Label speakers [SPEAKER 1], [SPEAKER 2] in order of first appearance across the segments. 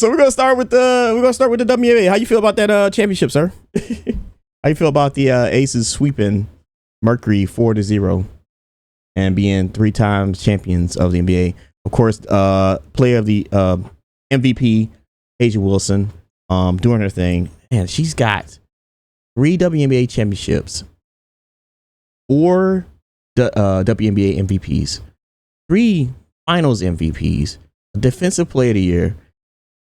[SPEAKER 1] So we're gonna start with the WNBA. How you feel about that championship, sir? How you feel about the Aces sweeping Mercury 4-0 and being 3 times champions of the NBA? Of course, player of the MVP, Asia Wilson, doing her thing, and she's got 3 WNBA championships, 4 WNBA MVPs, 3 Finals MVPs, a Defensive Player of the Year,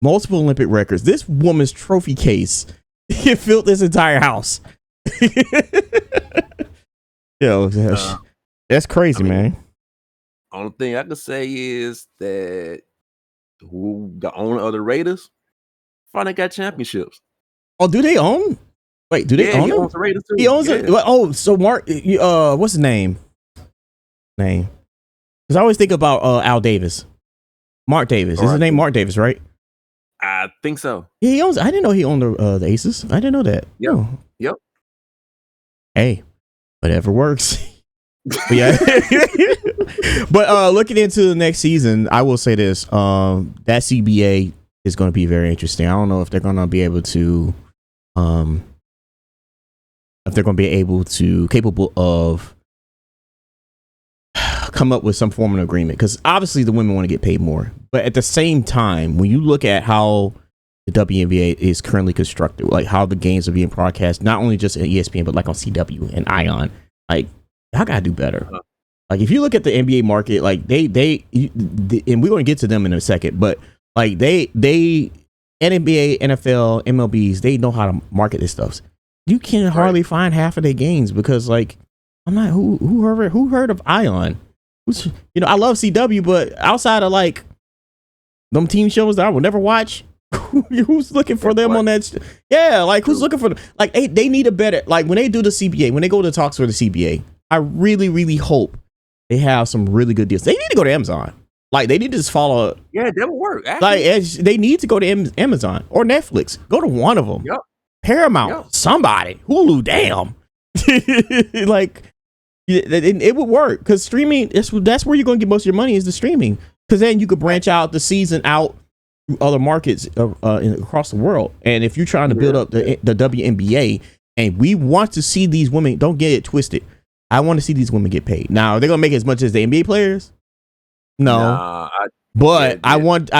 [SPEAKER 1] multiple Olympic records. This woman's trophy case it filled this entire house. Yo, that's crazy, man.
[SPEAKER 2] Only thing I can say is that the owner of the Raiders finally got championships.
[SPEAKER 1] Oh, do they own? Wait, do they own? He owns the Raiders too. He owns it. Oh, so Mark, what's his name? Because I always think about Al Davis, Mark Davis. Is his name Mark Davis, right?
[SPEAKER 2] I think so.
[SPEAKER 1] He owns. I didn't know he owned the Aces. I didn't know that.
[SPEAKER 2] Yep. Oh. Yep.
[SPEAKER 1] Hey, whatever works. But yeah. But looking into the next season, I will say this: that CBA is going to be very interesting. I don't know if they're going to be able to, capable of come up with some form of agreement, because obviously the women want to get paid more, but at the same time, when you look at how the WNBA is currently constructed, like how the games are being broadcast, not only just at ESPN but like on CW and Ion, like y'all gotta do better. Like if you look at the NBA market, like they and we're going to get to them in a second, but like they NBA, NFL, MLBs, they know how to market this stuff. You can hardly find half of their games because like I'm not who heard of Ion. I love CW, but outside of like them team shows that I will never watch, who's looking for them on that? Yeah, like who's looking for them? Like they need a better, like when they do the CBA, when they go to talks for the CBA, I really, really hope they have some really good deals. They need to go to Amazon. Like they need to just follow.
[SPEAKER 2] Yeah, that would work.
[SPEAKER 1] Actually. Like they need to go to Amazon or Netflix. Go to one of them.
[SPEAKER 2] Yep.
[SPEAKER 1] Paramount, somebody, Hulu, damn. Like. It would work because streaming, that's where you're going to get most of your money, is the streaming, because then you could branch out the season out to other markets across the world. And if you're trying to build up the WNBA, and we want to see these women, don't get it twisted, I want to see these women get paid. Now, are they going to make as much as the NBA players? No. I want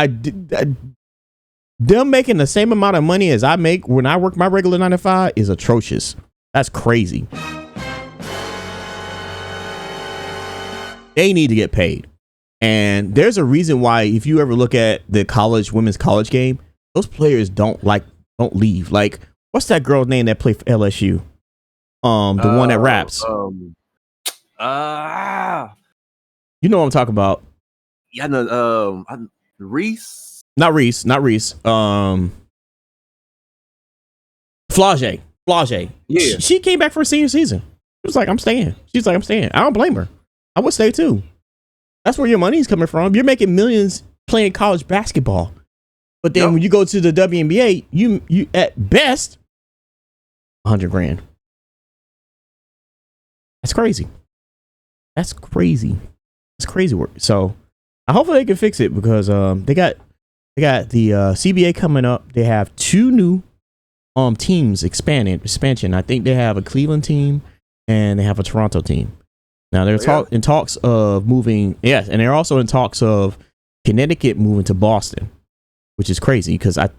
[SPEAKER 1] them making the same amount of money as I make when I work my regular 9 to 5 is atrocious. That's crazy. They need to get paid. And there's a reason why, if you ever look at the women's college game, those players don't leave. Like, what's that girl's name that played for LSU? The one that raps. You know what I'm talking about.
[SPEAKER 2] Yeah, no, Reese.
[SPEAKER 1] Not Reese. Flage. Yeah. She came back for a senior season. She was like, I'm staying. She's like, I'm staying. I don't blame her. I would stay too. That's where your money's coming from. You're making millions playing college basketball, but then when you go to the WNBA, you at best $100,000. That's crazy. That's crazy work. So hopefully they can fix it, because they got the CBA coming up. They have 2 new teams expansion. I think they have a Cleveland team and they have a Toronto team. Now they're in talks of moving, and they're also in talks of Connecticut moving to Boston, which is crazy because I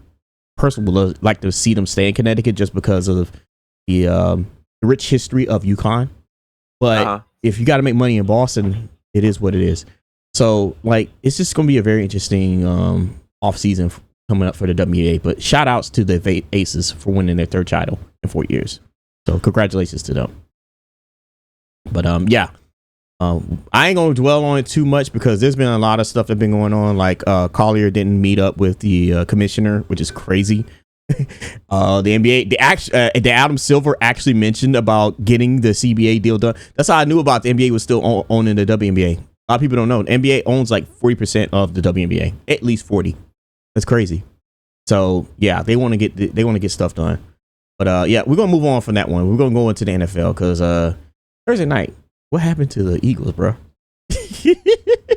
[SPEAKER 1] personally would like to see them stay in Connecticut just because of the rich history of UConn. But if you got to make money in Boston, it is what it is. So like, it's just going to be a very interesting off season coming up for the WNBA. But shout outs to the Aces for winning their 3rd title in 4 years. So congratulations to them. But I ain't gonna dwell on it too much because there's been a lot of stuff that's been going on. Like Collier didn't meet up with the commissioner, which is crazy. The NBA, the Adam Silver actually mentioned about getting the CBA deal done. That's how I knew about the NBA was still owning the WNBA. A lot of people don't know. The NBA owns like 40% of the WNBA, at least 40. That's crazy. So yeah, they want to get stuff done. But we're gonna move on from that one. We're gonna go into the NFL because Thursday night, what happened to the Eagles, bro?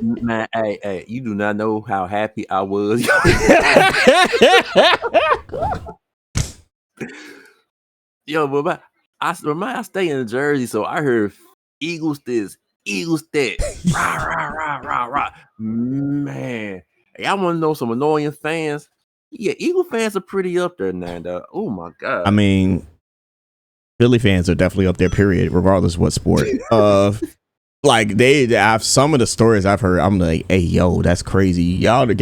[SPEAKER 2] Man, hey, you do not know how happy I was. Yo, but I stay in Jersey, so I heard Eagles this, Eagles that, rah, rah, rah, rah, rah. Man, hey, I want to know some annoying fans. Yeah, Eagle fans are pretty up there now, dog. Oh my god.
[SPEAKER 1] I mean, Philly fans are definitely up there, period, regardless of what sport. Like they have some of the stories I've heard. I'm like, hey, yo, that's crazy. Y'all they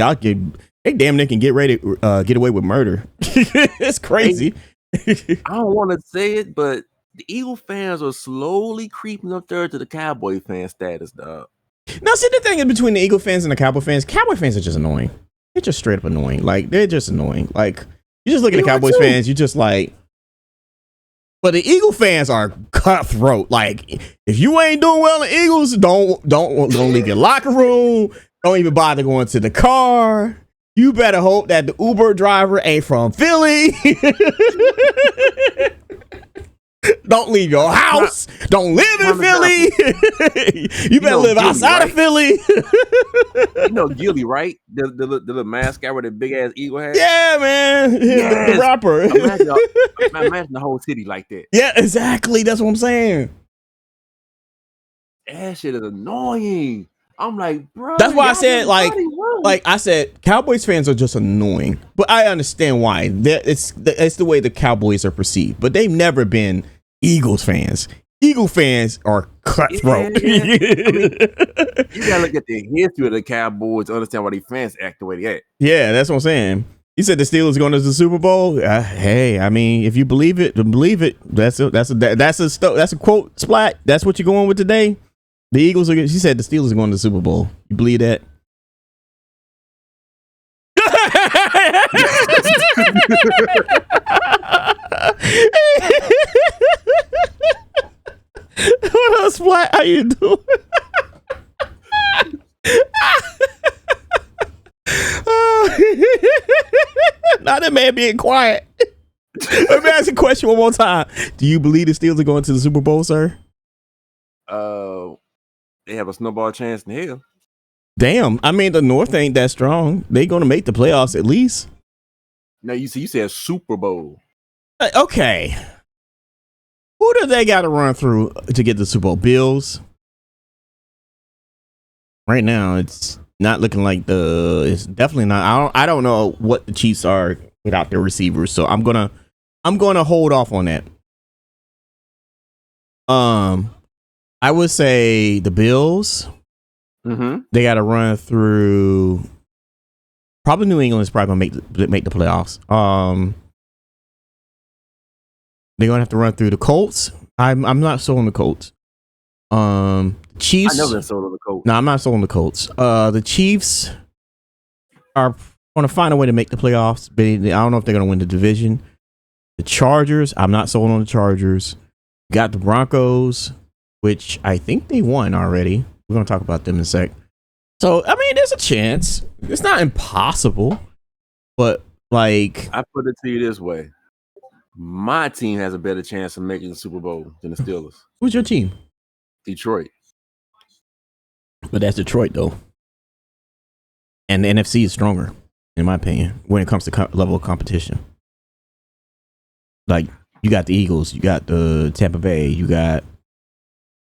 [SPEAKER 1] damn near can get away with murder. It's crazy.
[SPEAKER 2] I don't want to say it, but the Eagle fans are slowly creeping up there to the Cowboy fan status, dog.
[SPEAKER 1] Now, see, the thing is between the Eagle fans and the Cowboy fans are just annoying. They're just straight up annoying. Like, they're just annoying. Like, you just look at the Cowboys fans, you just like, but the Eagle fans are cutthroat. Like, if you ain't doing well in Eagles, don't leave your locker room. Don't even bother going to the car. You better hope that the Uber driver ain't from Philly. Don't leave your house. Don't live in Philly. You better live outside of Philly.
[SPEAKER 2] You know Gilly, right? The little mascot with the big ass eagle hat.
[SPEAKER 1] Yeah, man.
[SPEAKER 2] Yes.
[SPEAKER 1] The rapper.
[SPEAKER 2] Imagine the whole city like that.
[SPEAKER 1] Yeah, exactly. That's what I'm saying.
[SPEAKER 2] That shit is annoying. I'm like, bro.
[SPEAKER 1] That's why I said, like I said, Cowboys fans are just annoying. But I understand why. It's the way the Cowboys are perceived. But they've never been Eagles fans. Eagle fans are cutthroat.
[SPEAKER 2] Yeah. I mean, you gotta look at the history of the Cowboys to understand why these fans act the way they act.
[SPEAKER 1] Yeah, that's what I'm saying. You said the Steelers going to the Super Bowl. Hey, I mean, if you believe it, believe it. That's a quote, Splat. That's what you're going with today. The Eagles are. She said the Steelers are going to the Super Bowl. You believe that? What up, Splat? How you doing? Now that man being quiet. Let me ask you a question one more time. Do you believe the Steelers are going to the Super Bowl, sir?
[SPEAKER 2] They have a snowball chance in hell.
[SPEAKER 1] Damn. I mean, the North ain't that strong. They going to make the playoffs at least.
[SPEAKER 2] Now, you said Super Bowl.
[SPEAKER 1] Okay. Who do they got to run through to get the Super Bowl? Bills? Right now, it's not looking like it's definitely not. I don't know what the Chiefs are without their receivers, so I'm gonna hold off on that. I would say the Bills.
[SPEAKER 2] Mm-hmm.
[SPEAKER 1] They got to run through. Probably New England is probably gonna make the playoffs. They're gonna have to run through the Colts. I'm not sold on the Colts. Chiefs.
[SPEAKER 2] I never been sold on the Colts.
[SPEAKER 1] No, I'm not sold on the Colts. The Chiefs are going to find a way to make the playoffs, but I don't know if they're going to win the division. The Chargers, I'm not sold on the Chargers. Got the Broncos, which I think they won already. We're going to talk about them in a sec. So, I mean, there's a chance. It's not impossible, but like...
[SPEAKER 2] I put it to you this way. My team has a better chance of making the Super Bowl than the Steelers.
[SPEAKER 1] Who's your team?
[SPEAKER 2] Detroit.
[SPEAKER 1] But that's Detroit, though. And the NFC is stronger, in my opinion, when it comes to level of competition. Like, you got the Eagles, you got the Tampa Bay, you got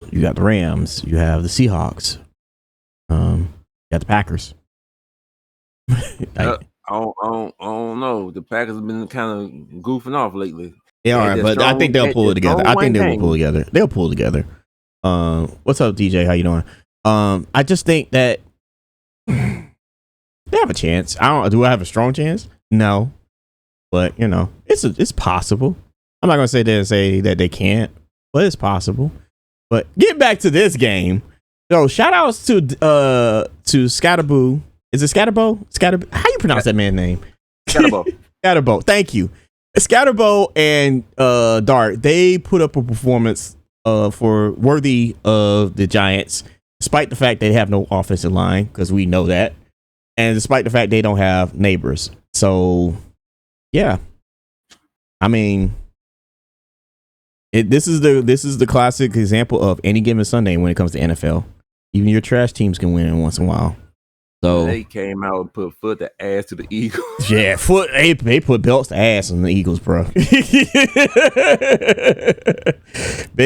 [SPEAKER 1] the Rams, you have the Seahawks, you got the Packers.
[SPEAKER 2] I don't know. The Packers have been kind of goofing off lately.
[SPEAKER 1] They are, but I think they'll pull it together. I think they will pull together. They'll pull together. What's up, DJ? How you doing? I just think that they have a chance. Do I have a strong chance? No, but you know, it's possible. I'm not gonna say that they can't, but it's possible. But get back to this game. So shout outs to Scatterboo. Is it Scatterbo? Scatterbo? How you pronounce that man's name?
[SPEAKER 2] Scatterbo.
[SPEAKER 1] Scatterbo. Thank you. Scatterbo and Dart. They put up a performance for worthy of the Giants, despite the fact they have no offensive line, because we know that, and despite the fact they don't have neighbors. So, yeah, I mean, this is the classic example of any given Sunday when it comes to NFL. Even your trash teams can win in once in a while. So
[SPEAKER 2] they came out and put foot to ass to the Eagles.
[SPEAKER 1] Yeah, they put belts to ass on the Eagles, bro. They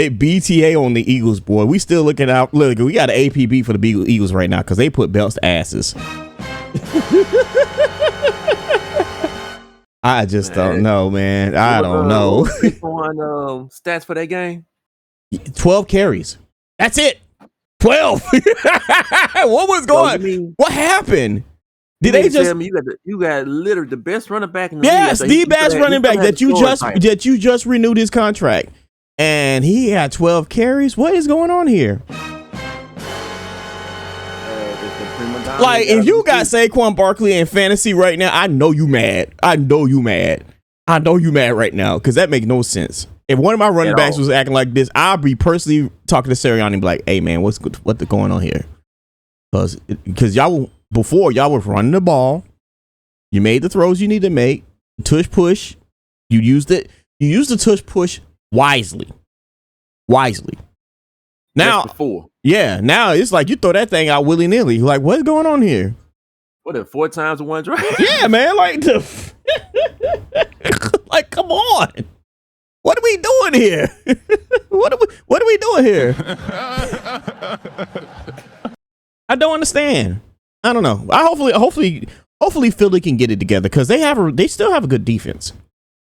[SPEAKER 1] BTA on the Eagles, boy. We still looking out. Look, we got an APB for the Eagles right now because they put belts to asses. I just don't know, man. I don't know.
[SPEAKER 2] Stats for that game?
[SPEAKER 1] 12 carries. That's it. 12. What was going? What happened? Did they just?
[SPEAKER 2] Tell me you got literally the best running back in the
[SPEAKER 1] league.
[SPEAKER 2] The
[SPEAKER 1] best running back that you just renewed his contract, and he had 12 carries. What is going on here? Like, if you got Saquon Barkley in fantasy right now, I know you mad. I know you mad right now because that makes no sense. If one of my running backs was acting like this, I'd be personally talking to Sirianni and be like, "Hey, man, what's going on here?" Because y'all was running the ball, you made the throws you need to make, tush push, you used it. You used the tush push wisely. Now, now it's like you throw that thing out willy nilly. Like, what's going on here?
[SPEAKER 2] What, 4 times in one drive?
[SPEAKER 1] Yeah, man. Like, like, come on. What are we doing here? What are we doing here? I don't understand. I don't know. Hopefully Philly can get it together because they still have a good defense.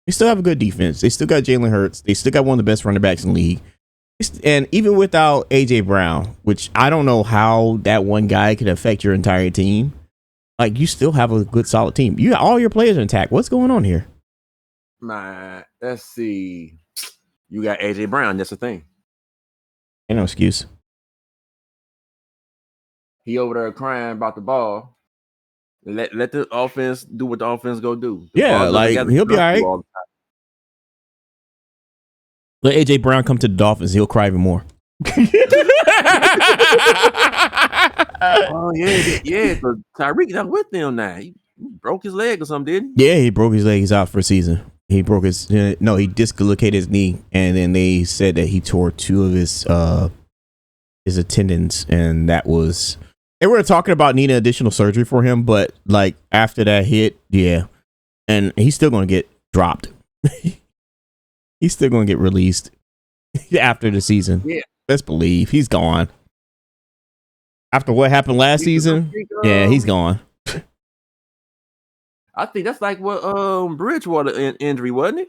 [SPEAKER 1] They still got Jalen Hurts. They still got one of the best running backs in the league. And even without AJ Brown, which I don't know how that one guy could affect your entire team, like you still have a good solid team. You got all your players intact. What's going on here?
[SPEAKER 2] Man, let's see. You got AJ Brown. That's the thing.
[SPEAKER 1] Ain't no excuse.
[SPEAKER 2] He over there crying about the ball. Let the offense do what the offense go do.
[SPEAKER 1] He'll be all right. Let AJ Brown come to the Dolphins. He'll cry even more.
[SPEAKER 2] Oh yeah. Because Tyreek not with them now. He broke his leg or something, didn't
[SPEAKER 1] he? Yeah, he broke his leg. He's out for a season. He dislocated his knee, and then they said that he tore 2 of his tendons, and that was. They were talking about needing additional surgery for him, but like after that hit, yeah, and he's still going to get dropped. He's still going to get released after the season.
[SPEAKER 2] Yeah,
[SPEAKER 1] let's believe he's gone. After what happened last season, yeah, he's gone.
[SPEAKER 2] I think that's like what Bridgewater injury, wasn't it?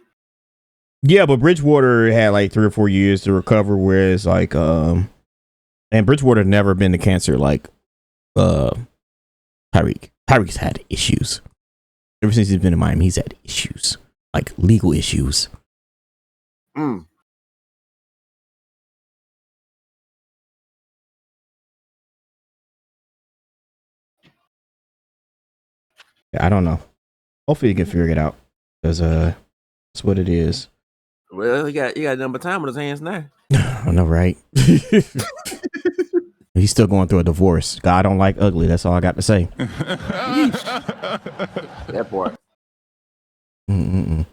[SPEAKER 1] Yeah, but Bridgewater had like 3 or 4 years to recover, whereas like and Bridgewater never been to cancer like Tyreek. Tyreek's had issues. Ever since he's been in Miami, he's had issues. Like legal issues.
[SPEAKER 2] I
[SPEAKER 1] don't know. Hopefully you can figure it out. Because that's what it is.
[SPEAKER 2] Well, he got nothing but time on his hands now.
[SPEAKER 1] I know, right? He's still going through a divorce. God don't like ugly. That's all I got to say.
[SPEAKER 2] That part.
[SPEAKER 1] Now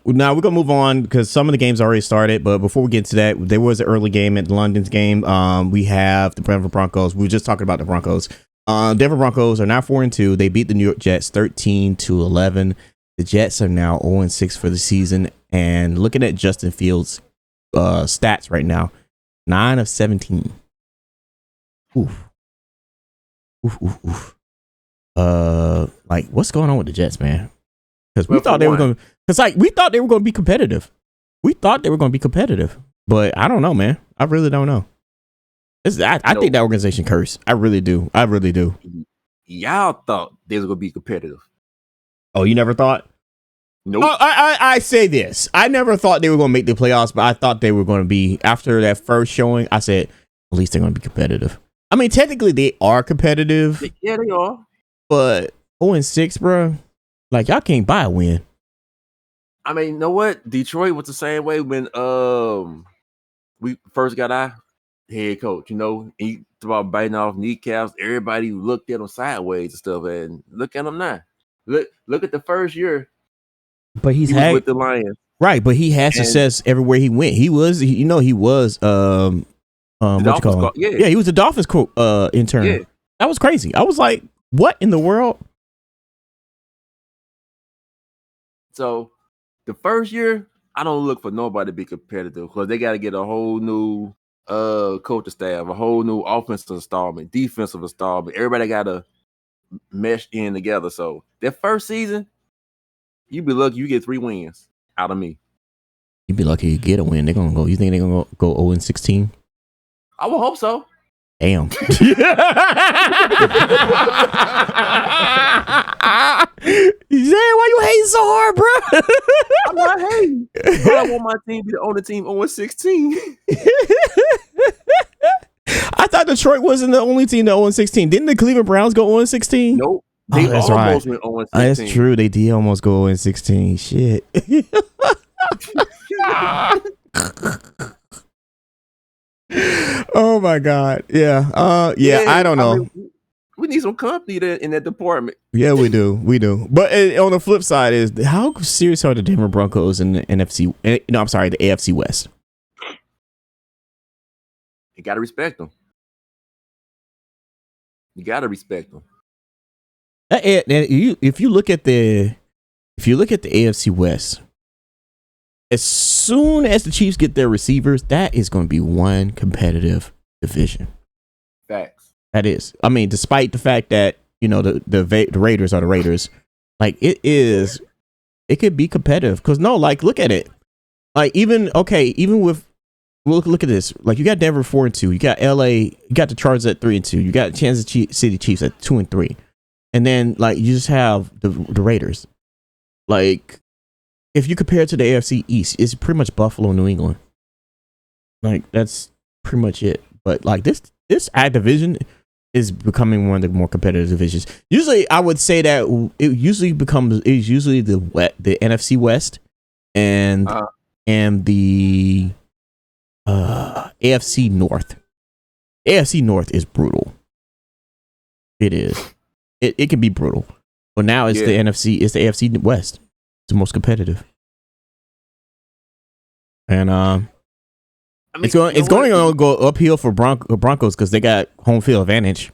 [SPEAKER 1] we're gonna move on because some of the games already started. But before we get to that, there was an early game at London's game. We have the Denver Broncos. We were just talking about the Broncos. Denver Broncos are now 4-2. They beat the New York Jets 13-11. The Jets are now 0-6 for the season. And looking at Justin Fields' stats right now, 9 of 17. Oof. Like what's going on with the Jets, man? Because we thought they were going to be competitive. But I don't know, man. I really don't know. I think that organization cursed. I really do.
[SPEAKER 2] Y'all thought they was gonna be competitive.
[SPEAKER 1] Oh, you never thought?
[SPEAKER 2] Nope.
[SPEAKER 1] I say this. I never thought they were gonna make the playoffs, but I thought they were gonna be after that first showing. I said at least they're gonna be competitive. I mean, technically they are competitive.
[SPEAKER 2] Yeah, they are.
[SPEAKER 1] But 0-6, bro. Like y'all can't buy a win.
[SPEAKER 2] I mean, you know what? Detroit was the same way when we first got our head coach. You know, he about biting off kneecaps. Everybody looked at him sideways and stuff. And look at him now. Look at the first year.
[SPEAKER 1] But he was
[SPEAKER 2] with the Lions,
[SPEAKER 1] right? But he had success everywhere he went. He was
[SPEAKER 2] The
[SPEAKER 1] what you call him?
[SPEAKER 2] yeah.
[SPEAKER 1] Yeah, he was the Dolphins intern.
[SPEAKER 2] Yeah.
[SPEAKER 1] That was crazy. I was like, what in the world?
[SPEAKER 2] So the first year, I don't look for nobody to be competitive because they got to get a whole new coaching staff, a whole new offensive installment, defensive installment. Everybody got to mesh in together. So that first season, you be lucky you get 3 wins out of me.
[SPEAKER 1] You'd be lucky you get a win. They're gonna go. You think they're gonna go 0-16?
[SPEAKER 2] I would hope so.
[SPEAKER 1] Damn. Zay, why you hating so hard, bro?
[SPEAKER 2] I'm not hating. I want my team to be the only team 0-16.
[SPEAKER 1] I thought Detroit wasn't the only team that 0-16. Didn't the Cleveland Browns go 0-16?
[SPEAKER 2] Nope. They
[SPEAKER 1] that's
[SPEAKER 2] almost
[SPEAKER 1] right.
[SPEAKER 2] went 0-16.
[SPEAKER 1] That's true. They did almost go 0-16. Shit. Oh my God. Yeah. I don't know.
[SPEAKER 2] We need some company in that department.
[SPEAKER 1] Yeah, we do. But on the flip side is, how serious are the Denver Broncos in the NFC? No, I'm sorry, the AFC West.
[SPEAKER 2] You gotta respect them.
[SPEAKER 1] If you look at the AFC West, as soon as the Chiefs get their receivers, that is going to be one competitive division.
[SPEAKER 2] Facts.
[SPEAKER 1] That is. I mean, despite the fact that, you know, the Raiders are the Raiders, like it could be competitive. Because look at it. Like even with look at this. Like you got Denver 4-2, you got LA, you got the Chargers at 3-2, you got Kansas City Chiefs at 2-3, and then like you just have the Raiders. Like if you compare it to the AFC East, it's pretty much Buffalo, New England. Like that's pretty much it. But like this division is becoming one of the more competitive divisions. Usually, I would say that it usually the NFC West and the AFC North. AFC North is brutal. It is. It can be brutal, but now it's the NFC. It's the AFC West. It's the most competitive, and it's going to go uphill for Broncos because they got home field advantage.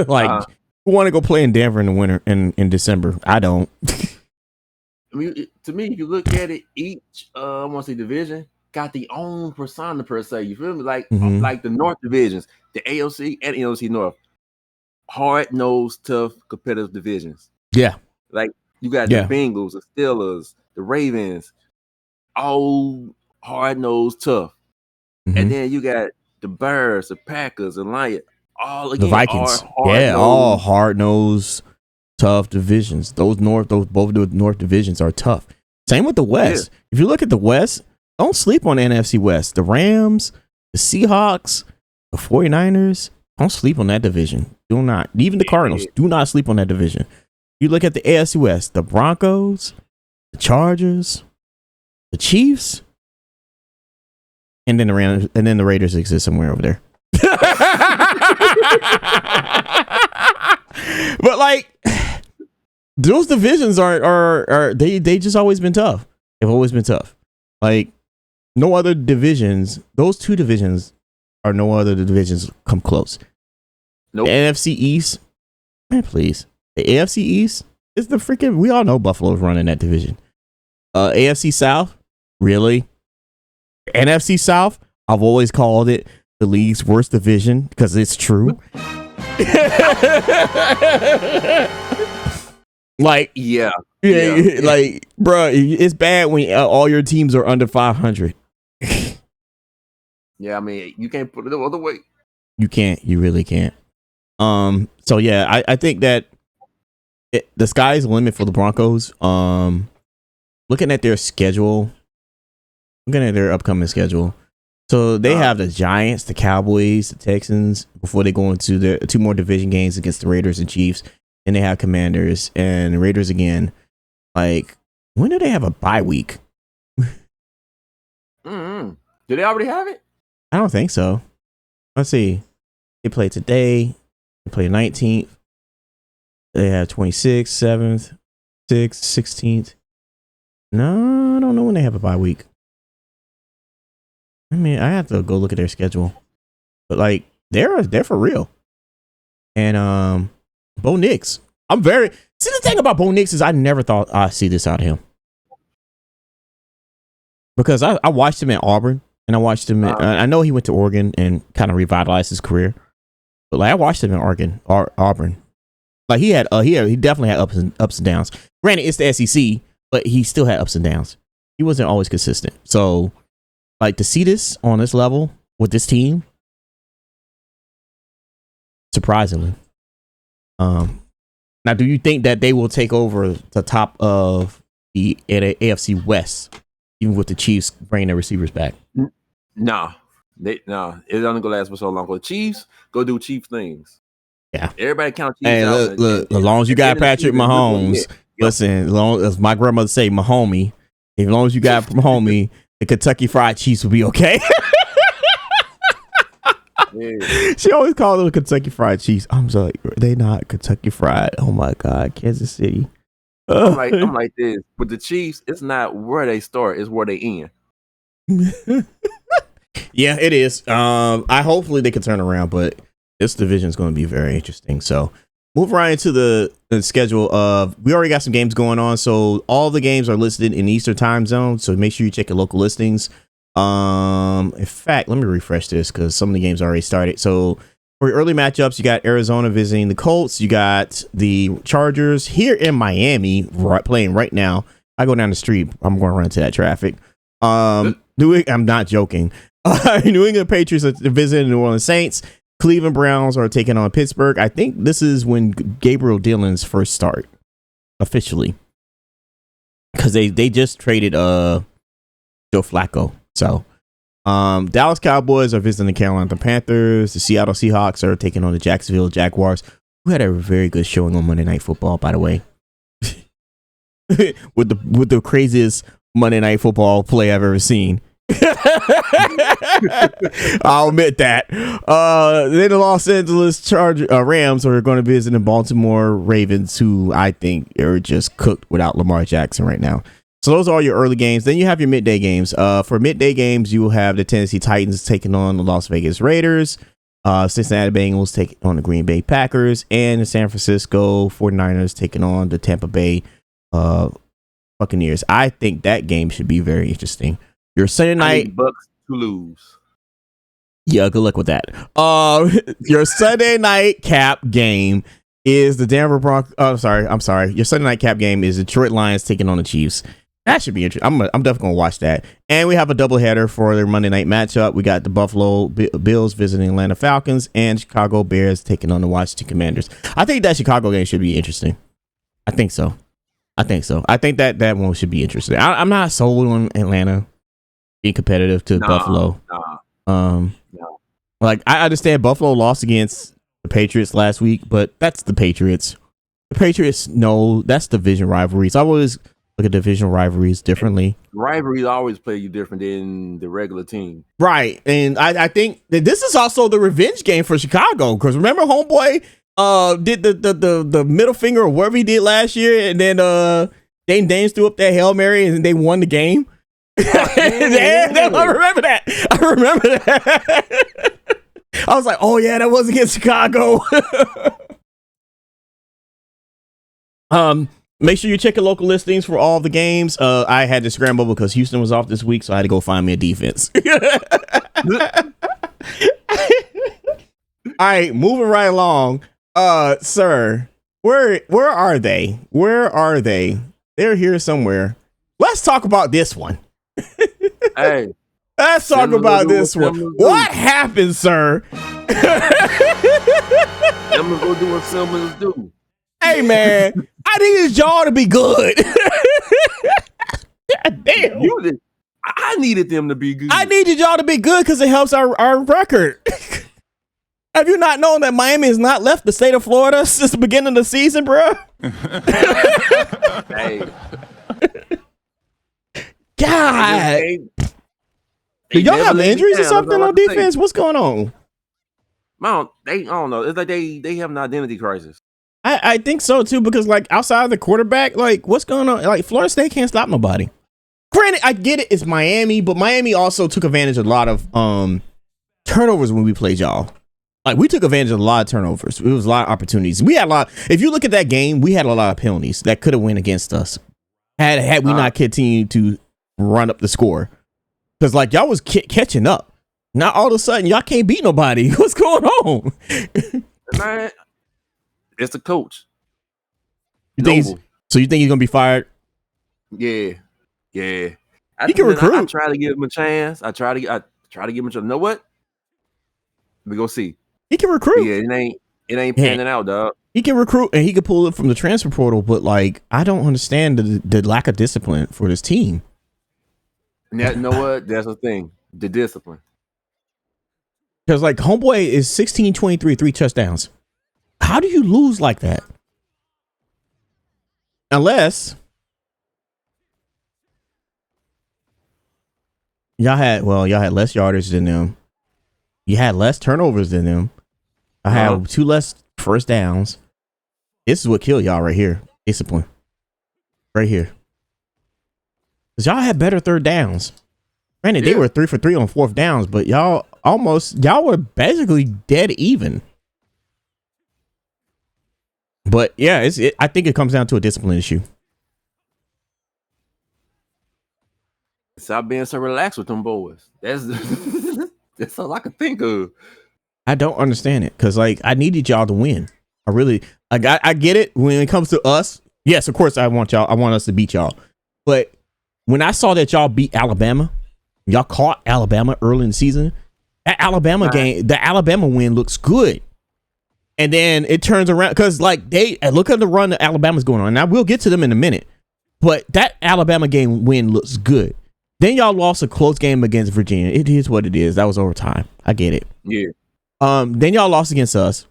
[SPEAKER 1] Like, who want to go play in Denver in the winter in December? I don't.
[SPEAKER 2] I mean, to me, if you look at it, each I want to say division got their own persona per se. You feel me? Like like the North divisions, the AOC and NFC North, hard-nosed, tough, competitive divisions.
[SPEAKER 1] Yeah,
[SPEAKER 2] like you got the Bengals, the Steelers, the Ravens, all hard-nosed, tough. And then you got the Bears, the Packers, the Lions, all again,
[SPEAKER 1] the Vikings. All hard-nosed, tough divisions. Both the North divisions are tough. Same with the West. Yeah. If you look at the West, don't sleep on the NFC West. The Rams, the Seahawks, the 49ers, don't sleep on that division. Do not. Even the Cardinals, do not sleep on that division. You look at the AFC West, the Broncos, the Chargers, the Chiefs, and then the Raiders exist somewhere over there. But like those divisions are they just always been tough. They've always been tough. Like no other divisions, those two divisions are no other divisions come close. Nope. The NFC East, man, please. The AFC East is the freaking, we all know Buffalo's running that division. AFC South, really? NFC South, I've always called it the league's worst division because it's true. Like, yeah, like, bro, it's bad when all your teams are under 500.
[SPEAKER 2] Yeah, I mean, you can't put it the other way.
[SPEAKER 1] You can't. You really can't. So yeah, I think that the sky's the limit for the Broncos. Looking at their schedule, looking at their upcoming schedule. So they have the Giants, the Cowboys, the Texans before they go into the 2 more division games against the Raiders and Chiefs. And they have Commanders and Raiders again. Like, when do they have a bye week?
[SPEAKER 2] Do they already have it?
[SPEAKER 1] I don't think so. Let's see. They play today. They play 19th. They have 26th, 7th, 6th, 16th. No, I don't know when they have a bye week. I mean, I have to go look at their schedule. but like they're for real. And Bo Nix, see the thing about Bo Nix is I never thought I'd see this out of him, because I watched him at Auburn, and I watched him. I know he went to Oregon and kind of revitalized his career, but like I watched him in Auburn. Like he definitely had ups and downs. Granted, it's the SEC, but he still had ups and downs. He wasn't always consistent. So, like to see this on this level with this team, surprisingly. Now, do you think that they will take over the top of the AFC West, even with the Chiefs bringing their receivers back?
[SPEAKER 2] No, it's only gonna last for so long. Because Chiefs go do Chief things.
[SPEAKER 1] Yeah,
[SPEAKER 2] everybody count Chiefs
[SPEAKER 1] hey,
[SPEAKER 2] out.
[SPEAKER 1] Look, as long as you got Patrick Mahomes, listen. As long as my grandmother say, Mahomie, as long as you got Mahomie, the Kentucky Fried Chiefs will be okay. Yeah. She always called them Kentucky Fried Chiefs. I'm sorry, they not Kentucky Fried. Oh my God, Kansas City.
[SPEAKER 2] I'm like this with the Chiefs. It's not where they start; it's where they end.
[SPEAKER 1] Yeah, it is. I hopefully they can turn around, but this division is going to be very interesting. So, move right into the schedule of. We already got some games going on, so all the games are listed in Eastern time zone. So make sure you check your local listings. In fact, let me refresh this because some of the games already started. So for your early matchups, you got Arizona visiting the Colts. You got the Chargers here in Miami playing right now. I go down the street, I'm going to run into that traffic. I'm not joking. New England Patriots are visiting New Orleans Saints. Cleveland Browns are taking on Pittsburgh. I think this is when Gabriel Dillon's first start officially, because they just traded Joe Flacco. So, Dallas Cowboys are visiting the Carolina Panthers. The Seattle Seahawks are taking on the Jacksonville Jaguars, who had a very good showing on Monday Night Football, by the way. with the craziest Monday Night Football play I've ever seen. I'll admit that. Then the Los Angeles Rams are going to visit the Baltimore Ravens, who I think are just cooked without Lamar Jackson right now. So those are all your early games. Then you have your midday games. For midday games, you will have the Tennessee Titans taking on the Las Vegas Raiders, Cincinnati Bengals taking on the Green Bay Packers, and the San Francisco 49ers taking on the Tampa Bay Buccaneers. I think that game should be very interesting. Your Sunday night
[SPEAKER 2] Bucks to lose.
[SPEAKER 1] Yeah, good luck with that. Your Sunday night cap game is the Denver Broncos. I'm sorry. Your Sunday night cap game is Detroit Lions taking on the Chiefs. That should be interesting. I'm definitely gonna watch that. And we have a doubleheader for their Monday night matchup. We got the Buffalo Bills visiting Atlanta Falcons and Chicago Bears taking on the Washington Commanders. I think that Chicago game should be interesting. I think so. I think that one should be interesting. I'm not sold on Atlanta being competitive to Buffalo. No. Like I understand Buffalo lost against the Patriots last week, but that's the Patriots. The Patriots, no, that's division rivalries. I always look at division rivalries differently.
[SPEAKER 2] Rivalries always play you different than the regular team. Right.
[SPEAKER 1] And I think that this is also the revenge game for Chicago. Because remember homeboy did the middle finger or whatever he did last year, and then Dane Dames threw up that Hail Mary and they won the game. I remember that. I was like, oh yeah, that was against Chicago. Make sure you check your local listings for all the games. I had to scramble because Houston was off this week, so I had to go find me a defense. All right, moving right along. Sir, where are they? Where are they? They're here somewhere. Let's talk about this one.
[SPEAKER 2] Hey,
[SPEAKER 1] let's talk about this one. What happened, sir?
[SPEAKER 2] I'm gonna go do what Simmons do.
[SPEAKER 1] Hey man, I needed y'all to be good. God damn.
[SPEAKER 2] I needed them to be good.
[SPEAKER 1] I needed y'all to be good because it helps our record. Have you not known that Miami has not left the state of Florida since the beginning of the season, bro?
[SPEAKER 2] Hey.
[SPEAKER 1] God. Do y'all have injuries or something on defense? What's going on?
[SPEAKER 2] I don't know. It's like they have an identity crisis.
[SPEAKER 1] I think so too, because like outside of the quarterback, like what's going on? Like Florida State can't stop nobody. Granted, I get it, it's Miami, but Miami also took advantage of a lot of turnovers when we played y'all. Like, we took advantage of a lot of turnovers. It was a lot of opportunities. We had a lot. If you look at that game, we had a lot of penalties that could have went against us. Had we not continued to run up the score. Because, like, y'all was catching up. Now, all of a sudden, y'all can't beat nobody. What's going on?
[SPEAKER 2] Man, it's the coach.
[SPEAKER 1] So you think he's going to be fired?
[SPEAKER 2] Yeah. He
[SPEAKER 1] can recruit.
[SPEAKER 2] I try to give him a chance. I try to give him a chance. You know what? We go see.
[SPEAKER 1] He can recruit.
[SPEAKER 2] Yeah, it ain't panning out, dog.
[SPEAKER 1] He can recruit and he can pull it from the transfer portal, but like I don't understand the lack of discipline for this team.
[SPEAKER 2] And you know what? That's the thing. The discipline.
[SPEAKER 1] Because like homeboy is 16-23, 3 touchdowns. How do you lose like that? Unless y'all had less yardage than them. You had less turnovers than them. I had 2 less first downs. This is what killed y'all right here. Discipline. Right here. Because y'all had better third downs. Granted, they were 3 for 3 on fourth downs, but y'all were basically dead even. But yeah, I think it comes down to a discipline issue.
[SPEAKER 2] Stop being so relaxed with them boys. That's that's all I can think of.
[SPEAKER 1] I don't understand it because like I needed y'all to win. I really I get it when it comes to us. Yes, of course I want us to beat y'all. But when I saw that y'all beat Alabama, y'all caught Alabama early in the season. That Alabama game, the Alabama win looks good. And then it turns around because like they look at the run that Alabama's going on. And I will get to them in a minute. But that Alabama game win looks good. Then y'all lost a close game against Virginia. It is what it is. That was overtime. I get it.
[SPEAKER 2] Yeah.
[SPEAKER 1] Then y'all lost against us.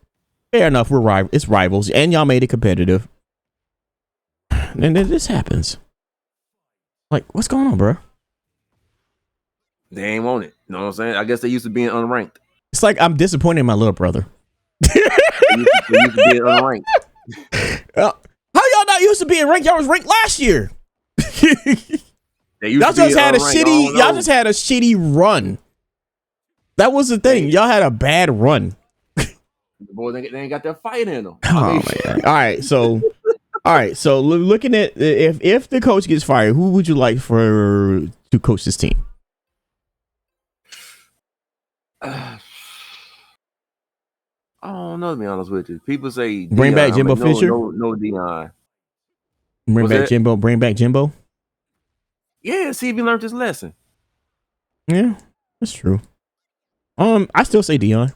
[SPEAKER 1] Fair enough. It's rivals, and y'all made it competitive. And then this happens. Like, what's going on, bro?
[SPEAKER 2] They ain't want it. You know what I'm saying? I guess they used to being unranked.
[SPEAKER 1] It's like I'm disappointed in my little brother.
[SPEAKER 2] They used to being unranked.
[SPEAKER 1] How y'all not used to being ranked? Y'all was ranked last year. Y'all just had a shitty run. That was the thing. Y'all had a bad run.
[SPEAKER 2] The boys they ain't got that fight in them.
[SPEAKER 1] Oh man! All right, so looking at if the coach gets fired, who would you like to coach this team?
[SPEAKER 2] I don't know, to be honest with you. People say
[SPEAKER 1] bring back Jimbo Fisher.
[SPEAKER 2] No, Deion.
[SPEAKER 1] Bring back Jimbo.
[SPEAKER 2] Yeah, see if he learned his lesson.
[SPEAKER 1] Yeah, that's true. I still say Deion.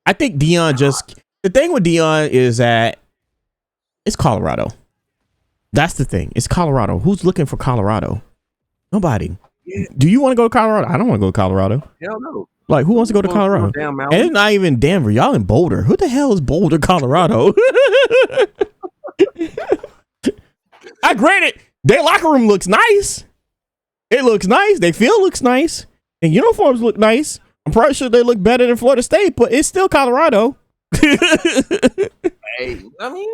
[SPEAKER 1] I think Deion the thing with Deion is that it's Colorado. That's the thing. It's Colorado. Who's looking for Colorado? Nobody. Yeah. Do you want to go to Colorado? I don't want to go to Colorado.
[SPEAKER 2] Hell no.
[SPEAKER 1] Like, who wants to go to Colorado? And it's not even Denver. Y'all in Boulder. Who the hell is Boulder, Colorado? Granted, their locker room looks nice. It looks nice. Their field looks nice. And uniforms look nice. I'm probably sure they look better than Florida State, but it's still Colorado.
[SPEAKER 2] Hey, I mean,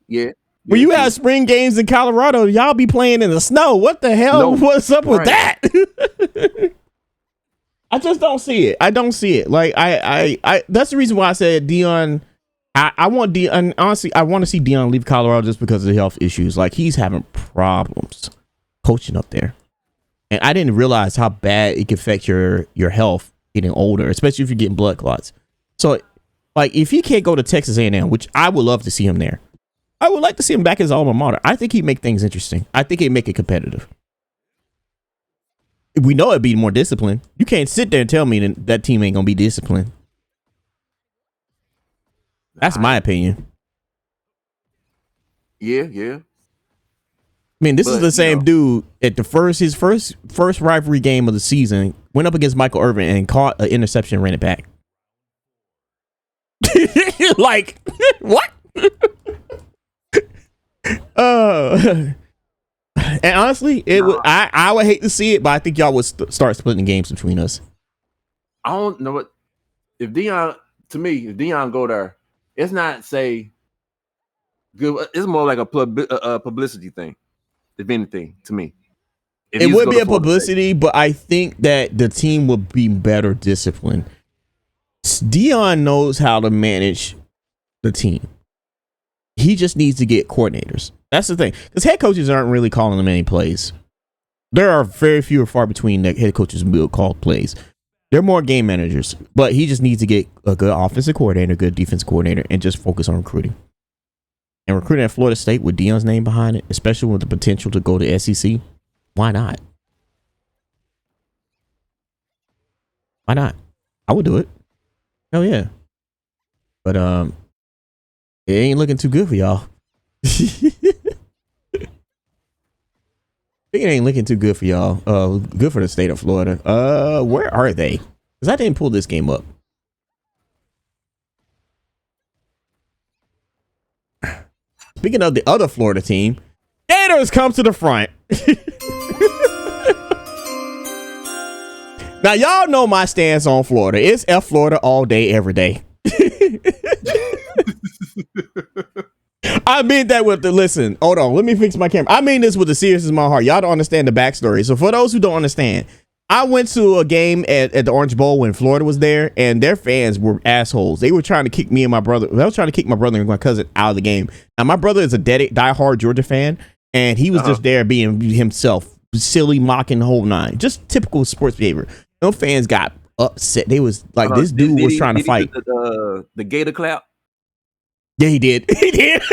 [SPEAKER 2] yeah.
[SPEAKER 1] When you have spring games in Colorado, y'all be playing in the snow. What the hell? What's up with that? I just don't see it. I don't see it. Like I that's the reason why I said Deion. I want Deion. Honestly, I want to see Deion leave Colorado just because of the health issues. Like he's having problems coaching up there, and I didn't realize how bad it can affect your health getting older, especially if you're getting blood clots. So, like, if he can't go to Texas A&M, which I would love to see him there, I would like to see him back as alma mater. I think he'd make things interesting. I think he'd make it competitive. We know it'd be more disciplined. You can't sit there and tell me that team ain't gonna be disciplined. That's my opinion.
[SPEAKER 2] Yeah.
[SPEAKER 1] I mean, this is the same dude at his first rivalry game of the season, went up against Michael Irvin and caught an interception and ran it back. Like, what? And honestly, I would hate to see it, but I think y'all would start splitting games between us.
[SPEAKER 2] I don't know what if Deion go there, it's not say good. It's more like a publicity thing, if anything, to me.
[SPEAKER 1] It would be a publicity, but I think that the team would be better disciplined. Dion knows how to manage the team. He just needs to get coordinators. That's the thing, because head coaches aren't really calling them any plays. There are very few or far between that head coaches will call plays. They're more game managers, but he just needs to get a good offensive coordinator, good defense coordinator, and just focus on recruiting. And recruiting at Florida State with Dion's name behind it, especially with the potential to go to SEC, why not? Why not? I would do it. Hell yeah. But it ain't looking too good for y'all. It ain't looking too good for y'all. Good for the state of Florida. Where are they? Because I didn't pull this game up. Speaking of the other Florida team, Gators come to the front. Now y'all know my stance on Florida. It's F Florida all day, every day. I mean that with the listen. Hold on, let me fix my camera. I mean this with the seriousness of my heart. Y'all don't understand the backstory. So for those who don't understand, I went to a game at the Orange Bowl when Florida was there, and their fans were assholes. They were trying to kick me and my brother. They were trying to kick my brother and my cousin out of the game. Now my brother is a diehard Georgia fan, and he was just there being himself, silly, mocking the whole nine, just typical sports behavior. No fans got upset. They was like, this dude was trying to fight.
[SPEAKER 2] The Gator clap.
[SPEAKER 1] Yeah, he did. He did.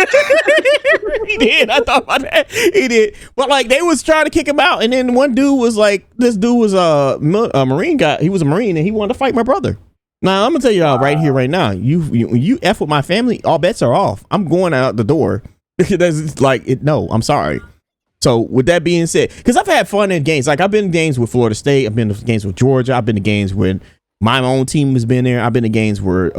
[SPEAKER 1] He did. I thought about that. He did. But like, they was trying to kick him out, and then one dude was like, this dude was a Marine guy. He was a Marine, and he wanted to fight my brother. Now I'm gonna tell y'all right here, right now. You f with my family, all bets are off. I'm going out the door. That's like it. No, I'm sorry. So with that being said, because I've had fun in games. Like I've been in games with Florida State. I've been to games with Georgia. I've been to games where my own team has been there. I've been to games where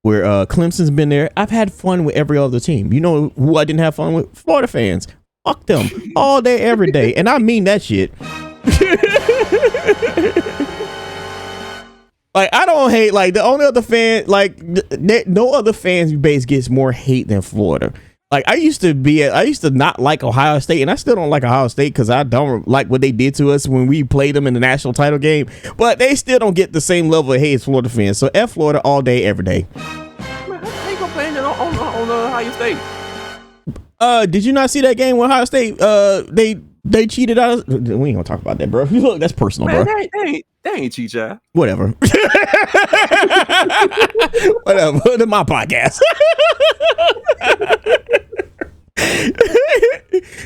[SPEAKER 1] Clemson's been there. I've had fun with every other team. You know who I didn't have fun with? Florida fans. Fuck them all day, every day, and I mean that shit. Like I don't hate. Like the only other fan, like no other fans base gets more hate than Florida. Like I used to not like Ohio State, and I still don't like Ohio State because I don't like what they did to us when we played them in the national title game. But they still don't get the same level of hate as Florida fans. So F Florida all day, every day.
[SPEAKER 2] Man, I ain't complaining on Ohio State.
[SPEAKER 1] Did you not see that game with Ohio State? They cheated us. We ain't gonna talk about that, bro. Look, that's personal,
[SPEAKER 2] man,
[SPEAKER 1] bro.
[SPEAKER 2] They ain't cheat, y'all.
[SPEAKER 1] Whatever. Whatever. It's my podcast.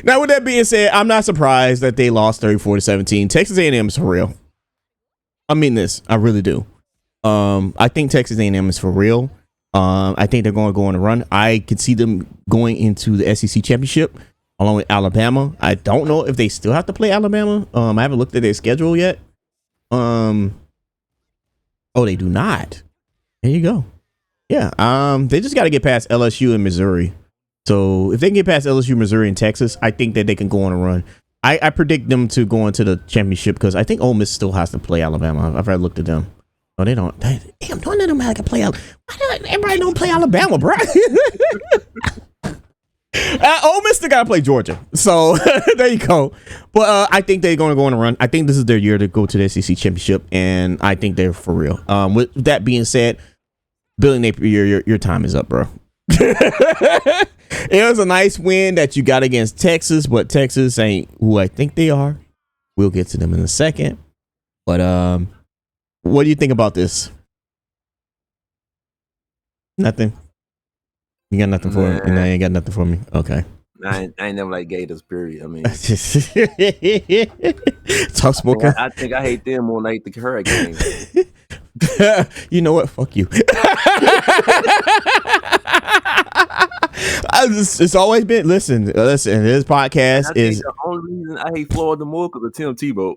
[SPEAKER 1] Now, with that being said, I'm not surprised that they lost 34-17. Texas A&M is for real. I mean this. I really do. I think Texas A&M is for real. I think they're going to go on a run. I could see them going into the SEC championship along with Alabama. I don't know if they still have to play Alabama. I haven't looked at their schedule yet. Oh, they do not. There you go. Yeah. They just got to get past LSU and Missouri. So if they can get past LSU, Missouri, and Texas, I think that they can go on a run. I predict them to go into the championship because I think Ole Miss still has to play Alabama. I've already looked at them. Oh, they don't. Damn, none of them have to play Alabama. Why not everybody don't play Alabama, bro? Ole Miss still got to play Georgia. So there you go. But I think they're going to go on a run. I think this is their year to go to the SEC championship, and I think they're for real. With that being said, Billy Napier, your time is up, bro. It was a nice win that you got against Texas, but Texas ain't who I think they are. We'll get to them in a second. But what do you think about this? Nothing. You got nothing for me? And I ain't got nothing for me. Okay.
[SPEAKER 2] I ain't never like Gators, period. I mean,
[SPEAKER 1] tough spoken.
[SPEAKER 2] I think I hate them more than I hate the Hurricanes.
[SPEAKER 1] You know what? Fuck you. It's always been. Listen. This podcast is
[SPEAKER 2] the only reason I hate Florida more because of Tim Tebow.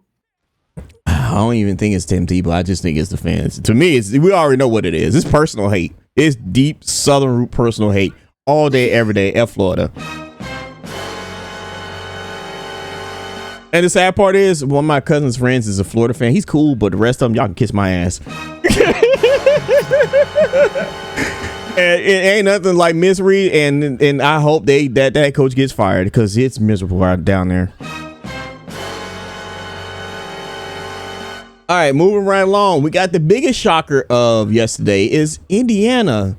[SPEAKER 1] I don't even think it's Tim Tebow. I just think it's the fans. To me, we already know what it is. It's personal hate. It's deep Southern root personal hate all day, every day. F Florida. And the sad part is, one of my cousin's friends is a Florida fan. He's cool, but the rest of them, y'all can kiss my ass. And it ain't nothing like misery, and I hope that coach gets fired because it's miserable out down there. All right, moving right along. We got the biggest shocker of yesterday is Indiana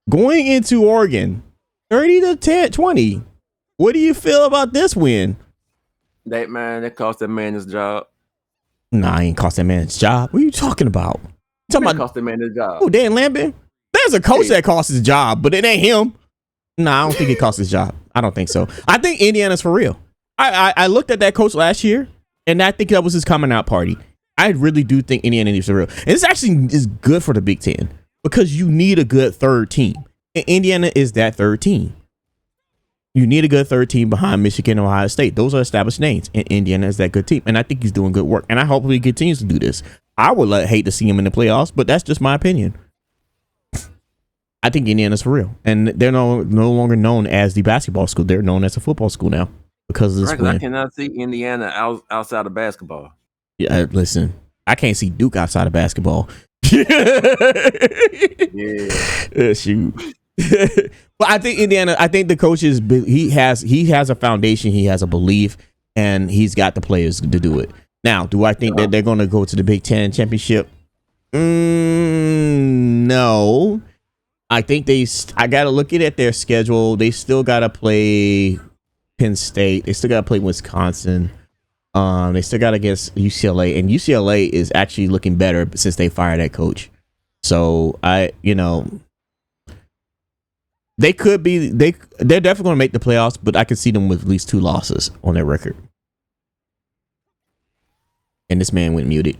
[SPEAKER 1] going into Oregon 30-20. What do you feel about this win?
[SPEAKER 2] That cost that man his job.
[SPEAKER 1] Nah, I ain't cost that man his job. What are you talking about? You talking about
[SPEAKER 2] cost that man his job?
[SPEAKER 1] Oh, Dan Lambert? There's a coach that cost his job, but it ain't him. Nah, I don't think it cost his job. I don't think so. I think Indiana's for real. I looked at that coach last year, and I think that was his coming out party. I really do think Indiana is for real. And this actually is good for the Big Ten because you need a good third team. And Indiana is that third team. You need a good third team behind Michigan and Ohio State. Those are established names, and Indiana is that good team. And I think he's doing good work, and I hope he continues to do this. I would hate to see him in the playoffs, but that's just my opinion. I think Indiana's for real, and they're no longer known as the basketball school. They're known as a football school now because of this win.
[SPEAKER 2] I cannot see Indiana outside of basketball.
[SPEAKER 1] Yeah, listen, I can't see Duke outside of basketball.
[SPEAKER 2] Yeah.
[SPEAKER 1] Shoot. But I think Indiana, I think the coach he has a foundation, he has a belief, and he's got the players to do it. Now, do I think that they're going to go to the Big Ten championship? No. I think I got to look at their schedule. They still got to play Penn State. They still got to play Wisconsin. They still got against UCLA, and UCLA is actually looking better since they fired that coach. So they could be, they're definitely going to make the playoffs, but I could see them with at least 2 losses on their record. And this man went muted.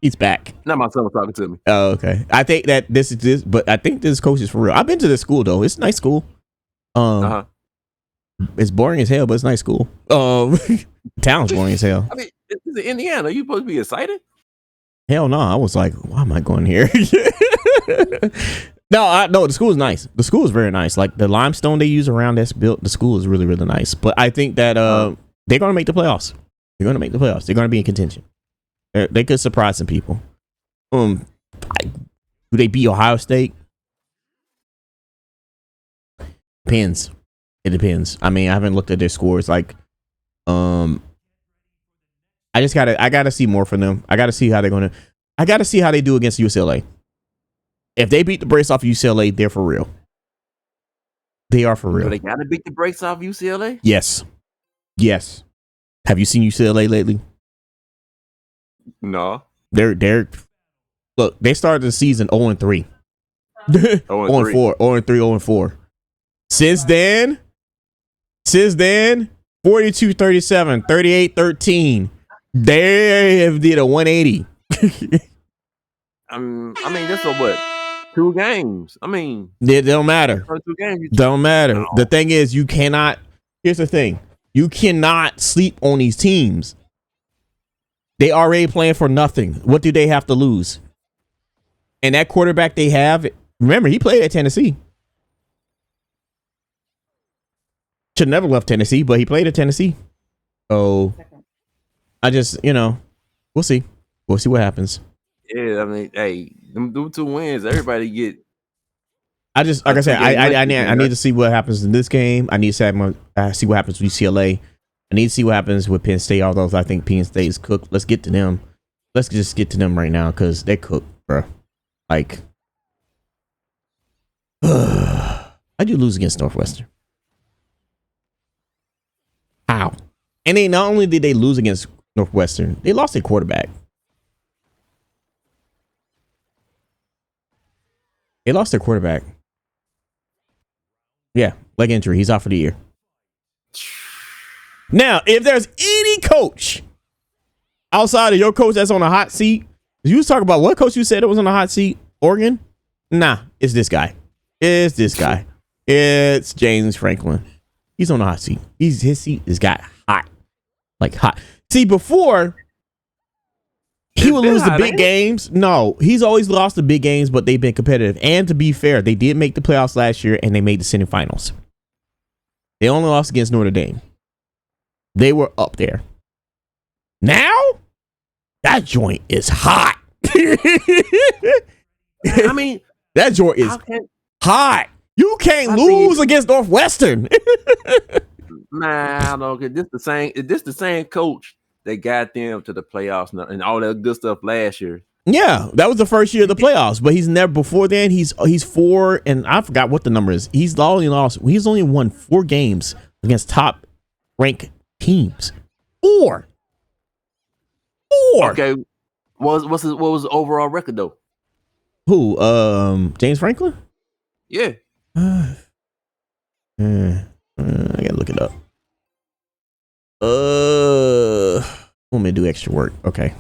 [SPEAKER 1] He's back.
[SPEAKER 2] Not my son was talking to me.
[SPEAKER 1] Oh, okay. I think that this, but I think this coach is for real. I've been to this school though. It's a nice school. It's boring as hell, but it's a nice school. Town's boring as hell.
[SPEAKER 2] I mean, this is Indiana. Are you supposed to be excited?
[SPEAKER 1] Hell no. I was like, why am I going here? No, the school is nice. The school is very nice. Like the limestone they use around this built, the school is really, really nice. But I think that they're going to make the playoffs. They're going to make the playoffs. They're going to be in contention. They could surprise some people. Do they beat Ohio State? Depends. It depends. I mean, I haven't looked at their scores. Like, I gotta see more from them. I gotta see how I gotta see how they do against UCLA. If they beat the brakes off UCLA, they're for real. They are for real.
[SPEAKER 2] So they gotta beat the brakes off UCLA?
[SPEAKER 1] Yes. Have you seen UCLA lately?
[SPEAKER 2] No.
[SPEAKER 1] They're look, they started the season 0-3. 0-4, 0-3, 0-4. Since then, 42-37, 38-13. They have did a 180.
[SPEAKER 2] I mean, that's what? 2 games. I mean,
[SPEAKER 1] it don't matter.
[SPEAKER 2] 2 games.
[SPEAKER 1] Don't matter.
[SPEAKER 2] No.
[SPEAKER 1] The thing is, you cannot. Here's the thing: you cannot sleep on these teams. They already playing for nothing. What do they have to lose? And that quarterback they have, remember, he played at Tennessee. Should never left Tennessee, but he played at Tennessee. So I just, we'll see. We'll see what happens.
[SPEAKER 2] Yeah, I mean, hey, them 2 wins, everybody get.
[SPEAKER 1] I just, like I said, I need to see what happens in this game. I need to see what happens with UCLA. I need to see what happens with Penn State, although I think Penn State is cooked. Let's get to them. Let's just get to them right now because they're cooked, bro. Like, how'd you lose against Northwestern? How? And they not only did they lose against Northwestern, they lost their quarterback. They lost their quarterback. Yeah, leg injury. He's out for the year. Now, if there's any coach outside of your coach that's on a hot seat, you was talking about what coach you said it was on a hot seat? Oregon? Nah, it's this guy. It's James Franklin. He's on the hot seat. His seat has got hot. Like hot. See, before he would lose the big games. No, he's always lost the big games, but they've been competitive. And to be fair, they did make the playoffs last year and they made the semifinals. They only lost against Notre Dame. They were up there. Now, that joint is hot.
[SPEAKER 2] I mean,
[SPEAKER 1] that joint is hot. You can't lose against Northwestern.
[SPEAKER 2] Man, I don't get this. This the same coach they got them to the playoffs and all that good stuff last year.
[SPEAKER 1] Yeah, that was the first year of the playoffs, but he's never before then. He's 4, and I forgot what the number is. He's only won 4 games against top ranked teams. 4.
[SPEAKER 2] Okay, what was his overall record though?
[SPEAKER 1] Who? James Franklin?
[SPEAKER 2] Yeah.
[SPEAKER 1] I gotta look it up. Want me to do extra work? Okay.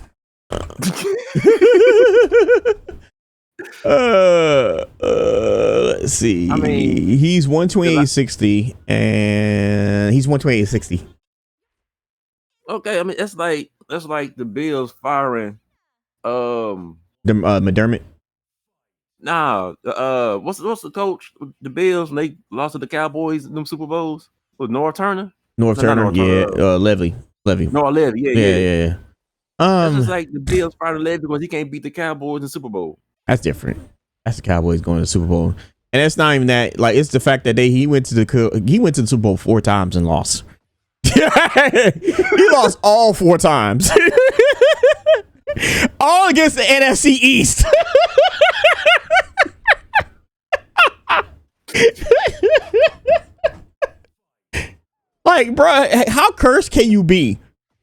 [SPEAKER 1] Let's see.
[SPEAKER 2] I mean,
[SPEAKER 1] he's 128.60 and he's 128.60.
[SPEAKER 2] Okay, I mean that's like the Bills firing
[SPEAKER 1] McDermott.
[SPEAKER 2] Nah, what's the coach with the Bills and they lost to the Cowboys in them Super Bowls? Was North Turner?
[SPEAKER 1] Yeah, Levy.
[SPEAKER 2] No, Levy,
[SPEAKER 1] Yeah.
[SPEAKER 2] That's just like the Bills firing Levy because he can't beat the Cowboys in the Super Bowl.
[SPEAKER 1] That's different. That's the Cowboys going to the Super Bowl, and it's not even that. Like, it's the fact that he went to the Super Bowl 4 times and lost. He lost all 4 times, all against the NFC East. Like, bro, how cursed can you be?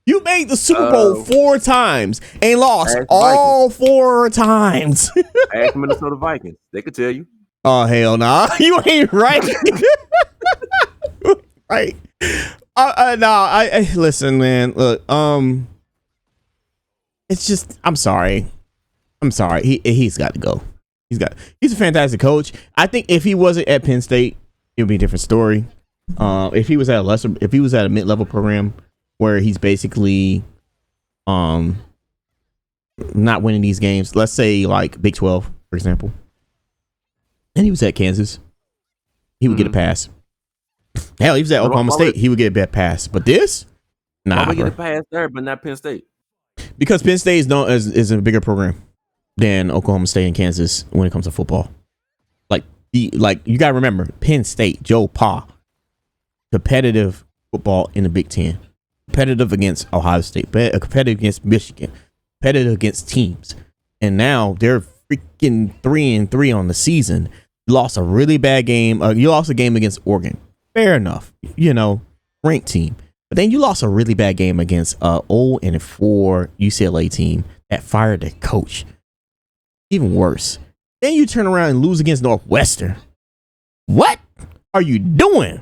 [SPEAKER 1] You made the Super Bowl 4 times and lost all 4 times.
[SPEAKER 2] Ask Minnesota Vikings. They could tell you.
[SPEAKER 1] Oh, hell nah. You ain't right. Right. Listen, man. Look, it's just, I'm sorry. He's got to go. He's a fantastic coach. I think if he wasn't at Penn State, it would be a different story. If he was at a mid-level program where he's basically not winning these games, let's say like Big 12, for example, and he was at Kansas, he would get a pass. Hell, he was at Oklahoma State, he would get a pass. But this, nah,
[SPEAKER 2] why would get a pass there, but not Penn State?
[SPEAKER 1] Because Penn State is a bigger program than Oklahoma State and Kansas when it comes to football. Like you gotta remember, Penn State, Joe Pa, competitive football in the Big Ten, competitive against Ohio State, competitive against Michigan, competitive against teams, and now they're freaking 3-3 on the season. You lost a really bad game. You lost a game against Oregon. Fair enough, ranked team. But then you lost a really bad game against 0-4 UCLA team that fired their coach. Even worse. Then you turn around and lose against Northwestern. What are you doing?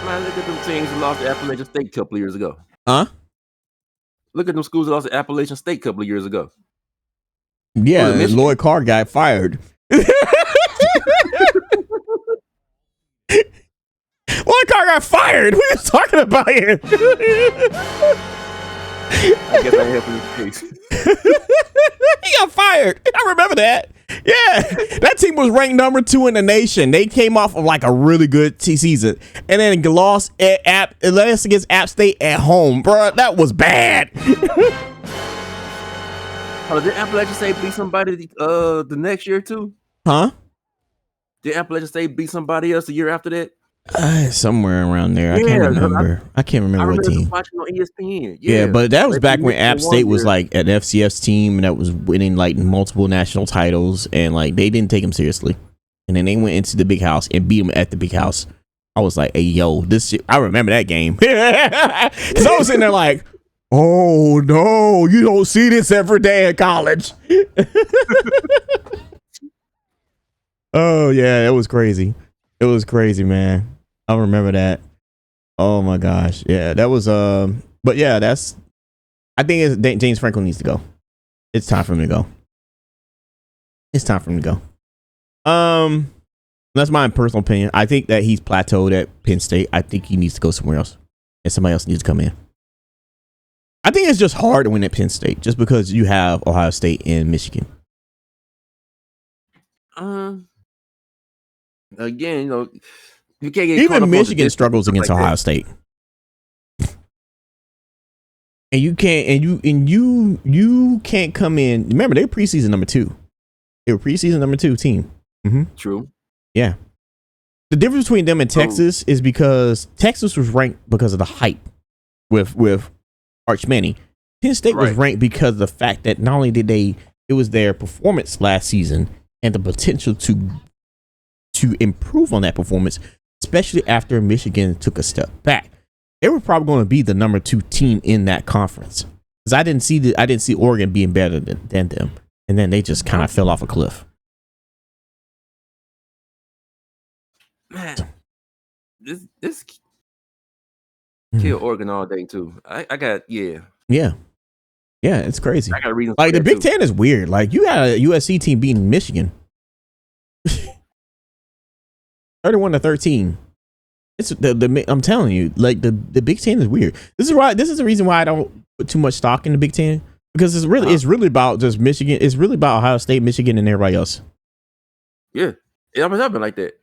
[SPEAKER 2] Man, look at them teams who lost to Appalachian State a couple of years ago.
[SPEAKER 1] Huh?
[SPEAKER 2] Look at them schools that lost to Appalachian State a couple of years ago.
[SPEAKER 1] Yeah, Lloyd Carr got fired. Lloyd Carr got fired. What are you talking about here?
[SPEAKER 2] I guess I have his case.
[SPEAKER 1] He got fired. I remember that. Yeah, that team was ranked number 2 in the nation. They came off of like a really good season, and then lost against App State at home, bro. That was bad.
[SPEAKER 2] Oh, did Appalachian State beat somebody the next year too?
[SPEAKER 1] Huh?
[SPEAKER 2] Did Appalachian State beat somebody else the year after that?
[SPEAKER 1] Somewhere around there. I can't remember. I can't remember what team.
[SPEAKER 2] Watching on ESPN.
[SPEAKER 1] Yeah, but that was back when App State was like an FCS team and that was winning like multiple national titles, and like they didn't take them seriously. And then they went into the big house and beat them at the big house. I was like, hey, yo, this shit. I remember that game. Because I was sitting there like, oh, no, you don't see this every day in college. Oh, yeah, it was crazy. It was crazy, man. I remember that. Oh, my gosh. Yeah, that was, but yeah, I think James Franklin needs to go. It's time for him to go. That's my personal opinion. I think that he's plateaued at Penn State. I think he needs to go somewhere else, and somebody else needs to come in. I think it's just hard to win at Penn State just because you have Ohio State and Michigan.
[SPEAKER 2] Again, you can't get
[SPEAKER 1] even Michigan struggles against like Ohio State, and you can't come in. Remember, they're preseason number 2. They were preseason number 2 team. Mm-hmm.
[SPEAKER 2] True.
[SPEAKER 1] Yeah. The difference between them and Texas is because Texas was ranked because of the hype with Arch Manning. Penn State was
[SPEAKER 2] Right.
[SPEAKER 1] ranked because of the fact that not only did it was their performance last season and the potential to improve on that performance, especially after Michigan took a step back. They were probably going to be the number 2 team in that conference because I didn't see Oregon being better than them, and then they just kind of fell off a cliff.
[SPEAKER 2] Man, this kill Oregon all day too. I got
[SPEAKER 1] Yeah, it's crazy.
[SPEAKER 2] I got reasons.
[SPEAKER 1] Like the Big Ten is weird. Like you got a USC team beating Michigan, 31-13. It's I'm telling you, like the Big Ten is weird. This is the reason why I don't put too much stock in the Big Ten, because it's really about just Michigan. It's really about Ohio State, Michigan, and everybody else.
[SPEAKER 2] Yeah, it almost happened like that.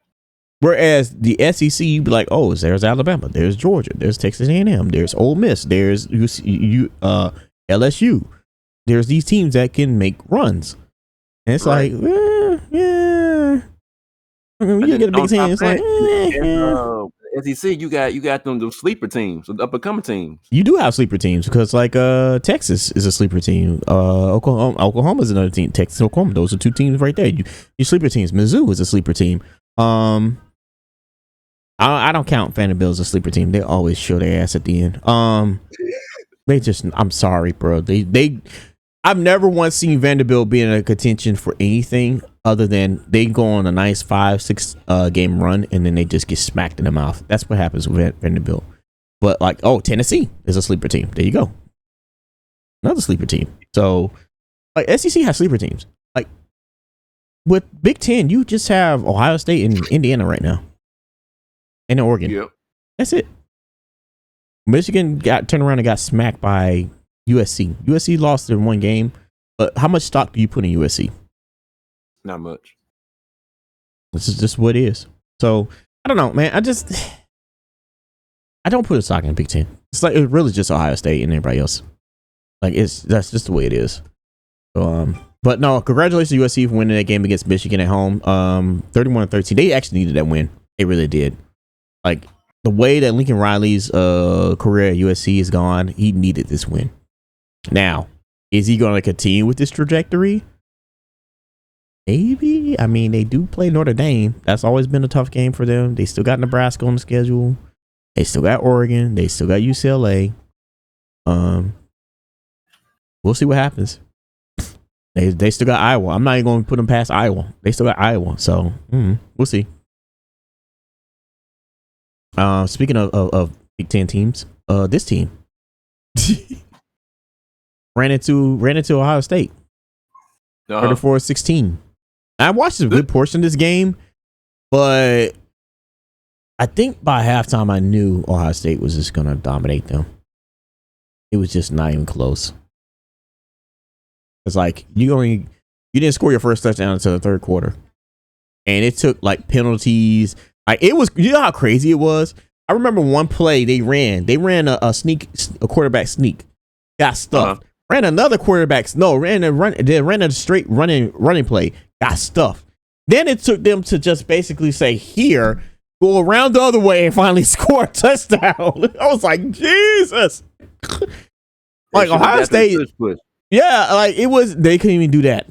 [SPEAKER 1] Whereas the SEC, you be like, oh, there's Alabama, there's Georgia, there's Texas A&M, there's Ole Miss, there's LSU. There's these teams that can make runs, and it's like, yeah. I mean, when you get a Big Ten, it's like,
[SPEAKER 2] SEC, you got them sleeper teams, the up and coming teams.
[SPEAKER 1] You do have sleeper teams because like Texas is a sleeper team. Oklahoma is another team. Texas, Oklahoma, those are 2 teams right there. Your sleeper teams. Mizzou is a sleeper team. I don't count Vanderbilt as a sleeper team. They always show their ass at the end. I'm sorry, bro. I've never once seen Vanderbilt be in a contention for anything other than they go on a nice 5-6 game run and then they just get smacked in the mouth. That's what happens with Vanderbilt. But like, Tennessee is a sleeper team. There you go. Another sleeper team. So like SEC has sleeper teams. Like with Big Ten, you just have Ohio State and Indiana right now. And Oregon.
[SPEAKER 2] Yep.
[SPEAKER 1] That's it. Michigan got turned around and got smacked by USC. USC lost in 1 game, but how much stock do you put in USC?
[SPEAKER 2] Not much.
[SPEAKER 1] This is just what it is. So I don't know, man. I don't put a stock in Big Ten. It's like it's really just Ohio State and everybody else. Like that's just the way it is. So but no, congratulations to USC for winning that game against Michigan at home. 31-13. They actually needed that win. They really did. Like the way that Lincoln Riley's career at USC is gone, he needed this win. Now, is he going to continue with this trajectory? Maybe. I mean, they do play Notre Dame. That's always been a tough game for them. They still got Nebraska on the schedule. They still got Oregon. They still got UCLA. We'll see what happens. They still got Iowa. I'm not even going to put them past Iowa. They still got Iowa. So we'll see. Speaking of Big Ten teams, this team ran into Ohio State. 34-16. I watched a good portion of this game, but I think by halftime I knew Ohio State was just gonna dominate them. It was just not even close. It's like you didn't score your first touchdown until the 3rd quarter, and it took like penalties. Like it was, you know how crazy it was. I remember one play they ran a quarterback sneak, got stuffed. Ran another ran a straight running play, got stuffed. Then it took them to just basically say, here, go around the other way and finally score a touchdown. I was like, Jesus. Like Ohio State. Yeah, like it was, they couldn't even do that.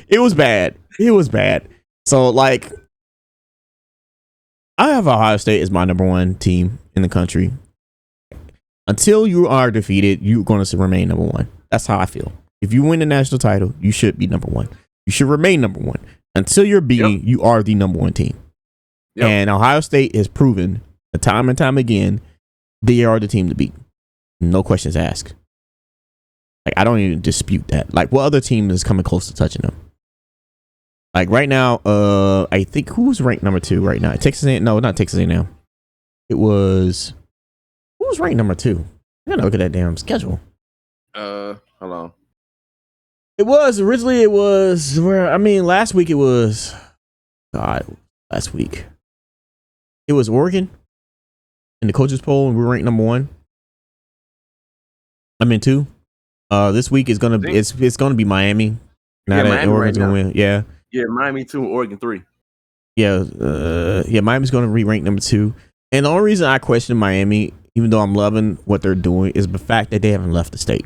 [SPEAKER 1] It was bad. So like, I have Ohio State as my number 1 team in the country. Until you are defeated, you're going to remain number 1. That's how I feel. If you win the national title, you should be number 1. You should remain number 1. Until you're beaten, you are the number 1 team. Yep. And Ohio State has proven time and time again, they are the team to beat. No questions asked. Like, I don't even dispute that. Like, what other team is coming close to touching them? Like right now, I think who's ranked number 2 right now? Texas A&M? No, not Texas A&M. It was who was ranked number 2? I gotta look at that damn schedule.
[SPEAKER 2] Hold on.
[SPEAKER 1] It was last week it was it was Oregon in the coaches poll, and we were ranked number 1. I'm in 2. This week is gonna be it's gonna be Miami. Now that Oregon's gonna win, yeah.
[SPEAKER 2] Yeah, Miami 2, Oregon 3.
[SPEAKER 1] Miami's going to re-rank number 2. And the only reason I question Miami, even though I'm loving what they're doing, is the fact that they haven't left the state.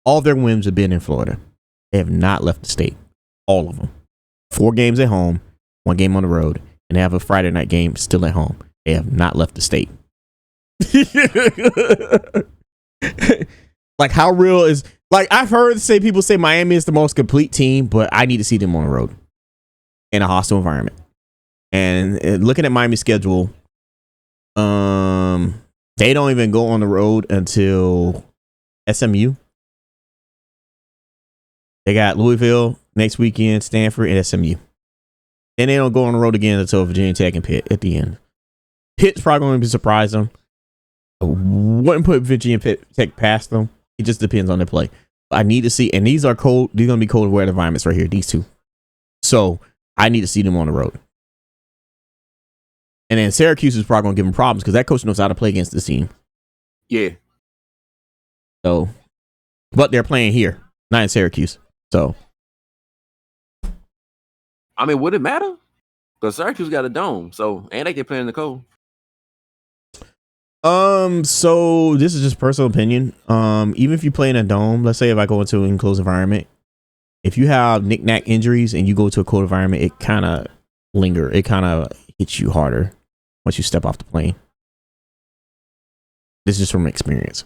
[SPEAKER 1] All their wins have been in Florida. They have not left the state. All of them. 4 games at home, 1 game on the road, and they have a Friday night game still at home. They have not left the state. Like, how real is, like, I've heard people say Miami is the most complete team, but I need to see them on the road in a hostile environment. And looking at Miami's schedule, they don't even go on the road until SMU. They got Louisville next weekend, Stanford, and SMU. And they don't go on the road again until Virginia Tech and Pitt at the end. Pitt's probably going to surprise them. I wouldn't put Virginia Tech past them. It just depends on their play. I need to see, and these are cold. These are going to be cold weather environments right here, these two. So I need to see them on the road. And then Syracuse is probably going to give them problems because that coach knows how to play against this team.
[SPEAKER 2] Yeah.
[SPEAKER 1] So, but they're playing here, not in Syracuse. So,
[SPEAKER 2] I mean, would it matter? Because Syracuse got a dome, so and they can play in the cold.
[SPEAKER 1] So this is just personal opinion. Even if you play in a dome, let's say if I go into an enclosed environment, if you have knick-knack injuries and you go to a cold environment, it kind of it kind of hits you harder once you step off the plane. This is just from experience.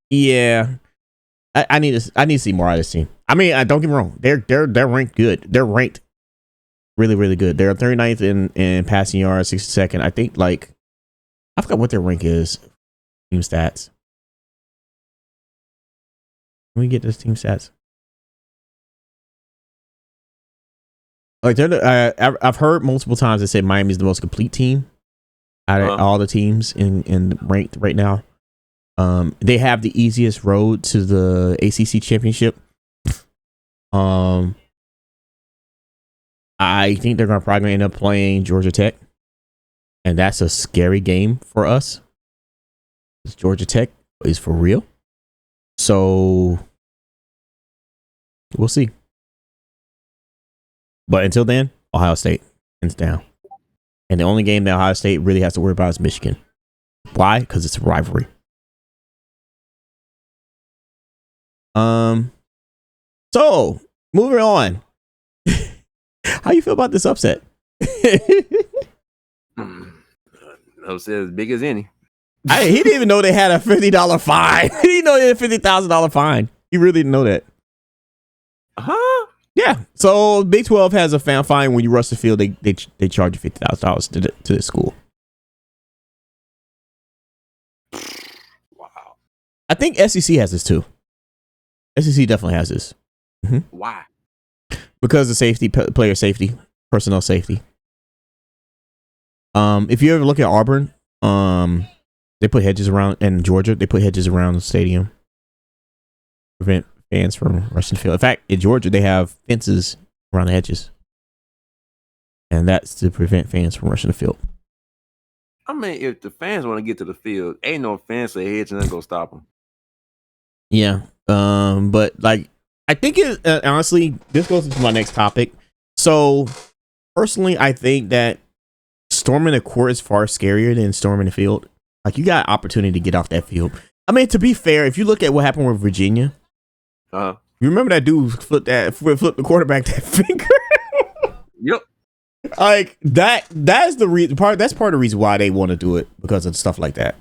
[SPEAKER 1] Yeah, I need to see more out of this team. I mean, don't get me wrong, they're ranked good. They're ranked really, really good. They're 39th in passing yards, 62nd. I think, like, I forgot what their rank is. Team stats. Can we get this team stats? Like, I've heard multiple times they say Miami's the most complete team out of all the teams in ranked right now. They have the easiest road to the ACC championship. I think they're probably end up playing Georgia Tech, and that's a scary game for us. Georgia Tech is for real, so we'll see. But until then, Ohio State hands down, and the only game that Ohio State really has to worry about is Michigan. Why? Because it's a rivalry. So moving on. How you feel about this upset?
[SPEAKER 2] Upset as big as any.
[SPEAKER 1] He didn't even know they had a $50 fine. He didn't know they had a $50,000 fine. He really didn't know that.
[SPEAKER 2] Huh?
[SPEAKER 1] Yeah. So Big 12 has a fine when you rush the field. They charge you $50,000 to the school.
[SPEAKER 2] Wow.
[SPEAKER 1] I think SEC has this too. SEC definitely has this. Mm-hmm.
[SPEAKER 2] Why?
[SPEAKER 1] Because of safety, player safety, personnel safety. If you ever look at Auburn, they put hedges around, in Georgia, they put hedges around the stadium. Prevent fans from rushing the field. In fact, in Georgia, they have fences around the hedges. And that's to prevent fans from rushing the field.
[SPEAKER 2] I mean, if the fans want to get to the field, ain't no fence or hedge and then go stop them.
[SPEAKER 1] Yeah. But like, I think it honestly, this goes into my next topic. So personally, I think that storming the court is far scarier than storming the field. Like, you got opportunity to get off that field. I mean, to be fair, if you look at what happened with Virginia, you remember that dude flipped the quarterback that finger?
[SPEAKER 2] Yep.
[SPEAKER 1] Like that's the reason that's part of the reason why they want to do it, because of stuff like that.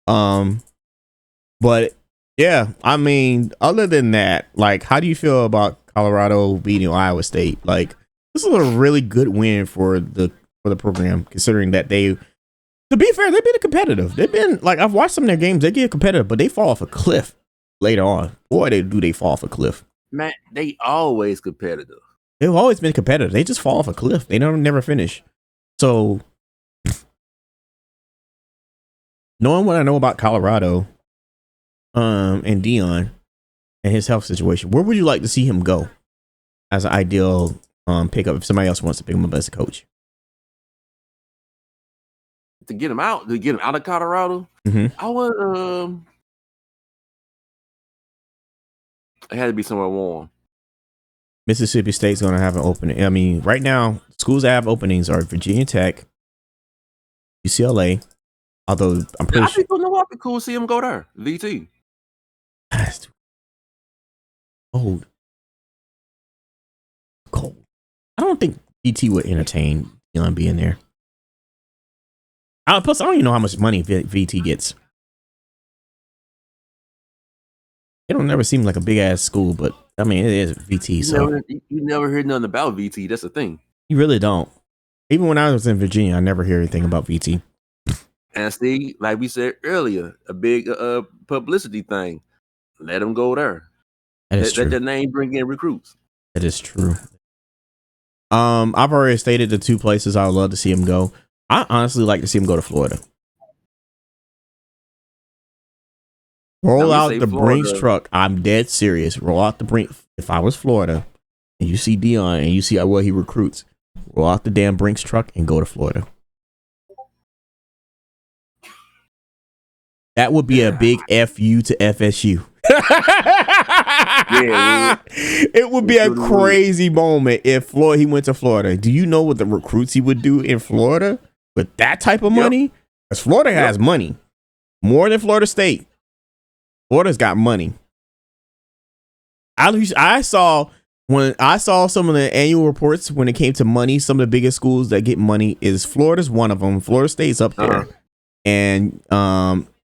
[SPEAKER 1] But yeah, I mean, other than that, like, how do you feel about Colorado beating Iowa State? Like, this is a really good win for the program, considering that to be fair, they've been competitive. They've been, like, I've watched some of their games. They get competitive, but they fall off a cliff later on. Boy, they fall off a cliff.
[SPEAKER 2] Man, they always competitive.
[SPEAKER 1] They've always been competitive. They just fall off a cliff. They never finish. So, knowing what I know about Colorado, and Dion and his health situation, where would you like to see him go as an ideal pickup if somebody else wants to pick him up as a coach?
[SPEAKER 2] To get him out of Colorado, I would. It had to be somewhere warm.
[SPEAKER 1] Mississippi State's going to have an opening. I mean, right now, schools that have openings are Virginia Tech, UCLA. Although I'm pretty
[SPEAKER 2] I
[SPEAKER 1] sure.
[SPEAKER 2] think it'll be cool to see him go there. VT.
[SPEAKER 1] That's too cold. Cold. I don't think VT would entertain Deion being there. Plus, I don't even know how much money VT gets. It don't never seem like a big ass school, but I mean, it is VT.
[SPEAKER 2] You never heard nothing about VT. That's the thing.
[SPEAKER 1] You really don't. Even when I was in Virginia, I never hear anything about VT.
[SPEAKER 2] And see, like we said earlier, a big publicity thing. Let them go there. Let their name bring in recruits.
[SPEAKER 1] That is true. I've already stated the two places I would love to see him go. I honestly like to see him go to Florida. Roll out the Brinks truck. I'm dead serious. Roll out the Brinks. If I was Florida and you see Deion and you see what he recruits, roll out the damn Brinks truck and go to Florida. That would be a big FU to FSU. Yeah, it would be a crazy moment if he went to Florida. Do you know what the recruits he would do in Florida with that type of money? Because Florida has money more than Florida State. Florida's got money. I saw some of the annual reports when it came to money. Some of the biggest schools that get money is Florida's one of them. Florida State's up there, and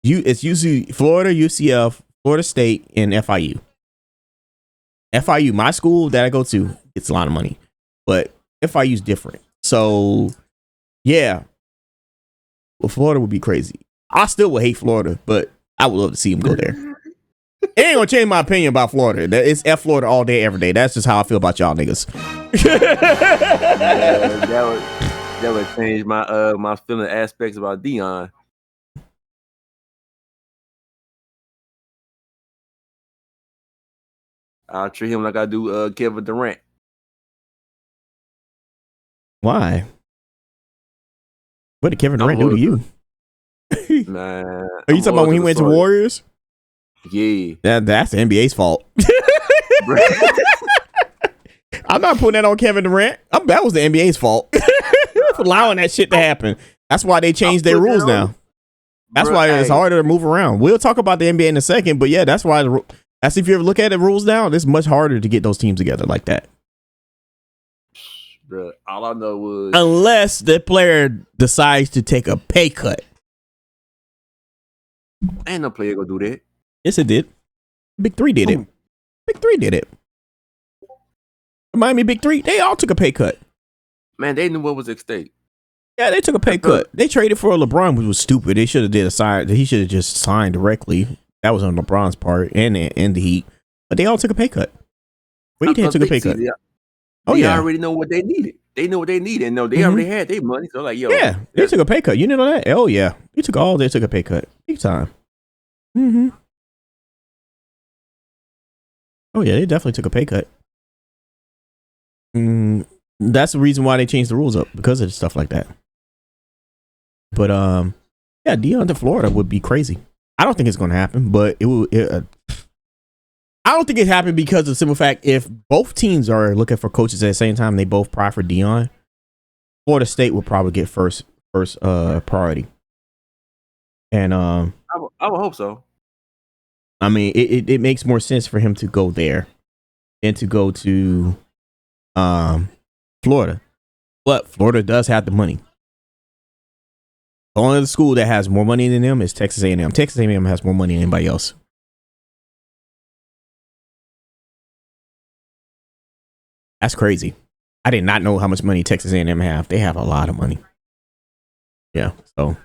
[SPEAKER 1] it's usually Florida, UCF, Florida State, and FIU. FIU, my school that I go to, gets a lot of money, but FIU's different. So, yeah, well, Florida would be crazy. I still would hate Florida, but I would love to see him go there. It ain't gonna change my opinion about Florida. It's F Florida all day, every day. That's just how I feel about y'all niggas.
[SPEAKER 2] That would change my feeling aspects about Deion. I'll treat him like I do Kevin Durant.
[SPEAKER 1] Why? What did Kevin Durant do to you?
[SPEAKER 2] Man,
[SPEAKER 1] are you talking about when he went to Warriors?
[SPEAKER 2] Yeah.
[SPEAKER 1] That's the NBA's fault. I'm not putting that on Kevin Durant. That was the NBA's fault for allowing that shit to happen. That's why they changed their rules now. That's why it's harder to move around. We'll talk about the NBA in a second, but yeah, that's why. If you ever look at the rules now, it's much harder to get those teams together like that.
[SPEAKER 2] Bro, all I know was
[SPEAKER 1] unless the player decides to take a pay cut.
[SPEAKER 2] Ain't no player gonna do that.
[SPEAKER 1] Yes, it did. Big Three did it. Big Three did it. Miami Big Three, they all took a pay cut.
[SPEAKER 2] Man, they knew what was at stake.
[SPEAKER 1] Yeah, they took a pay cut. They traded for LeBron, which was stupid. They should have did a sign. He should have just signed directly. That was on LeBron's part and the Heat. But they all took a pay cut. Wade took a pay cut.
[SPEAKER 2] They already know what they needed. They knew what they needed. No, they already had their money. So like, yo,
[SPEAKER 1] yeah, they took a pay cut. You didn't know that? Oh yeah, they took a pay cut. Big time. Mm-hmm. Oh yeah, they definitely took a pay cut. That's the reason why they changed the rules up, because of stuff like that. But yeah, Deion to Florida would be crazy. I don't think it's going to happen, but it will. I don't think it happened because of the simple fact, if both teams are looking for coaches at the same time, they both pry for Deion, Florida State will probably get first priority. And
[SPEAKER 2] I would hope so.
[SPEAKER 1] I mean, it makes more sense for him to go there than to go to Florida. But Florida does have the money. The only other school that has more money than them is Texas A&M. Texas A&M has more money than anybody else. That's crazy. I did not know how much money Texas A&M have. They have a lot of money. Yeah. So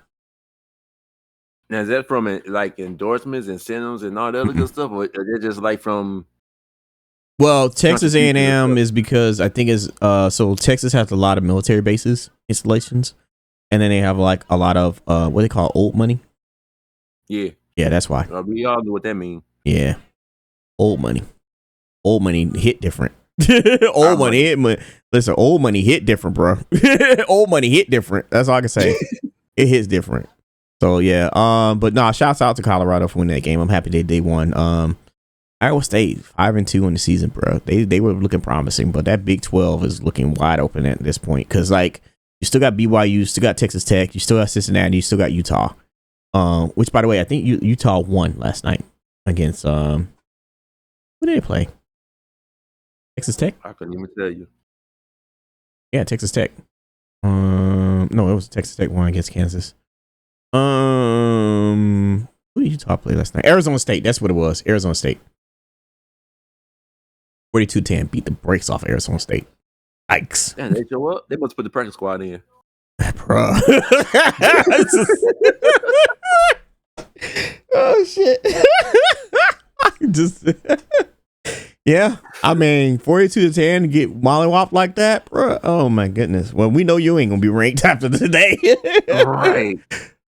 [SPEAKER 2] now, is that from like endorsements, incentives, and all the other good stuff, or is it just like from?
[SPEAKER 1] Well, Texas A&M is because I think is so Texas has a lot of military bases installations, and then they have like a lot of what they call old money.
[SPEAKER 2] Yeah.
[SPEAKER 1] Yeah, that's why.
[SPEAKER 2] We all know what that means.
[SPEAKER 1] Yeah, old money. Old money hit different. Old money hit. Listen, old money hit different, bro. Old money hit different. That's all I can say. It hits different. So yeah. But shouts out to Colorado for winning that game. I'm happy they won. Iowa State 5-2 in the season, bro. They were looking promising, but that Big 12 is looking wide open at this point because like you still got BYU, you still got Texas Tech, you still got Cincinnati, you still got Utah. Which by the way, I think Utah won last night against who did they play? Texas Tech?
[SPEAKER 2] I couldn't even tell you.
[SPEAKER 1] Yeah, Texas Tech. No, it was Texas Tech won against Kansas. Who did Utah play last night? Arizona State. That's what it was. Arizona State. 42-10 beat the brakes off Arizona State. Yikes.
[SPEAKER 2] Damn, they show up. They must put the practice squad in.
[SPEAKER 1] Bro. Oh shit. Just yeah. I mean 42-10 get mollywopped like that, bro. Oh my goodness. Well, we know you ain't gonna be ranked after today.
[SPEAKER 2] Right.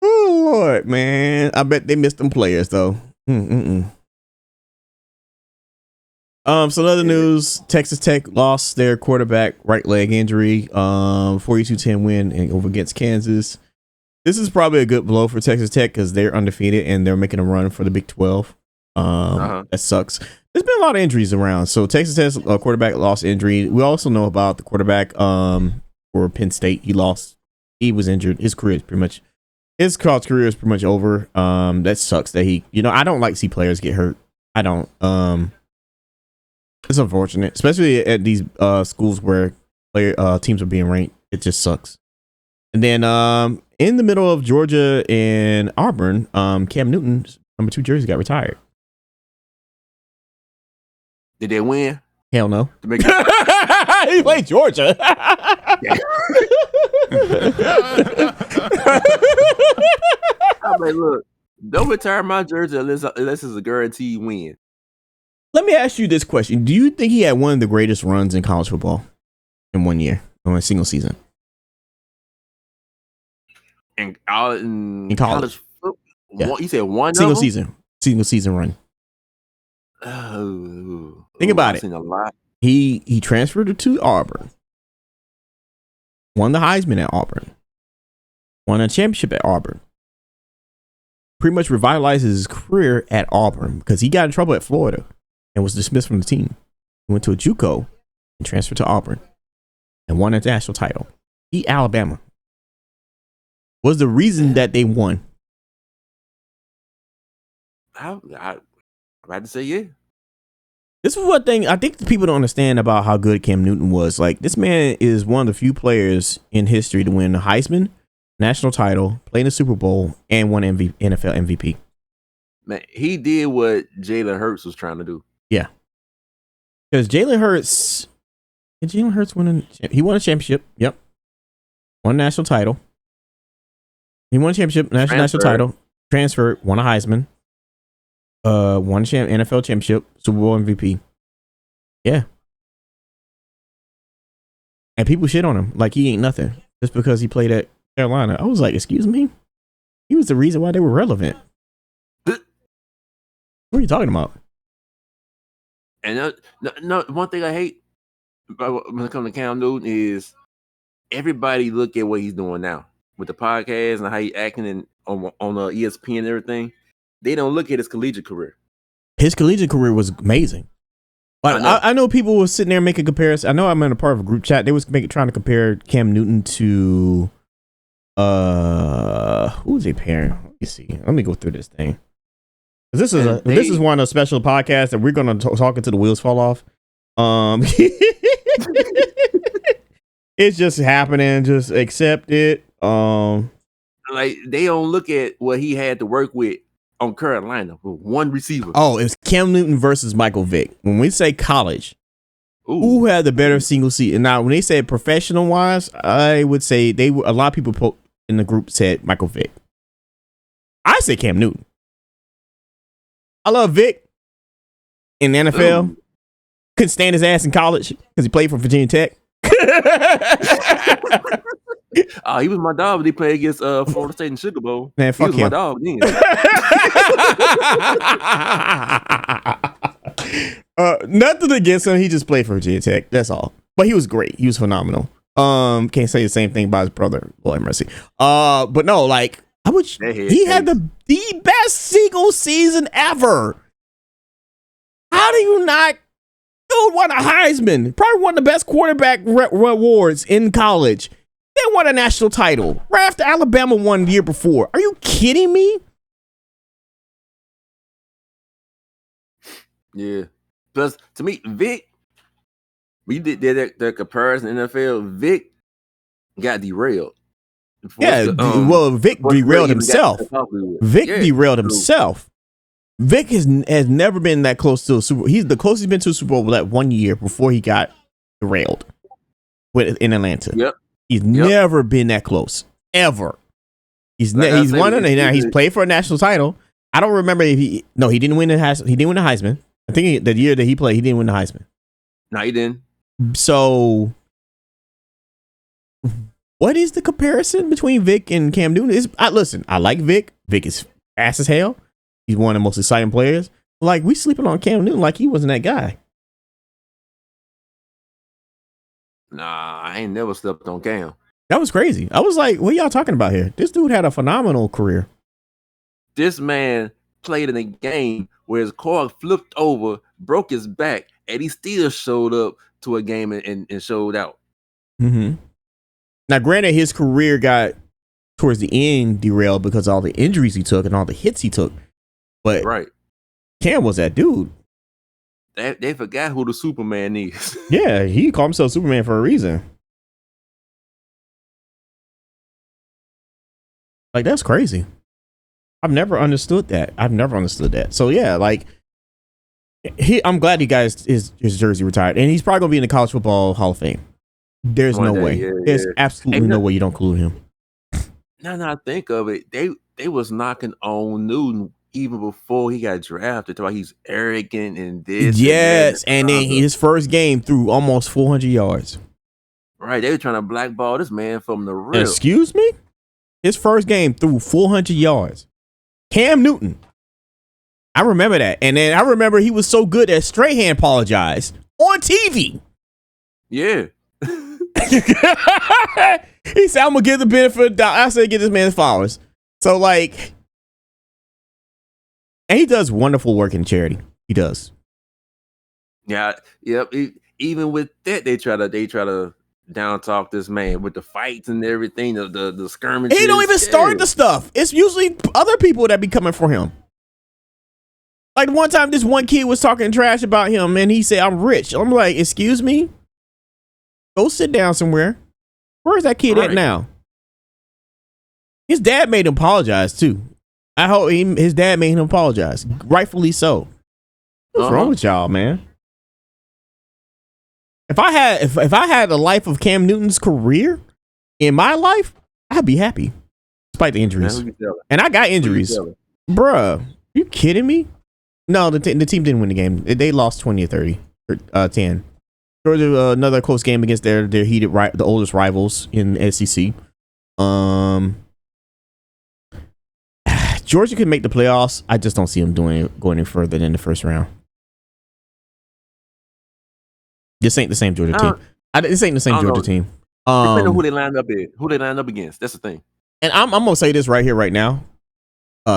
[SPEAKER 1] Oh Lord, man. I bet they missed them players though. So other news, Texas Tech lost their quarterback right leg injury. 42-10 win over against Kansas. This is probably a good blow for Texas Tech because they're undefeated and they're making a run for the Big 12. That sucks. There's been a lot of injuries around. So Texas Tech's quarterback lost injury. We also know about the quarterback for Penn State. He was injured. His college career is pretty much over. That sucks that I don't like to see players get hurt. I don't. It's unfortunate, especially at these schools where teams are being ranked. It just sucks. And then in the middle of Georgia and Auburn, Cam Newton's number 2 jersey got retired.
[SPEAKER 2] Did they win?
[SPEAKER 1] Hell no. He played Georgia.
[SPEAKER 2] I mean, look, don't retire my jersey unless it's a guaranteed win.
[SPEAKER 1] Let me ask you this question. Do you think he had one of the greatest runs in college football in 1 year, or a single season?
[SPEAKER 2] In college football?
[SPEAKER 1] Yeah.
[SPEAKER 2] You said one
[SPEAKER 1] single season run.
[SPEAKER 2] Oh,
[SPEAKER 1] think about
[SPEAKER 2] I've
[SPEAKER 1] it.
[SPEAKER 2] seen a lot.
[SPEAKER 1] He transferred to Auburn, won the Heisman at Auburn, won a championship at Auburn, pretty much revitalizes his career at Auburn because he got in trouble at Florida and was dismissed from the team. He went to a JUCO and transferred to Auburn and won a national title. Beat Alabama. Was the reason that they won?
[SPEAKER 2] I had to say yeah.
[SPEAKER 1] This is one thing I think the people don't understand about how good Cam Newton was. Like, this man is one of the few players in history to win the Heisman, national title, play in the Super Bowl, and won NFL MVP.
[SPEAKER 2] Man, he did what Jalen Hurts was trying to do.
[SPEAKER 1] Yeah. Because Jalen Hurts he won a championship. Yep. Won a national title. He won a championship, national title, transferred, won a Heisman, won a NFL championship, Super Bowl MVP. Yeah. And people shit on him like he ain't nothing just because he played at Carolina. I was like, excuse me? He was the reason why they were relevant. What are you talking about?
[SPEAKER 2] And no, one thing I hate when it comes to Cam Newton is everybody look at what he's doing now with the podcast and how he acting on ESPN and everything. They don't look at his collegiate career.
[SPEAKER 1] His collegiate career was amazing. Like, I know people were sitting there making comparison. I know I'm in a part of a group chat. They was trying to compare Cam Newton to who was they pairing? Let me see. Let me go through this thing. This is one of the special podcasts that we're gonna talk until the wheels fall off. It's just happening. Just accept it.
[SPEAKER 2] Like, they don't look at what he had to work with on Carolina with one receiver.
[SPEAKER 1] Oh, it was Cam Newton versus Michael Vick. When we say college, who had the better single season? Now, when they said professional wise, I would say a lot of people in the group said Michael Vick. I say Cam Newton. I love Vic in the NFL. Couldn't stand his ass in college because he played for Virginia Tech.
[SPEAKER 2] He was my dog when he played against Florida State in Sugar Bowl.
[SPEAKER 1] Man, fuck
[SPEAKER 2] he was
[SPEAKER 1] him.
[SPEAKER 2] my dog then.
[SPEAKER 1] Nothing against him. He just played for Virginia Tech. That's all. But he was great. He was phenomenal. Can't say the same thing about his brother. Lord have mercy. But no, like he had the best single season ever. How do you not? Dude won a Heisman, probably one of the best quarterback rewards in college. Then won a national title right after Alabama won the year before. Are you kidding me?
[SPEAKER 2] Yeah. Plus, to me, Vic, we did that comparison in the NFL. Vic got derailed.
[SPEAKER 1] Yeah, Vic derailed himself. Vic derailed himself. Vic has never been that close to a Super Bowl. He's the closest he's been to a Super Bowl that 1 year before he got derailed in Atlanta.
[SPEAKER 2] Yep.
[SPEAKER 1] He's never been that close ever. He's won it now. He's played for a national title. I don't remember if he didn't win the Heisman. I think the year that he played, he didn't win the Heisman.
[SPEAKER 2] No, he didn't.
[SPEAKER 1] So, what is the comparison between Vic and Cam Newton? Listen, I like Vic. Vic is fast as hell. He's one of the most exciting players. Like, we sleeping on Cam Newton like he wasn't that guy.
[SPEAKER 2] Nah, I ain't never slept on Cam.
[SPEAKER 1] That was crazy. I was like, what y'all talking about here? This dude had a phenomenal career.
[SPEAKER 2] This man played in a game where his car flipped over, broke his back, and he still showed up to a game and showed out.
[SPEAKER 1] Mm-hmm. Now, granted, his career got towards the end derailed because of all the injuries he took and all the hits he took. But
[SPEAKER 2] right.
[SPEAKER 1] Cam was that dude.
[SPEAKER 2] They forgot who the Superman is.
[SPEAKER 1] Yeah, he called himself Superman for a reason. Like, that's crazy. I've never understood that. So yeah, like I'm glad he got his jersey retired, and he's probably gonna be in the College Football Hall of Fame. There's no way. There's absolutely no way you don't include him.
[SPEAKER 2] Now I think of it, they was knocking on Newton even before he got drafted. Why he's arrogant and this.
[SPEAKER 1] Yes, and then his first game threw almost 400 yards.
[SPEAKER 2] Right, they were trying to blackball this man from the rip.
[SPEAKER 1] Excuse me? His first game threw 400 yards. Cam Newton. I remember that. And then I remember he was so good that Strahan apologized on TV.
[SPEAKER 2] Yeah.
[SPEAKER 1] He said, I'm going to give the benefit of the doubt. I said, get this man flowers. So, like, and he does wonderful work in charity. He does.
[SPEAKER 2] Yeah. Yep. Even with that, they try to down talk this man with the fights and everything, the skirmishes.
[SPEAKER 1] He don't even start the stuff. It's usually other people that be coming for him. Like one time, this one kid was talking trash about him, and he said, "I'm rich." I'm like, "Excuse me? Go sit down somewhere." Where's that kid at now? His dad made him apologize too. I hope his dad made him apologize, rightfully so. What's wrong with y'all, man? If I had the life of Cam Newton's career in my life, I'd be happy, despite the injuries. And I got injuries, bruh. You kidding me? No, the team didn't win the game. They lost 20-30, 10. Georgia, another close game against their heated the oldest rivals in SEC. Georgia could make the playoffs. I just don't see them going any further than the first round. This ain't the same Georgia team. This ain't the same Georgia team.
[SPEAKER 2] Depending on who they lined up against. That's the thing.
[SPEAKER 1] And I'm gonna say this right here, right now.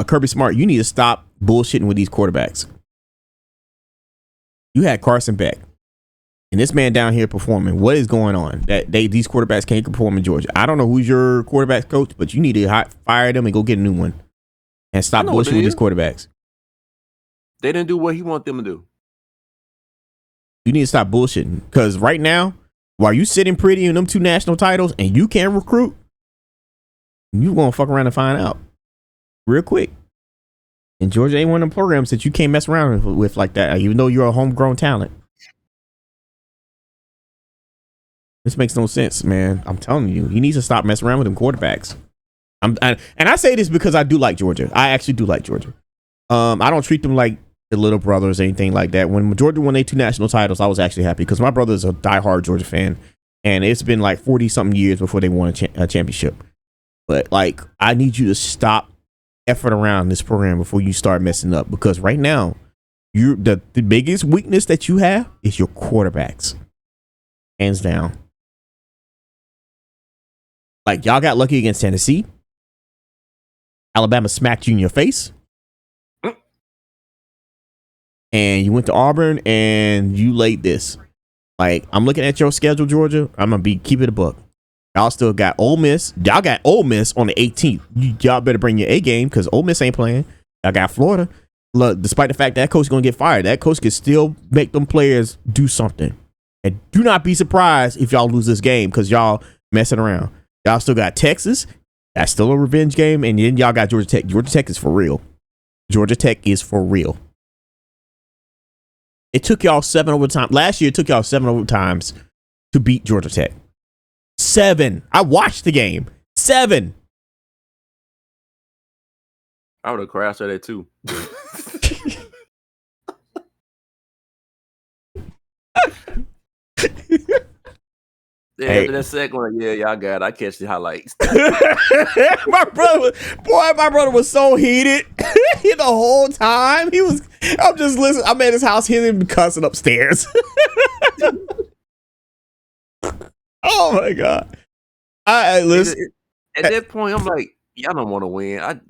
[SPEAKER 1] Kirby Smart, you need to stop bullshitting with these quarterbacks. You had Carson Beck, and this man down here performing. What is going on? That these quarterbacks can't perform in Georgia. I don't know who's your quarterback coach, but you need to fire them and go get a new one, and stop bullshitting with these quarterbacks.
[SPEAKER 2] They didn't do what he wanted them to do.
[SPEAKER 1] You need to stop bullshitting, because right now, while you sitting pretty in them 2 national titles and you can't recruit, you gonna fuck around and find out real quick. And Georgia ain't one of them programs that you can't mess around with like that, even though you're a homegrown talent. This makes no sense, man. I'm telling you, he needs to stop messing around with them quarterbacks. And I say this because I do like Georgia. I actually do like Georgia. I don't treat them like the little brothers or anything like that. When Georgia won their 2 national titles, I was actually happy because my brother is a diehard Georgia fan, and it's been like 40 something years before they won a championship. But like, I need you to stop effort around this program before you start messing up, because right now, the biggest weakness that you have is your quarterbacks, hands down. Like, y'all got lucky against Tennessee. Alabama smacked you in your face. and you went to Auburn and you laid this. Like, I'm looking at your schedule, Georgia. I'm gonna keep it a buck. Y'all still got Ole Miss. Y'all got Ole Miss on the 18th. Y'all better bring your A game because Ole Miss ain't playing. Y'all got Florida. Look, despite the fact that coach is gonna get fired, that coach can still make them players do something. And do not be surprised if y'all lose this game because y'all messing around. Y'all still got Texas. That's still a revenge game. And then y'all got Georgia Tech. Georgia Tech is for real. Georgia Tech is for real. It took y'all 7 overtime. Last year, it took y'all 7 overtimes to beat Georgia Tech. 7. I watched the game. 7.
[SPEAKER 2] I would have crashed at it too.
[SPEAKER 1] Hey.
[SPEAKER 2] After that second one, yeah, y'all got it. I catch the highlights.
[SPEAKER 1] my brother was so heated the whole time. I'm just listening. I'm at his house hearing him cussing upstairs. Oh my God. I listen.
[SPEAKER 2] At that point, I'm like, y'all don't want to win.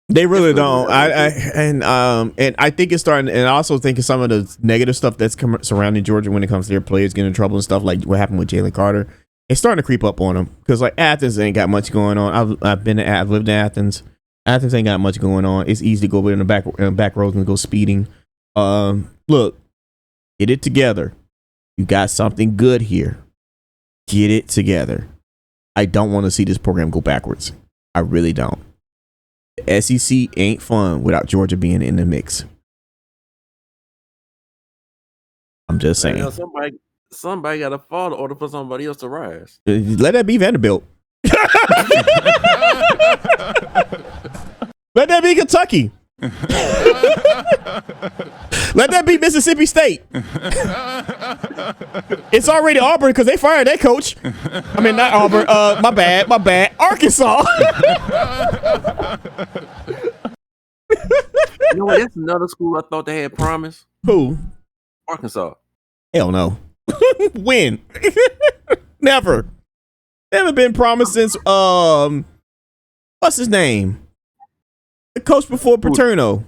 [SPEAKER 1] They really don't. And I think it's starting, and I also think it's some of the negative stuff that's surrounding Georgia when it comes to their players getting in trouble and stuff, like what happened with Jalen Carter. It's starting to creep up on them because like Athens ain't got much going on. I've lived in Athens. Athens ain't got much going on. It's easy to go in the back roads and go speeding. Look, get it together. You got something good here. Get it together. I don't want to see this program go backwards. I really don't. The SEC ain't fun without Georgia being in the mix. I'm just saying.
[SPEAKER 2] Somebody got to fall in order for somebody else to rise.
[SPEAKER 1] Let that be Vanderbilt. Let that be Kentucky. Let that be Mississippi State. It's already Auburn because they fired their coach. I mean, not Auburn. My bad. Arkansas.
[SPEAKER 2] You know what? That's another school I thought they had promise.
[SPEAKER 1] Who?
[SPEAKER 2] Arkansas.
[SPEAKER 1] Hell no. When? Never been promised since what's his name? The coach before Paterno.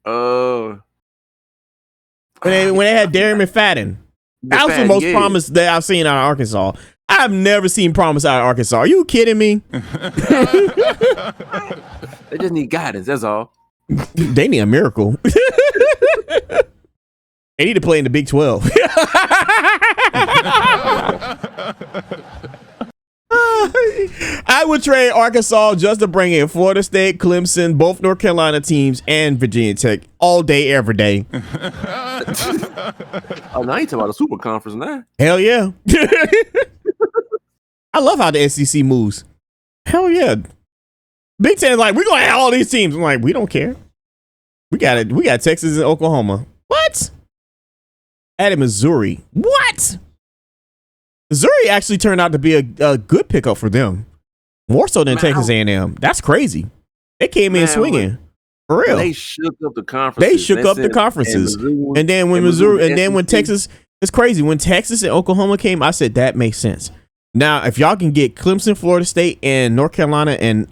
[SPEAKER 1] When they had Darren McFadden. That was the most promise that I've seen out of Arkansas. I've never seen promise out of Arkansas. Are you kidding me?
[SPEAKER 2] They just need guidance, that's all.
[SPEAKER 1] They need a miracle. They need to play in the Big 12. I would trade Arkansas just to bring in Florida State, Clemson, both North Carolina teams, and Virginia Tech all day, every day.
[SPEAKER 2] Oh, now you talking about a super conference now.
[SPEAKER 1] Hell yeah. I love how the SEC moves. Hell yeah. Big Ten is like, we're going to have all these teams. I'm like, we don't care. We got it. We got Texas and Oklahoma. What? Added Missouri. What? Missouri actually turned out to be a good pickup for them. More so than Texas A&M. That's crazy. They came in swinging. For real.
[SPEAKER 2] They shook up the conferences.
[SPEAKER 1] And then when Missouri, and then when Texas, it's crazy. When Texas and Oklahoma came, I said, that makes sense. Now, if y'all can get Clemson, Florida State, and North Carolina, and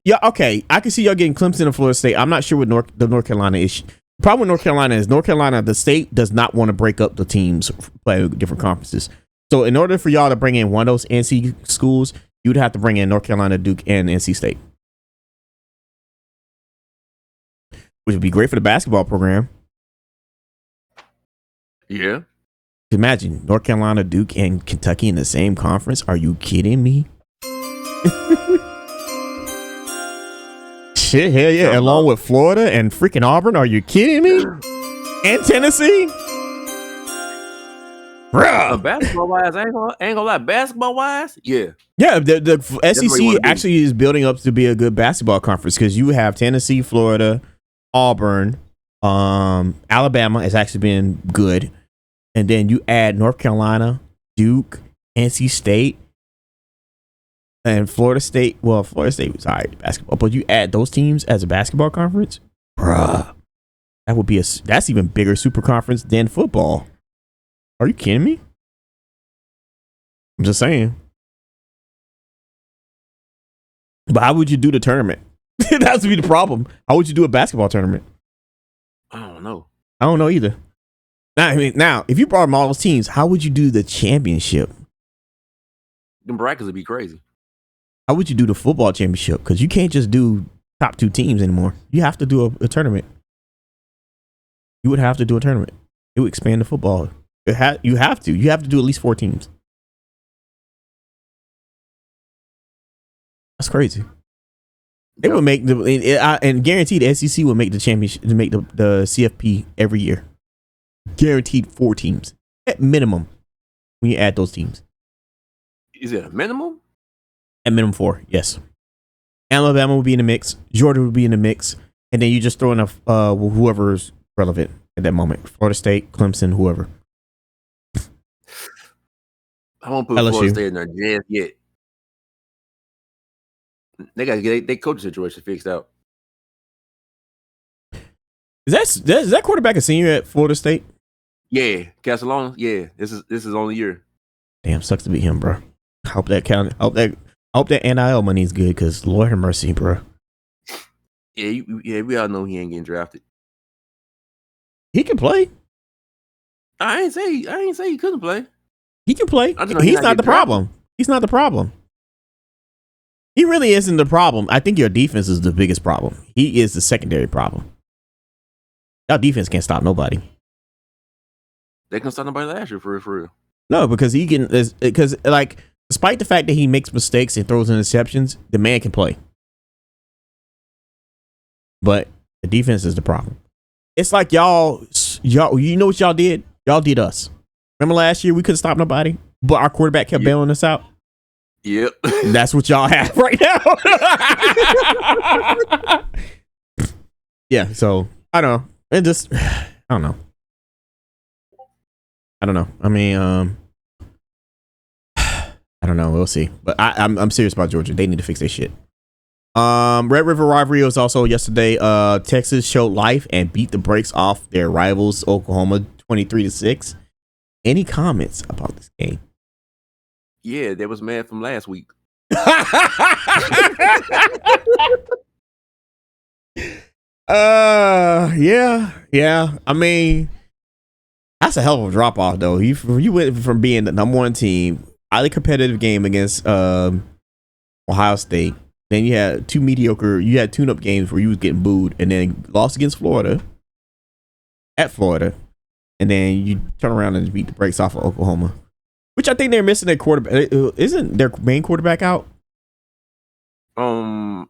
[SPEAKER 1] yeah, okay, I can see y'all getting Clemson and Florida State. I'm not sure what the North Carolina issue. The problem with North Carolina is the state does not want to break up the teams, play different conferences. So in order for y'all to bring in one of those NC schools, you'd have to bring in North Carolina, Duke, and NC State, which would be great for the basketball program.
[SPEAKER 2] Yeah.
[SPEAKER 1] Imagine North Carolina, Duke, and Kentucky in the same conference. Are you kidding me? Shit, hell yeah. Along with Florida and freaking Auburn. Are you kidding me? And Tennessee? Bruh.
[SPEAKER 2] Basketball wise, I ain't gonna lie. Basketball wise, yeah.
[SPEAKER 1] Yeah, the SEC actually is building up to be a good basketball conference because you have Tennessee, Florida, Auburn, Alabama has actually been good. And then you add North Carolina, Duke, NC State, and Florida State. Well, Florida State was all right basketball, but you add those teams as a basketball conference, bruh, that would be that's even bigger super conference than football. Are you kidding me? I'm just saying. But how would you do the tournament? That would be the problem. How would you do a basketball tournament?
[SPEAKER 2] I don't know.
[SPEAKER 1] I don't know either. Now, if you brought them all those teams, how would you do the championship?
[SPEAKER 2] Them brackets would be crazy.
[SPEAKER 1] How would you do the football championship? Because you can't just do top 2 teams anymore. You have to do a tournament. You would have to do a tournament. It would expand the football. You have to. You have to do at least 4 teams. That's crazy. They would make and guaranteed the SEC will make the championship to make the CFP every year. Guaranteed 4 teams at minimum when you add those teams.
[SPEAKER 2] Is it a minimum?
[SPEAKER 1] At minimum 4, yes. Alabama would be in the mix. Georgia would be in the mix, and then you just throw in whoever's relevant at that moment. Florida State, Clemson, whoever.
[SPEAKER 2] I won't put Florida State in there just yet. They got to get their coaching situation fixed out.
[SPEAKER 1] Is that quarterback a senior at Florida State?
[SPEAKER 2] Yeah, Castellano. Yeah, this is only year.
[SPEAKER 1] Damn, sucks to be him, bro. Hope that NIL money is good, because Lord have mercy, bro.
[SPEAKER 2] Yeah, we all know he ain't getting drafted.
[SPEAKER 1] He can play.
[SPEAKER 2] I ain't say he couldn't play.
[SPEAKER 1] He can play. He's not the problem. He's not the problem. He really isn't the problem. I think your defense is the biggest problem. He is the secondary problem. Your defense can't stop nobody.
[SPEAKER 2] They couldn't stop nobody last year for real.
[SPEAKER 1] No, because despite the fact that he makes mistakes and throws interceptions, the man can play. But the defense is the problem. It's like y'all, you know what y'all did? Y'all did us. Remember last year we couldn't stop nobody, but our quarterback kept bailing us out?
[SPEAKER 2] Yep.
[SPEAKER 1] That's what y'all have right now. Yeah, so I don't know. I don't know. I mean, I don't know. We'll see. But I'm serious about Georgia. They need to fix their shit. Red River Rivalry was also yesterday. Texas showed life and beat the brakes off their rivals, Oklahoma, 23-6. Any comments about this game?
[SPEAKER 2] Yeah, that was mad from last week.
[SPEAKER 1] Yeah. I mean, that's a hell of a drop off, though. You went from being the number 1 team, highly competitive game against Ohio State. Then you had 2 mediocre. You had tune-up games where you was getting booed, and then lost against Florida at Florida, and then you turn around and beat the brakes off of Oklahoma. Which I think they're missing their quarterback. Isn't their main quarterback out?
[SPEAKER 2] I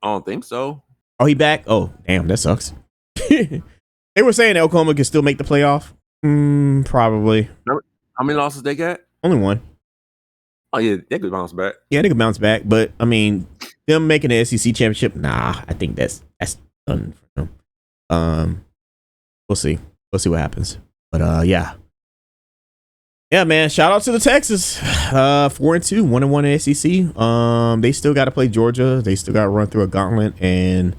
[SPEAKER 2] don't think so.
[SPEAKER 1] Oh, he back? Oh, damn, that sucks. They were saying that Oklahoma can still make the playoff. Probably.
[SPEAKER 2] How many losses they got?
[SPEAKER 1] Only 1.
[SPEAKER 2] Oh yeah, they could bounce back.
[SPEAKER 1] Yeah, they could bounce back, but I mean, them making the SEC championship, nah. I think that's done for them. We'll see. We'll see what happens. But yeah. Yeah, man. Shout out to the Texas. 4-2, 1-1 in SEC. They still got to play Georgia. They still got to run through a gauntlet. And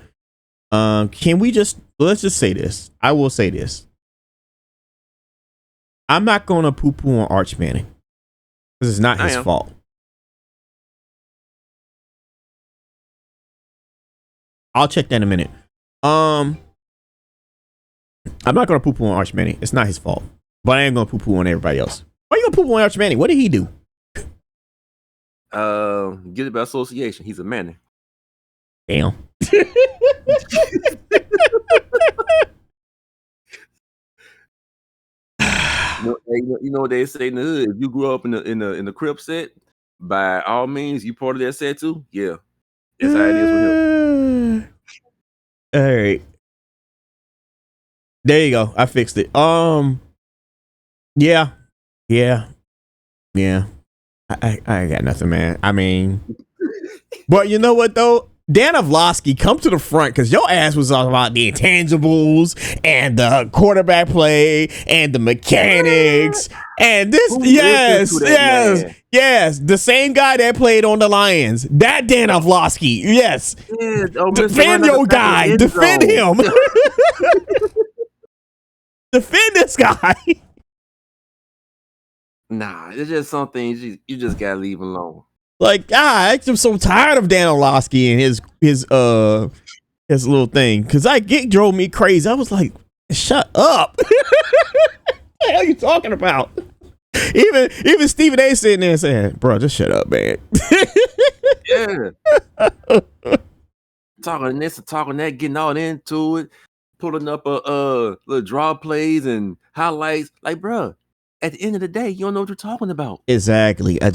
[SPEAKER 1] let's just say this. I will say this. I'm not going to poo-poo on Arch Manning because it's not his fault. I'll check that in a minute. I'm not going to poo-poo on Arch Manning. It's not his fault. But I am going to poo-poo on everybody else. Why are you going to poo-poo on Arch Manning? What did he do?
[SPEAKER 2] Get it by association. He's a Manning.
[SPEAKER 1] Damn.
[SPEAKER 2] You know what they say in the hood? If you grew up in the Crip set, by all means, you part of that set too. Yeah, that's how it is with him.
[SPEAKER 1] All right, there you go. I fixed it. Yeah. I got nothing, man. I mean, but you know what though? Dan Orlovsky, come to the front because your ass was all about the intangibles and the quarterback play and the mechanics and this. Yes, the same guy that played on the Lions. That Dan Orlovsky. Yes, defend your guy. Defend him. Defend this guy.
[SPEAKER 2] Nah, it's just something you just gotta leave alone.
[SPEAKER 1] Like, I'm so tired of Dan Orlovsky and his little thing. Cause it drove me crazy. I was like, Shut up. What the hell are you talking about? Even Stephen A sitting there saying, bro, just shut up, man.
[SPEAKER 2] Yeah. Talking this and talking that, getting all into it, pulling up a little draw plays and highlights. Like, bro, at the end of the day, you don't know what you're talking about.
[SPEAKER 1] Exactly. I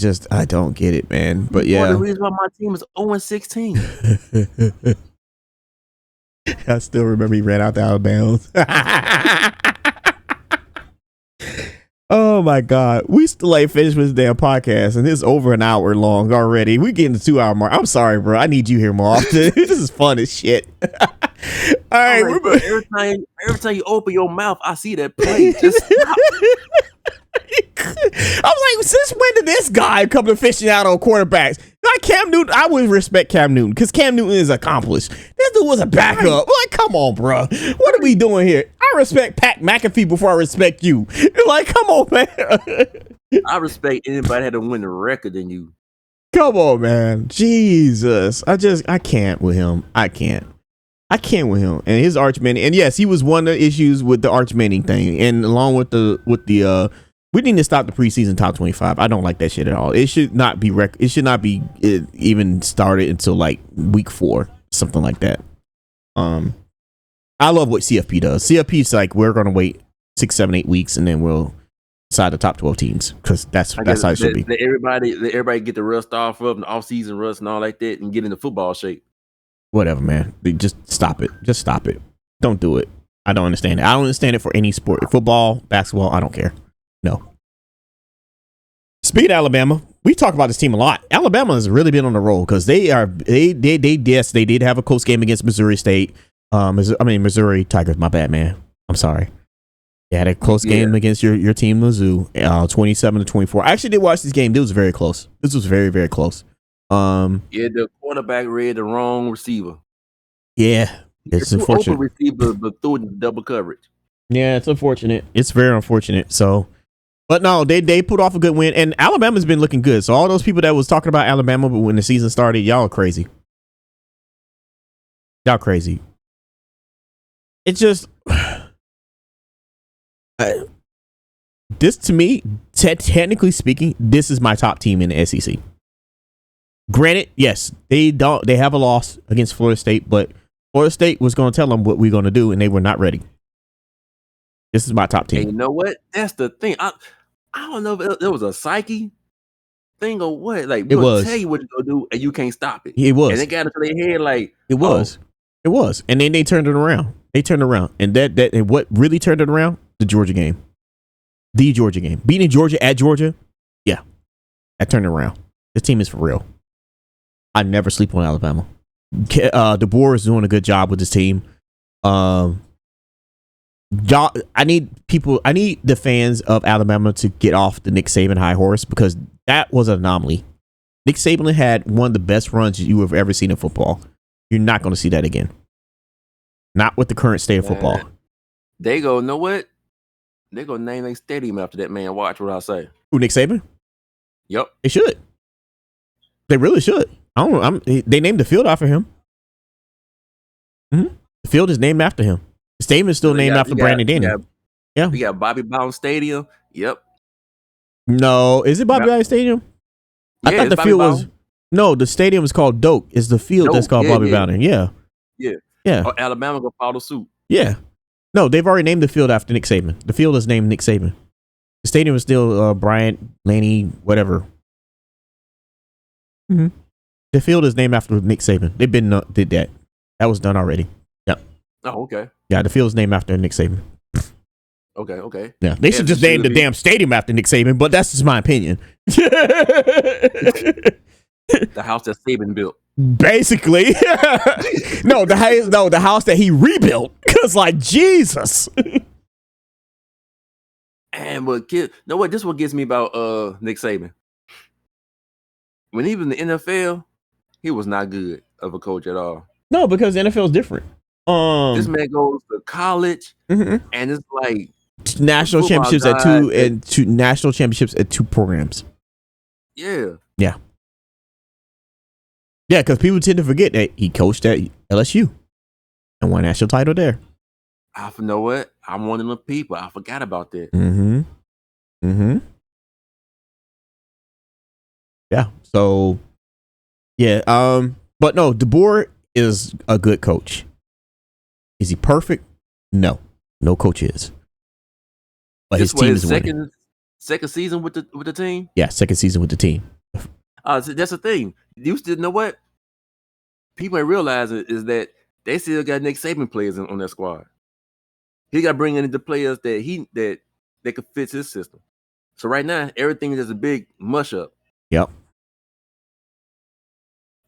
[SPEAKER 1] don't get it, man. But
[SPEAKER 2] One of
[SPEAKER 1] yeah.
[SPEAKER 2] the reasons why my team is 0-16.
[SPEAKER 1] I still remember he ran out the out of bounds. Oh my God. We still ain't finished with this damn podcast and it's over an hour long already. We getting the 2 hour mark. I'm sorry, bro. I need you here more often. This is fun as shit. All right.
[SPEAKER 2] Like, every time you open your mouth, I see that play. Just stop.
[SPEAKER 1] I was like, since when did this guy come to fishing out on quarterbacks? Like Cam Newton, I would respect Cam Newton because Cam Newton is accomplished. This dude was a backup. Like, come on, bro. What are we doing here? I respect Pat McAfee before I respect you. Like, come on, man.
[SPEAKER 2] I respect anybody that had to win the record than you.
[SPEAKER 1] Come on, man. Jesus. I can't with him. I can't with him. And his Arch Manning. And yes, he was one of the issues with the Arch Manning thing. And along with the we need to stop the preseason top 25. I don't like that shit at all. It should not be even started until like week 4, something like that. I love what CFP does. CFP is like, we're gonna wait 6, 7, 8 weeks and then we'll decide the top 12 teams because that's how it should be.
[SPEAKER 2] Let everybody get the rust off of the off-season rust and all like that and get into football shape.
[SPEAKER 1] Whatever, man. Just stop it. Just stop it. Don't do it. I don't understand it. I don't understand it for any sport. Football, basketball, I don't care. No. Speaking of Alabama, we talk about this team a lot. Alabama has really been on the roll because they did have a close game against Missouri State. Missouri Tigers. My bad, man. I'm sorry. They had a close game against your team, Mizzou, 27-24. I actually did watch this game. It was very close. This was very, very close.
[SPEAKER 2] The quarterback read the wrong receiver.
[SPEAKER 1] Yeah, it's unfortunate.
[SPEAKER 2] Open receiver, but threw it in double coverage.
[SPEAKER 1] Yeah, it's unfortunate. It's very unfortunate. So, but no, they put off a good win, and Alabama's been looking good. So all those people that was talking about Alabama, but when the season started, y'all are crazy. Y'all crazy. It's just this to me, technically speaking, this is my top team in the SEC. Granted, yes, they have a loss against Florida State, but Florida State was going to tell them what we're going to do, and they were not ready. This is my top team.
[SPEAKER 2] And you know what? That's the thing. I don't know if it was a psyche thing or what. Like, we'll tell you what you're going to do, and you can't stop it.
[SPEAKER 1] It was.
[SPEAKER 2] And they got into their head like...
[SPEAKER 1] It was. It was. And then they turned it around. And and what really turned it around? The Georgia game. Beating Georgia at Georgia, yeah. That turned it around. This team is for real. I never sleep on Alabama. DeBoer is doing a good job with this team. I need the fans of Alabama to get off the Nick Saban high horse because that was an anomaly. Nick Saban had one of the best runs you have ever seen in football. You're not going to see that again. Not with the current state of football.
[SPEAKER 2] They go, know what? They're going to name their stadium after that man. Watch what I say.
[SPEAKER 1] Who, Nick Saban?
[SPEAKER 2] Yep.
[SPEAKER 1] They should. They really should. They named the field after him. Mm-hmm. The field is named after him. The stadium is still named after Brandon Denny. Yeah.
[SPEAKER 2] We got Bobby Bowden Stadium. Yep.
[SPEAKER 1] No, is it Bobby Bowden Stadium? I thought the field was. No, the stadium is called Doak. It's the field that's called Bobby Bowden. Yeah.
[SPEAKER 2] Oh, Alabama gonna follow suit.
[SPEAKER 1] Yeah. No, they've already named the field after Nick Saban. The field is named Nick Saban. The stadium is still Bryant, Laney, whatever. Mm-hmm. The field is named after Nick Saban. They've been did that. That was done already. Yep.
[SPEAKER 2] Oh, okay.
[SPEAKER 1] Yeah, the field is named after Nick Saban.
[SPEAKER 2] Okay.
[SPEAKER 1] Yeah, they should just name the damn stadium after Nick Saban, but that's just my opinion.
[SPEAKER 2] The house that Saban built.
[SPEAKER 1] Basically. the house that he rebuilt. Cause like Jesus.
[SPEAKER 2] And know what? This is what gets me about Nick Saban. When he was in the NFL, he was not good of a coach at all.
[SPEAKER 1] No, because the NFL is different.
[SPEAKER 2] This man goes to college, and it's like
[SPEAKER 1] national championships at two national championships at 2 programs.
[SPEAKER 2] Yeah.
[SPEAKER 1] Yeah, because people tend to forget that he coached at LSU and won a national title there.
[SPEAKER 2] You know what? I'm one of the people. I forgot about that.
[SPEAKER 1] Yeah. So yeah. But no, DeBoer is a good coach. Is he perfect? No. No coach is. But his team is winning.
[SPEAKER 2] Second season with the team?
[SPEAKER 1] Yeah, second season with the team.
[SPEAKER 2] So that's the thing. You still know what? People ain't realizing is that they still got Nick Saban players on their squad. He got to bring in the players that could fit his system. So right now, everything is just a big mush up.
[SPEAKER 1] Yep.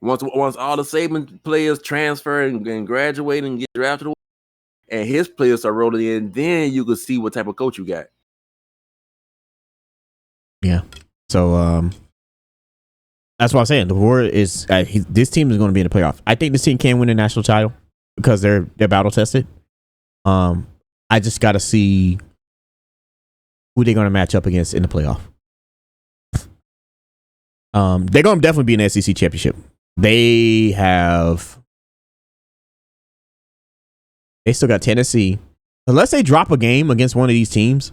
[SPEAKER 2] Once all the Saban players transfer and graduate and get drafted, and his players start rolling in, then you can see what type of coach you got.
[SPEAKER 1] Yeah. So that's what I'm saying. The war is this team is going to be in the playoff. I think this team can win a national title because they're battle tested. I just got to see who they're going to match up against in the playoff. They're going to definitely be in the SEC championship. They still got Tennessee. Unless they drop a game against one of these teams,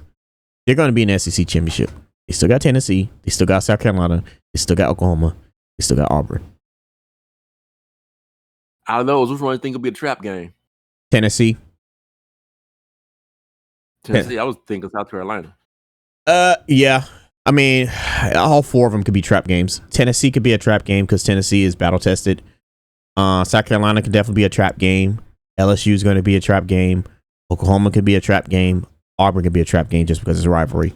[SPEAKER 1] they're going to be in the SEC championship. They still got Tennessee. They still got South Carolina. They still got Oklahoma. They still got Auburn.
[SPEAKER 2] I don't know. Which one do you think will be a trap game?
[SPEAKER 1] Tennessee.
[SPEAKER 2] I was thinking South Carolina.
[SPEAKER 1] Yeah. I mean, all four of them could be trap games. Tennessee could be a trap game because Tennessee is battle tested. South Carolina could definitely be a trap game. LSU is going to be a trap game. Oklahoma could be a trap game. Auburn could be a trap game just because it's a rivalry.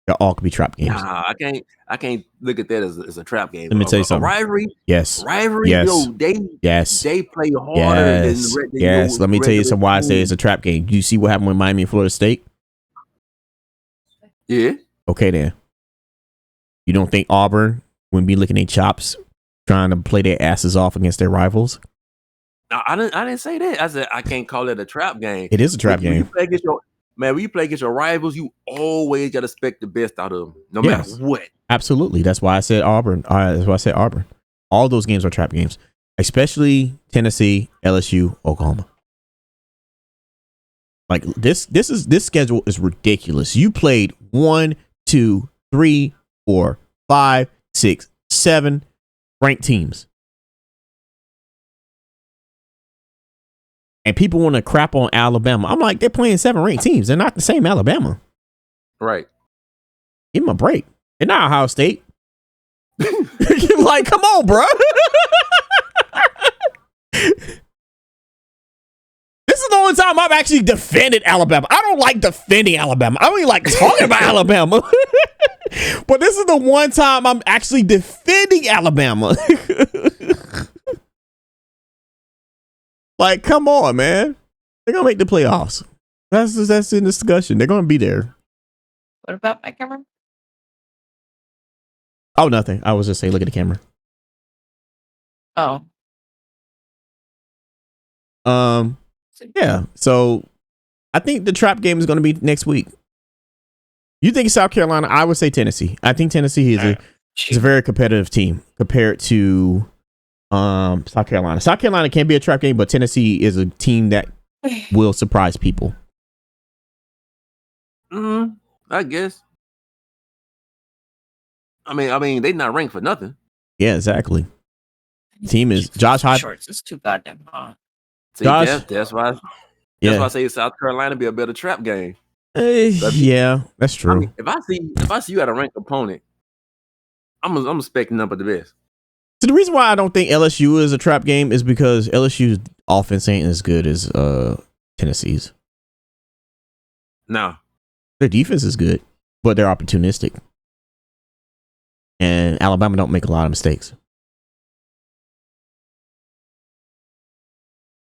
[SPEAKER 1] They all could be trap games.
[SPEAKER 2] Nah, I can't look at that as a trap game.
[SPEAKER 1] Let me tell you something.
[SPEAKER 2] A rivalry.
[SPEAKER 1] Yes.
[SPEAKER 2] Rivalry.
[SPEAKER 1] Yes.
[SPEAKER 2] Yo, they play harder than the red.
[SPEAKER 1] Yes. Let me tell you some why I say it's a trap game. You see what happened with Miami and Florida State?
[SPEAKER 2] Yeah.
[SPEAKER 1] Okay, then. You don't think Auburn wouldn't be licking their chops trying to play their asses off against their rivals?
[SPEAKER 2] No, I didn't say that. I said I can't call it a trap game.
[SPEAKER 1] It is a trap game.
[SPEAKER 2] When you play against your rivals, you always got to expect the best out of them, no matter what. Absolutely.
[SPEAKER 1] That's why I said Auburn. That's why I said Auburn. All those games are trap games, especially Tennessee, LSU, Oklahoma. Like this schedule is ridiculous. You played 1, 2, 3, 4, 5, 6, 7 ranked teams. And people want to crap on Alabama. I'm like, they're playing 7 ranked teams. They're not the same Alabama.
[SPEAKER 2] Right.
[SPEAKER 1] Give them a break. They're not Ohio State. Like, come on, bro. This is the only time I've actually defended Alabama. I don't like defending Alabama. I don't even like talking about Alabama. But this is the one time I'm actually defending Alabama. Like, come on, man. They're going to make the playoffs. That's in discussion. They're going to be there.
[SPEAKER 3] What about my camera?
[SPEAKER 1] Oh, nothing. I was just saying, look at the camera.
[SPEAKER 3] Oh.
[SPEAKER 1] Yeah. So I think the trap game is going to be next week. You think South Carolina? I would say Tennessee. I think Tennessee is a very competitive team compared to South Carolina. South Carolina can be a trap game, but Tennessee is a team that will surprise people.
[SPEAKER 2] I guess. I mean, they're not ranked for nothing.
[SPEAKER 1] Yeah, exactly. Team is Josh Heupel.
[SPEAKER 3] Shorts. It's too goddamn hot.
[SPEAKER 2] See, that's why. That's why I say South Carolina be a better trap game.
[SPEAKER 1] Yeah, that's true.
[SPEAKER 2] I mean, if I see you at a ranked opponent, I'm expecting up at the best.
[SPEAKER 1] So the reason why I don't think LSU is a trap game is because LSU's offense ain't as good as Tennessee's.
[SPEAKER 2] No.
[SPEAKER 1] Their defense is good, but they're opportunistic. And Alabama don't make a lot of mistakes.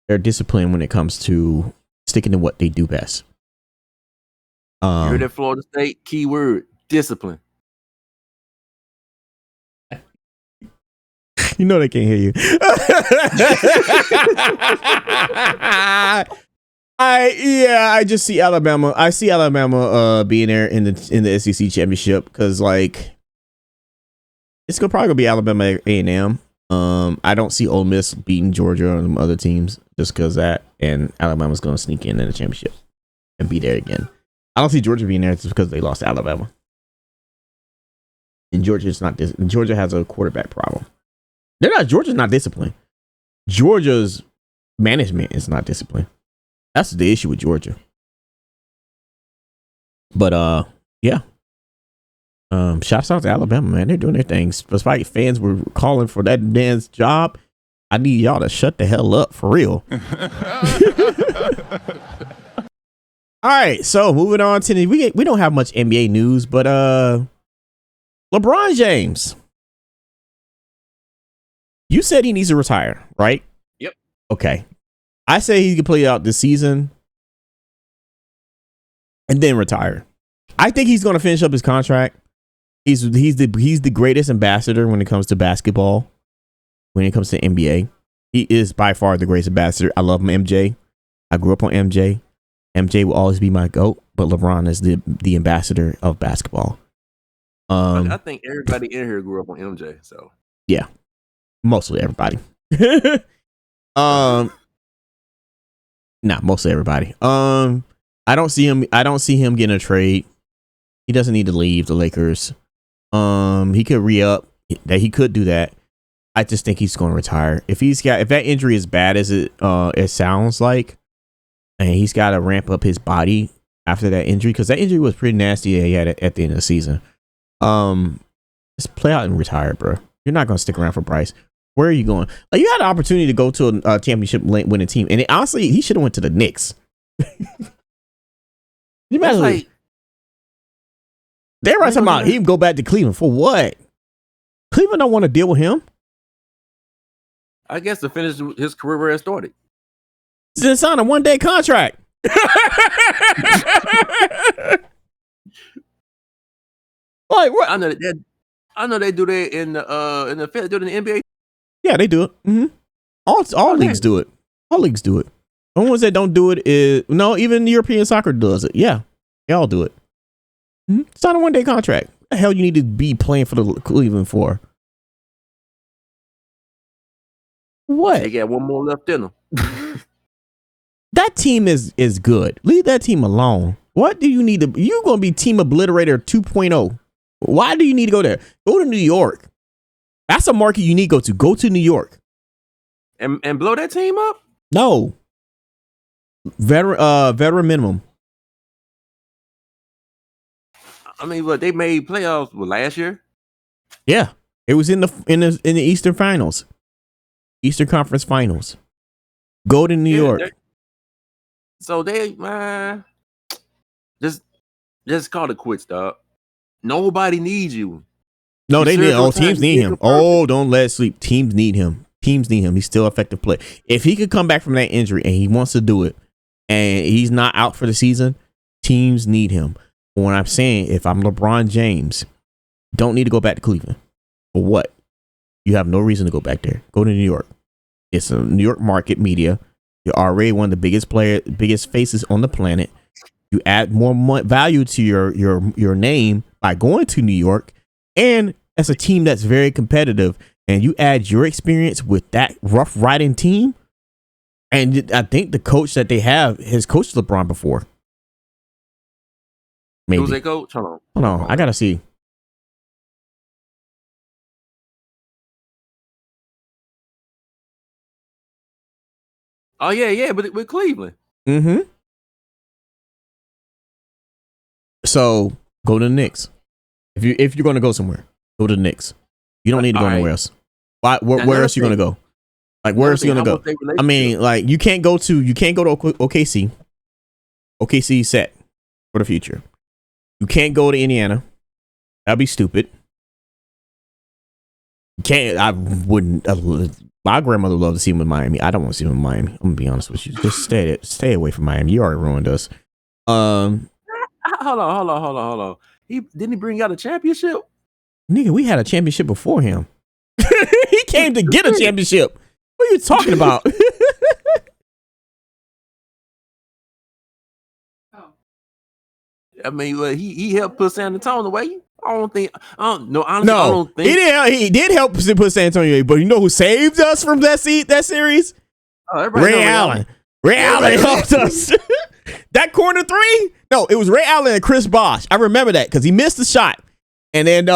[SPEAKER 1] They're disciplined when it comes to sticking to what they do best.
[SPEAKER 2] You heard that Florida State keyword, discipline.
[SPEAKER 1] You know they can't hear you. I just see Alabama. I see Alabama being there in the SEC championship because like it's probably gonna be Alabama A&M. I don't see Ole Miss beating Georgia or some other teams just because that, and Alabama's gonna sneak in the championship. and be there again. I don't see Georgia being there just because they lost to Alabama. And Georgia has a quarterback problem. Georgia's not disciplined. Georgia's management is not disciplined. That's the issue with Georgia. But yeah. Shouts out to Alabama, man. They're doing their things. Despite fans were calling for that man's job, I need y'all to shut the hell up for real. All right, so moving on to we don't have much NBA news, but LeBron James. You said he needs to retire, right?
[SPEAKER 2] Yep.
[SPEAKER 1] Okay. I say he can play out this season and then retire. I think he's going to finish up his contract. He's the greatest ambassador when it comes to basketball. When it comes to NBA, he is by far the greatest ambassador. I love him, MJ. I grew up on MJ. MJ will always be my GOAT, but LeBron is the ambassador of basketball.
[SPEAKER 2] I think everybody in here grew up on MJ, so
[SPEAKER 1] yeah, mostly everybody. Mostly everybody. I don't see him getting a trade. He doesn't need to leave the Lakers. He could re-up. He could do that. I just think he's going to retire. If that injury is bad as it sounds like, and he's got to ramp up his body after that injury, because that injury was pretty nasty that he had at the end of the season. Just play out and retire, bro. You're not going to stick around for Bryce. Where are you going? Like, you had the opportunity to go to a championship winning team, and honestly, he should have went to the Knicks. They're right talking about him go back to Cleveland for what? Cleveland don't want to deal with him.
[SPEAKER 2] I guess to finish his career where it started.
[SPEAKER 1] Since on a 1-day contract. Like what?
[SPEAKER 2] I know they do that in the do it in the NBA.
[SPEAKER 1] Yeah, they do it. Mm-hmm. All leagues do it. All leagues do it. The ones that don't do it is even European soccer does it. Yeah, they all do it. Mm-hmm. It's not a 1-day contract. What the hell you need to be playing for the Cleveland for? What?
[SPEAKER 2] They got one more left in them.
[SPEAKER 1] That team is good. Leave that team alone. What do you need to? You're going to be team obliterator 2.0. Why do you need to go there? Go to New York. That's a market you need to go to. Go to New York.
[SPEAKER 2] And blow that team up?
[SPEAKER 1] No. Veteran minimum.
[SPEAKER 2] I mean, what they made playoffs last year?
[SPEAKER 1] Yeah, it was in the Eastern Finals, Eastern Conference Finals. Go to New York.
[SPEAKER 2] So they just call it quits, dog. Nobody needs you.
[SPEAKER 1] No, they need. Teams need him. Don't let it sleep. Teams need him. Teams need him. He's still effective play. If he could come back from that injury and he wants to do it, and he's not out for the season, teams need him. But when I'm saying, if I'm LeBron James, don't need to go back to Cleveland. For what? You have no reason to go back there. Go to New York. It's a New York market media. You're already one of the biggest faces on the planet. You add more value to your name by going to New York, and as a team that's very competitive, and you add your experience with that Rough Riding team. And I think the coach that they have has coached LeBron before. Maybe.
[SPEAKER 2] Who's their coach? Hold
[SPEAKER 1] on. I gotta see.
[SPEAKER 2] Oh yeah, but with Cleveland.
[SPEAKER 1] Mm-hmm. So go to the Knicks. If you're gonna go somewhere, go to the Knicks. You don't need to go anywhere else. Where else are you gonna go? Like, where else are you gonna go? I mean, like, you can't go to OKC. OKC set for the future. You can't go to Indiana. That'd be stupid. I wouldn't. My grandmother would love to see him in Miami. I don't want to see him in Miami. I'm gonna be honest with you. Just stay away from Miami. You already ruined us.
[SPEAKER 2] Hold on. He didn't bring out a championship?
[SPEAKER 1] Nigga, we had a championship before him. He came to get a championship. What are you talking about?
[SPEAKER 2] I mean, he helped put San Antonio away. I don't think.
[SPEAKER 1] No, he did help put San Antonio away. But you know who saved us from that series? Ray Allen. Ray Allen helped us. That corner three? No, it was Ray Allen and Chris Bosh. I remember that because he missed the shot. And then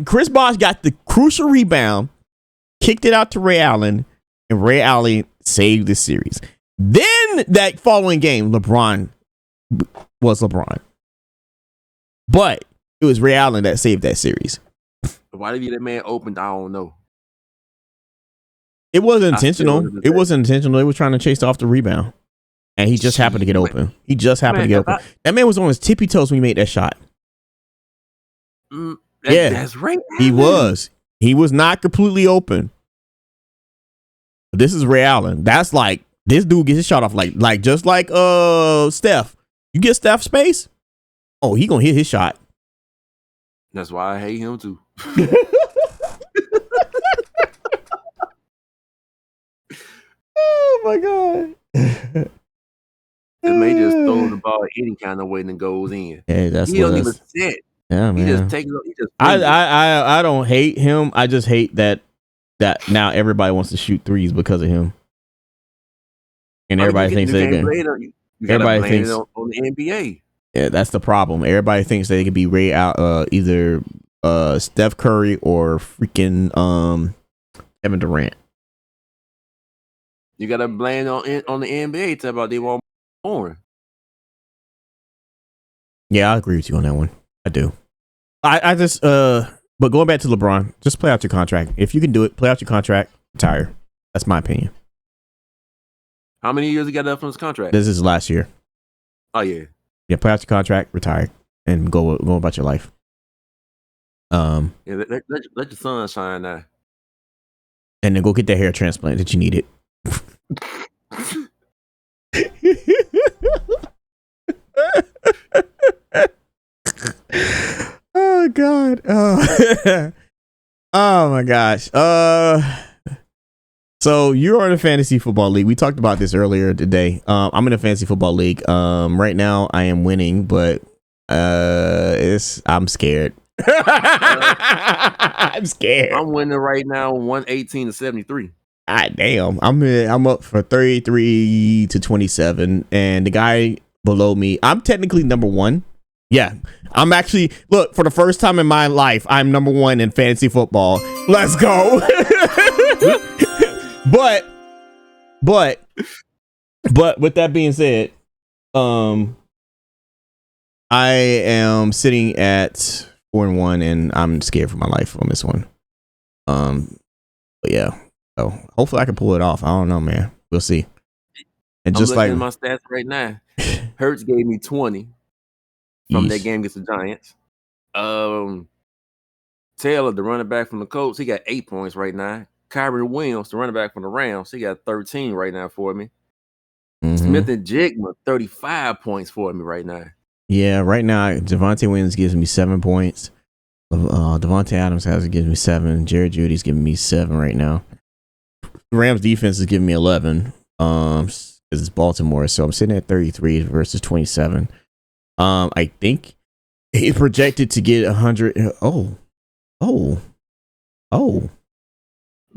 [SPEAKER 1] Chris Bosh got the crucial rebound, kicked it out to Ray Allen, and Ray Allen saved the series. Then that following game, LeBron was LeBron. But it was Ray Allen that saved that series.
[SPEAKER 2] Why did that man opened? I don't know.
[SPEAKER 1] It wasn't intentional. It wasn't intentional. They were trying to chase off the rebound. And he just happened to get open. He just happened to get open. That man was on his tippy toes when he made that shot.
[SPEAKER 2] That's right.
[SPEAKER 1] He was. He was not completely open. But this is Ray Allen. That's like, this dude gets his shot off like just like Steph. You get Steph space? Oh, he gonna hit his shot.
[SPEAKER 2] That's why I hate him too.
[SPEAKER 1] Oh my god.
[SPEAKER 2] That man just throw the ball any kind of way and it goes in.
[SPEAKER 1] Yeah, that's
[SPEAKER 2] he don't even sit.
[SPEAKER 1] Yeah, man.
[SPEAKER 2] He just takes it. He just
[SPEAKER 1] I don't hate him. I just hate that now everybody wants to shoot threes because of him. And everybody thinks they can. Everybody thinks
[SPEAKER 2] on the NBA.
[SPEAKER 1] Yeah, that's the problem. Everybody thinks they could be Ray out either Steph Curry or freaking Kevin Durant.
[SPEAKER 2] You gotta blame on the NBA. Talk about they want more.
[SPEAKER 1] Yeah, I agree with you on that one. I do. I just but going back to LeBron, just play out your contract. If you can do it, play out your contract, retire. That's my opinion.
[SPEAKER 2] How many years he got left on his contract?
[SPEAKER 1] This is last year.
[SPEAKER 2] Oh yeah.
[SPEAKER 1] Yeah, play out your contract, retire, and go about your life.
[SPEAKER 2] Yeah, let your sun shine now.
[SPEAKER 1] And then go get that hair transplant that you needed. Oh god. Oh. Oh my gosh. So you're in a fantasy football league. We talked about this earlier today. I'm in a fantasy football league. Right now I am winning, but I'm scared. I'm scared.
[SPEAKER 2] I'm winning right now 118-73.
[SPEAKER 1] Ah, damn. I'm up for 33-27, and the guy below me, I'm technically number one. Yeah, I'm actually, look, for the first time in my life, I'm number one in fantasy football. Let's go. But with that being said, I am sitting at 4-1, and I'm scared for my life on this one. But yeah, so hopefully I can pull it off. I don't know, man. We'll see. And just like
[SPEAKER 2] my stats right now, Hurts gave me 20 from that game against the Giants. Taylor, the running back from the Colts, he got 8 points right now. Kyrie Williams, the running back from the Rams, he got 13 right now for me. Mm-hmm. Smith and Jigma, 35 points for me right now.
[SPEAKER 1] Yeah, right now, Javonte Williams gives me 7 points. Devontae Adams gives me 7. Jared Judy's giving me 7 right now. The Rams defense is giving me 11. Because it's Baltimore, so I'm sitting at 33 versus 27. I think he's projected to get 100.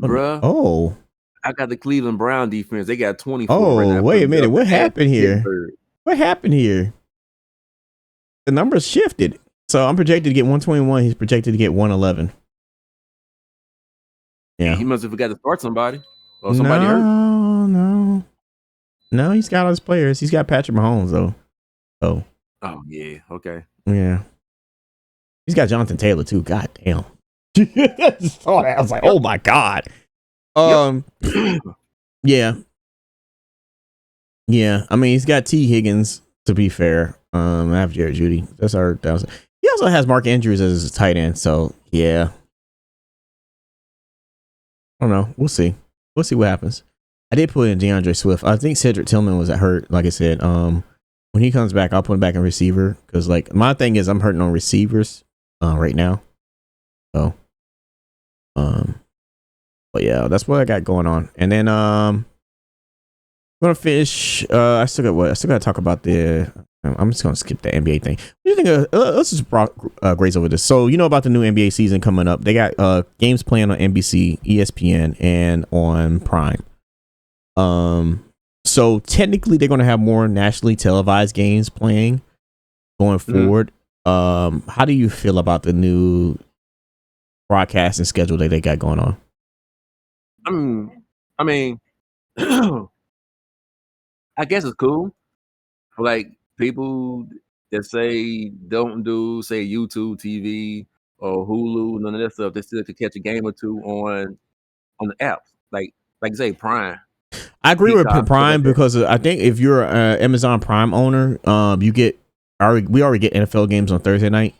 [SPEAKER 2] Bruh. I got the Cleveland Brown defense. They got 24 right now.
[SPEAKER 1] Wait a minute. What happened here? What happened here? The numbers shifted. So I'm projected to get 121. He's projected to get 111. Yeah.
[SPEAKER 2] He must have forgot to start somebody. Or somebody hurt.
[SPEAKER 1] No, he's got all his players. He's got Patrick Mahomes, though. Oh,
[SPEAKER 2] yeah. Okay.
[SPEAKER 1] Yeah. He's got Jonathan Taylor, too. God damn. I just saw that. I was like, oh, my God. Yeah. Yeah. I mean, he's got T. Higgins, to be fair. I have Jared Judy. He also has Mark Andrews as his tight end. So, yeah. I don't know. We'll see. We'll see what happens. I did put in DeAndre Swift. I think Cedric Tillman was hurt. Like I said, when he comes back, I'll put him back in receiver. Because, like, my thing is I'm hurting on receivers right now. So, but yeah, that's what I got going on. And then I'm gonna finish. I still got to talk about the. I'm just gonna skip the NBA thing. What do you think of? Let's just graze over this. So you know about the new NBA season coming up. They got games playing on NBC, ESPN, and on Prime. So technically, they're going to have more nationally televised games playing going forward. How do you feel about the new broadcasting schedule that they got going on?
[SPEAKER 2] I mean, I guess it's cool for like people that don't do YouTube TV or Hulu, none of that stuff. They still could catch a game or two on the apps, like say Prime.
[SPEAKER 1] I agree with
[SPEAKER 2] Peacock,
[SPEAKER 1] Prime
[SPEAKER 2] like that.
[SPEAKER 1] because I think if you're an Amazon Prime owner, you get we already get NFL games on Thursday night.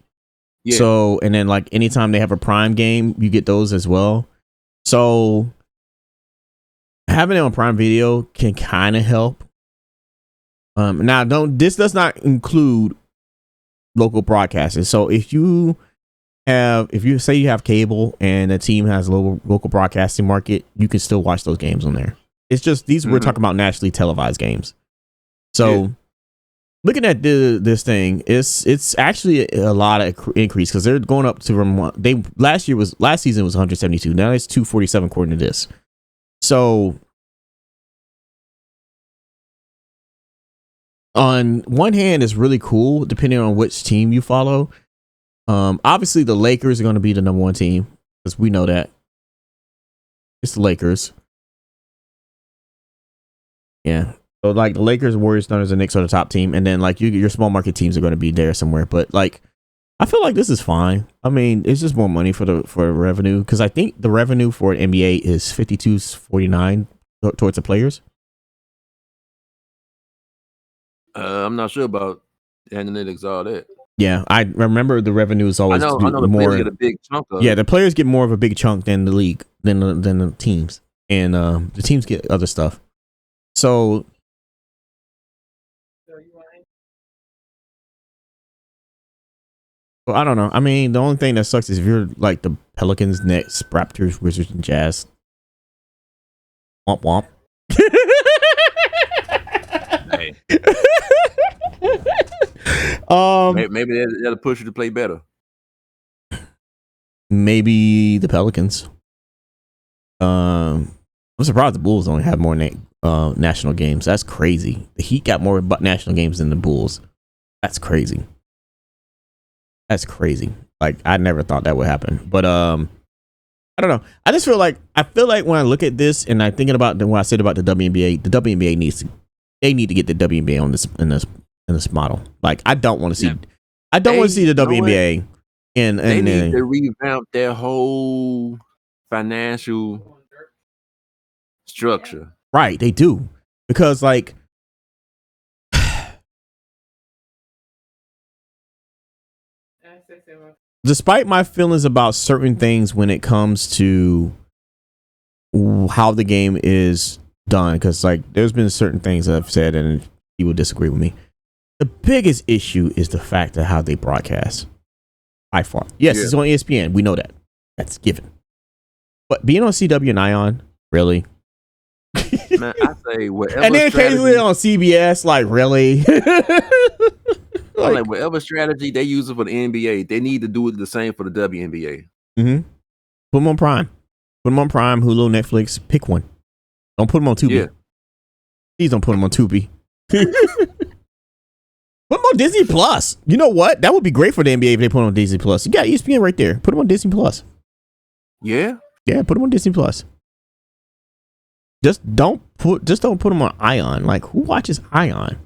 [SPEAKER 2] Yeah.
[SPEAKER 1] So, and then like anytime they have a Prime game, you get those as well. So having it on Prime Video can kind of help. Now this does not include local broadcasting. So if you say you have cable and a team has a local broadcasting market, you can still watch those games on there. It's just we're talking about nationally televised games. So looking at this thing, it's actually a lot of increase because they're going up to last season was 172. Now it's 247 according to this. So on one hand, it's really cool depending on which team you follow. Obviously the Lakers are going to be the number one team because we know that it's the Lakers. Yeah. So like the Lakers, Warriors, Thunder, and Knicks are the top team, and then like your small market teams are going to be there somewhere. But like, I feel like this is fine. I mean, it's just more money for revenue because I think the revenue for an NBA is 52.49 towards the players.
[SPEAKER 2] I'm not sure about analytics, all that.
[SPEAKER 1] Yeah, I remember the revenue is always
[SPEAKER 2] I know the
[SPEAKER 1] more.
[SPEAKER 2] players get a big chunk of
[SPEAKER 1] Yeah,
[SPEAKER 2] it.
[SPEAKER 1] the players get more of a big chunk than the league, than the teams, and the teams get other stuff. So. Well, I don't know. I mean, the only thing that sucks is if you're like the Pelicans, Nets, Raptors, Wizards, and Jazz. Womp womp.
[SPEAKER 2] Hey. Maybe that'll push you to play better.
[SPEAKER 1] Maybe the Pelicans. I'm surprised the Bulls only have more national games. That's crazy. The Heat got more national games than the Bulls. That's crazy. That's crazy. Like I never thought that would happen. But I don't know. I just feel like when I look at this and I'm thinking about what I said about the WNBA, the WNBA need to get the WNBA on this in this model. Like I don't want to see want to see the WNBA
[SPEAKER 2] they need to revamp their whole financial structure.
[SPEAKER 1] Right, they do. Because like despite my feelings about certain things when it comes to how the game is done, because like there's been certain things that I've said and you will disagree with me. The biggest issue is the fact of how they broadcast. By far. Yes, it's on ESPN. We know that. That's given. But being on CW and Ion, really?
[SPEAKER 2] Man, I say whatever.
[SPEAKER 1] And then occasionally on CBS, like really?
[SPEAKER 2] like whatever strategy they use for the NBA, they need to do it the same for the WNBA.
[SPEAKER 1] Mm-hmm. Put them on Prime. Put them on Prime, Hulu, Netflix. Pick one. Don't put them on Tubi.
[SPEAKER 2] Yeah.
[SPEAKER 1] Please don't put them on Tubi. Put them on Disney Plus. You know what? That would be great for the NBA if they put them on Disney Plus. You got ESPN right there. Put them on Disney Plus.
[SPEAKER 2] Yeah.
[SPEAKER 1] Yeah, put them on Disney Plus. Just don't put them on Ion. Like, who watches Ion?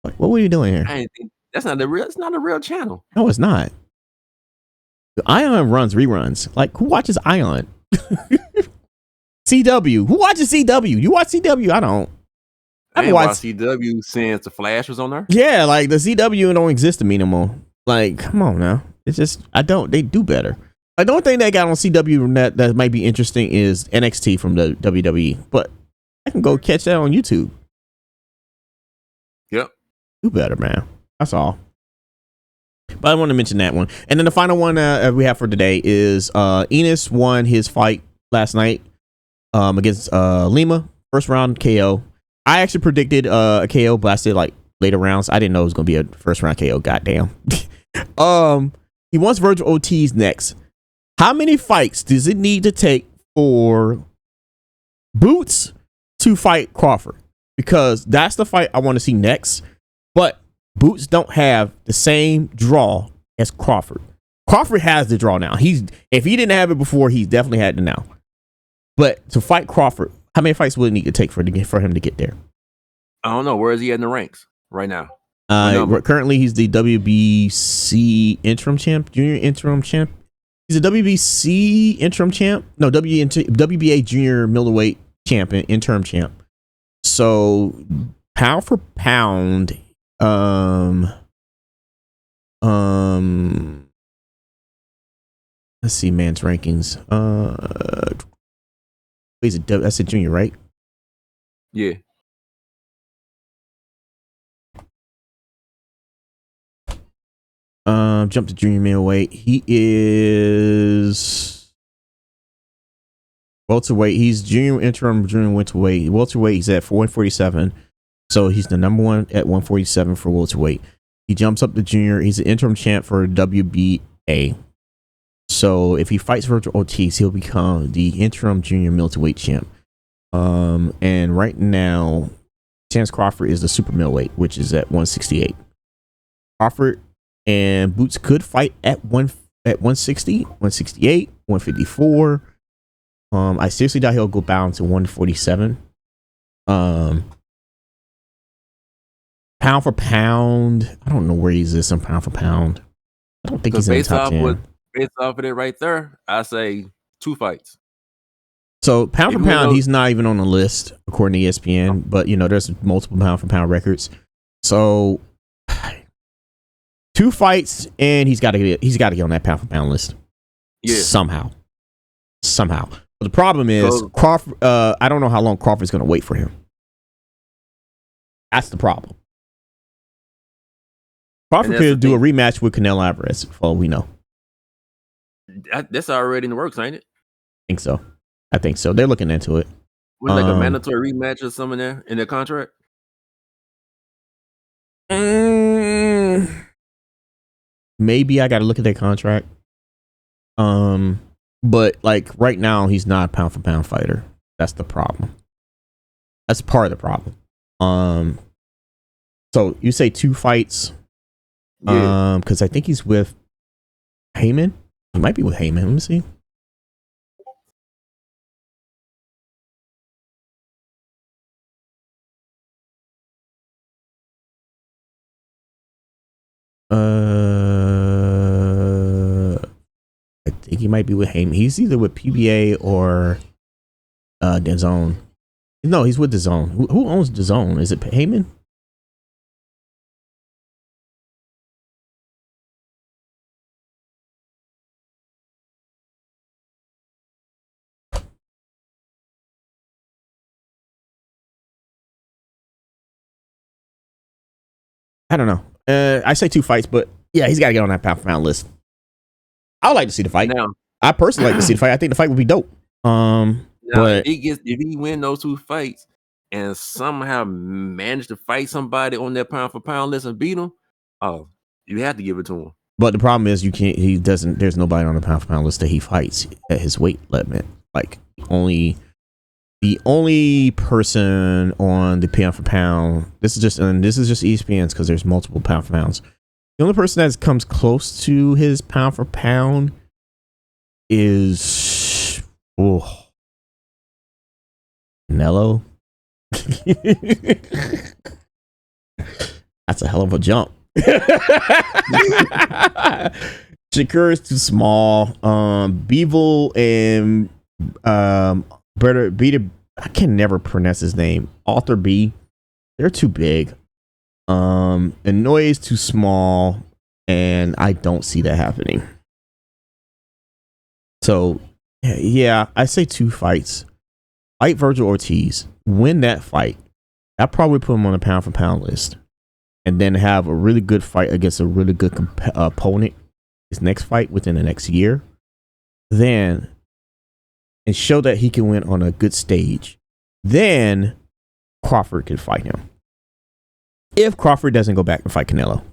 [SPEAKER 1] Like, what were you doing here?
[SPEAKER 2] It's not a real channel.
[SPEAKER 1] No, it's not. Ion runs reruns. Like, who watches Ion? CW. Who watches CW? You watch CW? I don't.
[SPEAKER 2] I ain't watched CW since the Flash was on there.
[SPEAKER 1] Yeah, like the CW don't exist to me no more. Like, come on now. It's just they do better. Like the only thing they got on CW that might be interesting is NXT from the WWE, but I can go catch that on YouTube.
[SPEAKER 2] Yep.
[SPEAKER 1] Do better, man. That's all. But I want to mention that one. And then the final one we have for today is Enos won his fight last night against Lima. First round KO. I actually predicted a KO, but I said like later rounds. I didn't know it was going to be a first round KO. Goddamn. He wants Virgil Ortiz next. How many fights does it need to take for Boots to fight Crawford because that's the fight I want to see next. But Boots don't have the same draw as Crawford. Crawford has the draw now. If he didn't have it before, he's definitely had it now. But to fight Crawford, how many fights would it need to take for him to get there?
[SPEAKER 2] I don't know. Where is he in the ranks right now?
[SPEAKER 1] Currently, he's the WBC interim champ, junior interim champ. He's a WBC interim champ. No, WBA junior middleweight champion, interim champ. So pound for pound, let's see, man's rankings. That's a junior, right?
[SPEAKER 2] Yeah.
[SPEAKER 1] Jump to junior middleweight. He is welterweight. He's junior interim junior welterweight. Welterweight, he's at 147. So he's the number one at 147 for welterweight. He jumps up to junior. He's an interim champ for WBA. So if he fights Virgil Ortiz, he'll become the interim junior middleweight champ. And right now, Terence Crawford is the super middleweight, which is at 168. Crawford and Boots could fight at 160, 168, 154. I seriously doubt he'll go down to 147. Pound for pound, I don't know where he's this in pound for pound. I don't think he's in the top 10.
[SPEAKER 2] Based off of it right there, I say 2 fights.
[SPEAKER 1] So pound for pound, he's not even on the list according to ESPN. But there's multiple pound for pound records. So 2 fights, and he's got to get on that pound for pound list.
[SPEAKER 2] Yeah,
[SPEAKER 1] somehow. But the problem is Crawford. I don't know how long Crawford's going to wait for him. That's the problem. Crawford could do a rematch with Canelo Alvarez, for all we know.
[SPEAKER 2] That's already in the works, ain't it?
[SPEAKER 1] I think so. They're looking into it.
[SPEAKER 2] Was like a mandatory rematch or something there in their contract?
[SPEAKER 1] Maybe I got to look at their contract. But like right now, he's not a pound for pound fighter. That's the problem. That's part of the problem. So you say 2 fights? Yeah. Because I think he's with Heyman. He might be with Heyman. Let me see. I think he might be with Heyman. He's either with PBA or DAZN. No, he's with DAZN. Who owns DAZN? Is it Heyman? I don't know. I say 2 fights, but yeah, he's got to get on that pound for pound list. I would like to see the fight. Now, I personally like to see the fight. I think the fight would be dope. But
[SPEAKER 2] if he win those 2 fights and somehow manage to fight somebody on that pound for pound list and beat him, you have to give it to him.
[SPEAKER 1] But the problem is you can't. He doesn't. There's nobody on the pound for pound list that he fights at his weight limit. Like the only person on the pound for pound. This is just ESPN's because there's multiple pound for pounds. The only person that comes close to his pound for pound is Canelo. That's a hell of a jump. Shakur is too small. Bevel and Better, I can never pronounce his name. Arthur B. They're too big. Inouye is too small, and I don't see that happening. So, yeah, I say 2 fights. Fight Virgil Ortiz, win that fight. I'll probably put him on a pound for pound list, and then have a really good fight against a really good opponent. His next fight within the next year, then, and show that he can win on a good stage. Then Crawford can fight him. If Crawford doesn't go back and fight Canelo.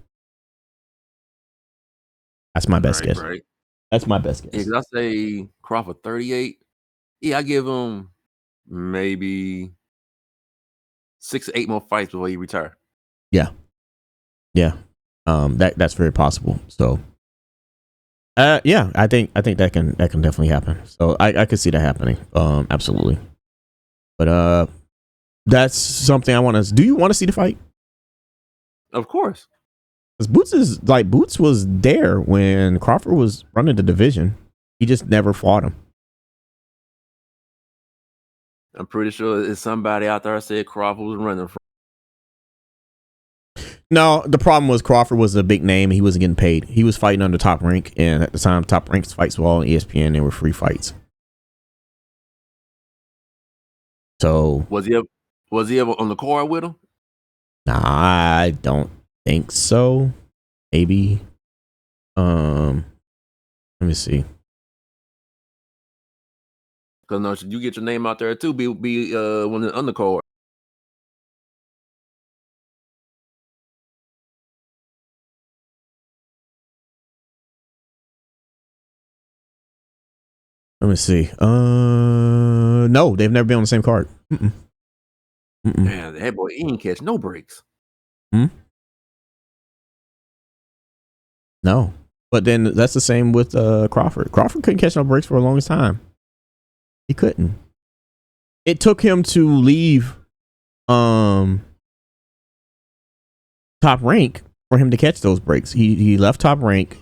[SPEAKER 1] That's my best guess.
[SPEAKER 2] Right.
[SPEAKER 1] That's my best guess.
[SPEAKER 2] Yeah, I say Crawford 38. Yeah, I give him maybe 6 to 8 more fights before he retire.
[SPEAKER 1] Yeah. That's very possible. So, yeah, I think that can definitely happen. So I could see that happening. Absolutely. But that's something I want to. Do you want to see the fight?
[SPEAKER 2] Of course.
[SPEAKER 1] Because Boots was there when Crawford was running the division. He just never fought him.
[SPEAKER 2] I'm pretty sure it's somebody out there said Crawford was running from.
[SPEAKER 1] No, the problem was Crawford was a big name and he wasn't getting paid. He was fighting under Top Rank, and at the time, Top Rank's fights were all on ESPN. They were free fights. So
[SPEAKER 2] Was he ever on the card with him?
[SPEAKER 1] nah, I don't think so. Maybe. Let me see.
[SPEAKER 2] Because no, you get your name out there too. Be one of the undercard.
[SPEAKER 1] Let me see. No, they've never been on the same card.
[SPEAKER 2] Man, that boy he ain't catch no breaks.
[SPEAKER 1] No, but then that's the same with Crawford. Crawford couldn't catch no breaks for the longest time. He couldn't. It took him to leave Top Rank for him to catch those breaks. He left Top Rank,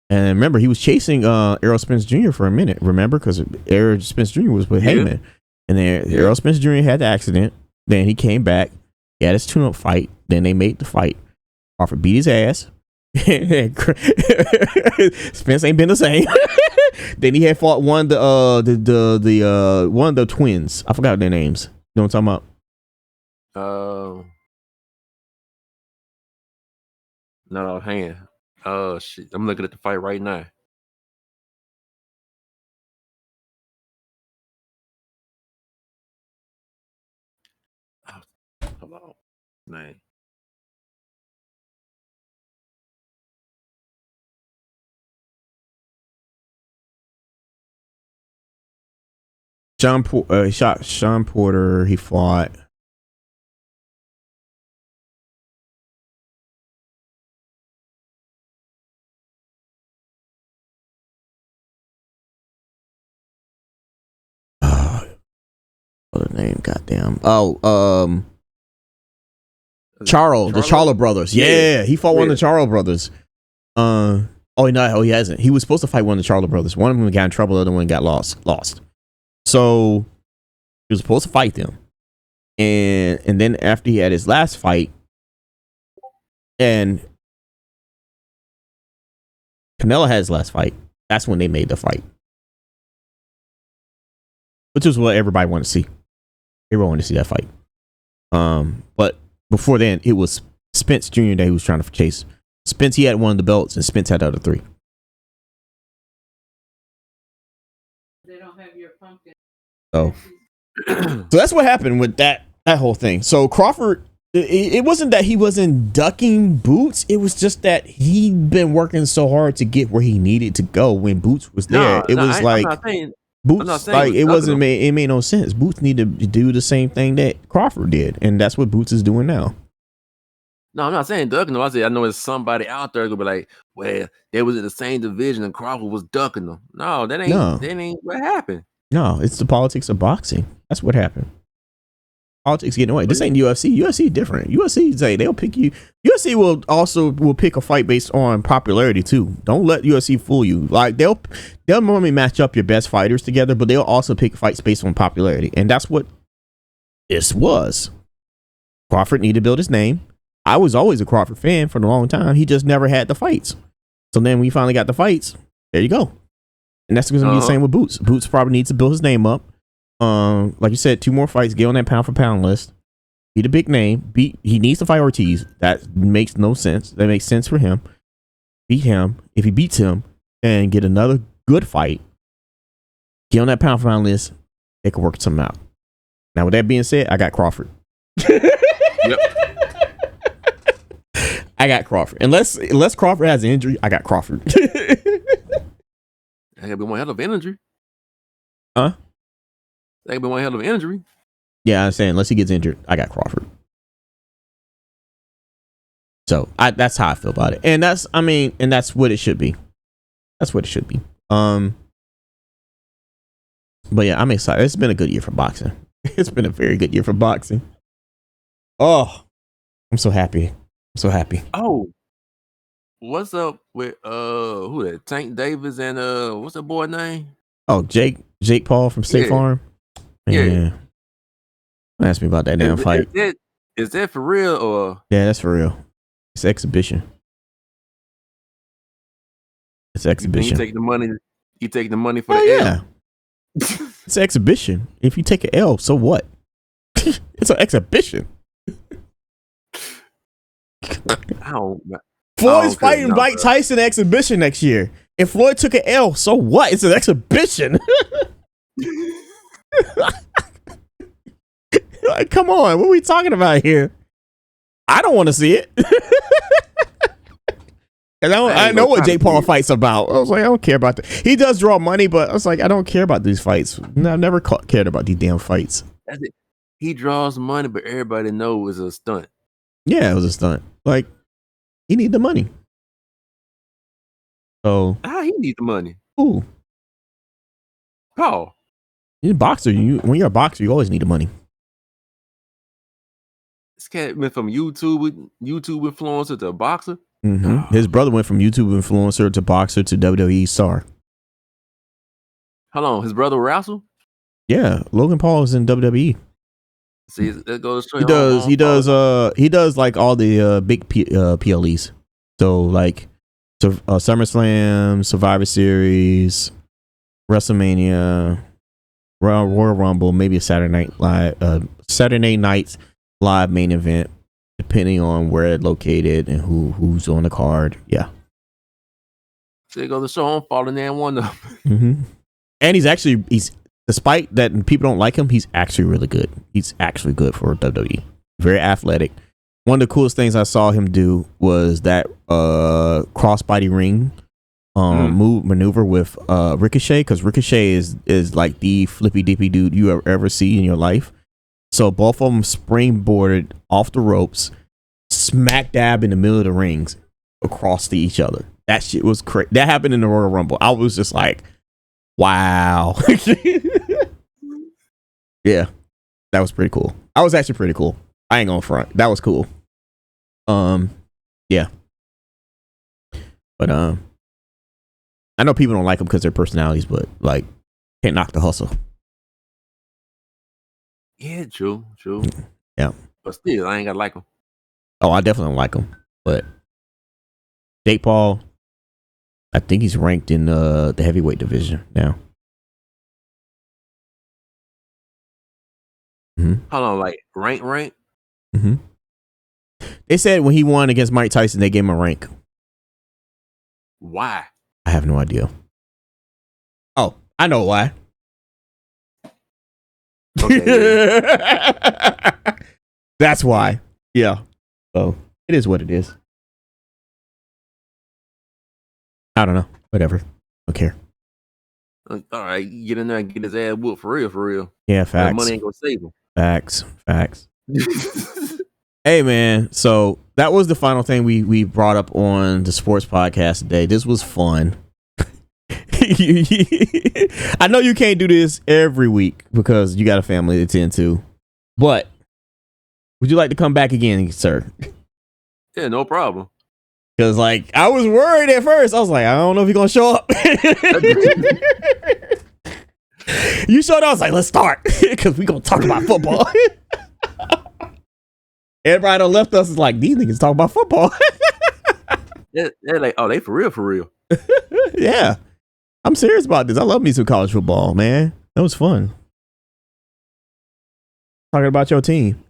[SPEAKER 1] and remember he was chasing Errol Spence Jr. for a minute. Remember, because Errol Spence Jr. was with Heyman, and then Errol Spence Jr. had the accident. Then he came back. He had his tune-up fight. Then they made the fight. Crawford beat his ass. Spence ain't been the same. Then he had fought one of the one of the twins. I forgot their names. You know what I'm talking
[SPEAKER 2] about? Not offhand. Oh shit! I'm looking at the fight right now. Hello, man.
[SPEAKER 1] He shot Sean Porter. He fought. What the name? Goddamn. Oh, Charles, the Charlo brothers. Yeah, he fought one of the Charlo brothers. Oh no, he hasn't. He was supposed to fight one of the Charlo brothers. One of them got in trouble. The other one got lost. So he was supposed to fight them, and then after he had his last fight, and Canelo had his last fight, that's when they made the fight, which is what everybody wanted to see. Everyone wanted to see that fight. But before then, it was Spence Jr. that he was trying to chase. Spence, he had one of the belts, and Spence had the other three.
[SPEAKER 3] They don't have your pumpkin.
[SPEAKER 1] So that's what happened with that whole thing. So Crawford, it wasn't that he wasn't ducking Boots. It was just that he'd been working so hard to get where he needed to go when Boots was there. Boots, like it wasn't made. It made no sense. Boots needed to do the same thing that Crawford did, and that's what Boots is doing now.
[SPEAKER 2] No, I'm not saying ducking them. I said I know there's somebody out there who'll be like, well, they was in the same division and Crawford was ducking them. No, that ain't what happened.
[SPEAKER 1] No, it's the politics of boxing. That's what happened. Politics getting away. This ain't UFC. UFC different. UFC say they'll pick you. UFC will pick a fight based on popularity too. Don't let UFC fool you. Like they'll normally match up your best fighters together, but they'll also pick fights based on popularity, and that's what this was. Crawford needed to build his name. I was always a Crawford fan for a long time. He just never had the fights. So then we finally got the fights. There you go. And that's going to be the same with Boots. Boots probably needs to build his name up. Like you said, 2 more fights, get on that pound for pound list. Be the big name. He needs to fight Ortiz. That makes no sense. That makes sense for him. Beat him. If he beats him and get another good fight, get on that pound for pound list. They can work something out. Now, with that being said, I got Crawford.
[SPEAKER 2] Yep.
[SPEAKER 1] I got Crawford. Unless Crawford has an injury, I got Crawford.
[SPEAKER 2] That could be one hell of an injury.
[SPEAKER 1] Huh?
[SPEAKER 2] That could be one hell of an injury.
[SPEAKER 1] Yeah, I'm saying unless he gets injured, I got Crawford. So that's how I feel about it, and that's what it should be. That's what it should be. But yeah, I'm excited. It's been a good year for boxing. It's been a very good year for boxing. Oh, I'm so happy. I'm so happy.
[SPEAKER 2] Oh, what's up with who that? Tank Davis and what's the boy name?
[SPEAKER 1] Oh, Jake Paul from State Farm. Man,
[SPEAKER 2] Yeah.
[SPEAKER 1] don't ask me about that damn fight.
[SPEAKER 2] Is that for real or?
[SPEAKER 1] Yeah, that's for real. It's exhibition. It's exhibition.
[SPEAKER 2] You take the money. You take the money for
[SPEAKER 1] oh,
[SPEAKER 2] the
[SPEAKER 1] yeah. It's exhibition. If you take an L, so what? It's an exhibition. Floyd's fighting Mike Tyson exhibition next year. If Floyd took an L, so what? It's an exhibition. Like, come on, what are we talking about here? I don't want to see it. And I know what Jake Paul fights about. I was like, I don't care about that. He does draw money, but I was like, I don't care about these fights. I've never cared about these damn fights.
[SPEAKER 2] That's it. He draws money, but everybody knows it's a stunt.
[SPEAKER 1] Yeah, it was a stunt. Like, he need the money. So
[SPEAKER 2] how he need the money?
[SPEAKER 1] Ooh.
[SPEAKER 2] Paul.
[SPEAKER 1] You're a boxer. When you're a boxer, you always need the money.
[SPEAKER 2] This cat went from YouTube influencer to a boxer.
[SPEAKER 1] Mm-hmm. His brother went from YouTube influencer to boxer to WWE star.
[SPEAKER 2] Hold on, his brother wrestle?
[SPEAKER 1] Yeah, Logan Paul is in WWE.
[SPEAKER 2] See, that goes straight.
[SPEAKER 1] He does like all the big PLEs. So like SummerSlam, Survivor Series, WrestleMania, Royal Rumble, maybe a Saturday night live main event, depending on where it's located and who's on the card. Yeah.
[SPEAKER 2] So they go to show I'm falling there one up.
[SPEAKER 1] Mm-hmm. And he's despite that people don't like him, he's actually really good. He's actually good for WWE. Very athletic. One of the coolest things I saw him do was that crossbody ring maneuver with Ricochet, because Ricochet is like the flippy dippy dude you ever see in your life. So both of them springboarded off the ropes, smack dab in the middle of the rings across to each other. That shit was crazy. That happened in the Royal Rumble. I was just like, wow. Yeah, that was pretty cool. I was actually pretty cool. I ain't gonna front. That was cool. Yeah. But I know people don't like them because their personalities, but like, can't knock the hustle.
[SPEAKER 2] Yeah, true.
[SPEAKER 1] Yeah.
[SPEAKER 2] But still, I ain't gotta like him.
[SPEAKER 1] Oh, I definitely don't like him. But Jake Paul, I think he's ranked in the heavyweight division now. Mm-hmm.
[SPEAKER 2] Hold on, like rank?
[SPEAKER 1] Mm-hmm. They said when he won against Mike Tyson, they gave him a rank.
[SPEAKER 2] Why?
[SPEAKER 1] I have no idea. Oh, I know why. Okay, yeah. That's why. Yeah. So it is what it is. I don't know. Whatever. Don't care.
[SPEAKER 2] All right, get in there and get his ass whooped for real.
[SPEAKER 1] Yeah, facts.
[SPEAKER 2] That money ain't gonna save him.
[SPEAKER 1] Facts. Hey man, so that was the final thing we brought up on the sports podcast today. This was fun. I know you can't do this every week because you got a family to tend to, but would you like to come back again, sir?
[SPEAKER 2] Yeah, no problem.
[SPEAKER 1] Because like I was worried at first. I was like, I don't know if he's gonna show up. You showed up. I was like, let's start because we gonna talk about football. Everybody that left us is like, these niggas talk about football.
[SPEAKER 2] They're like, oh, they for real.
[SPEAKER 1] Yeah, I'm serious about this. I love me some college football, man. That was fun. Talking about your team.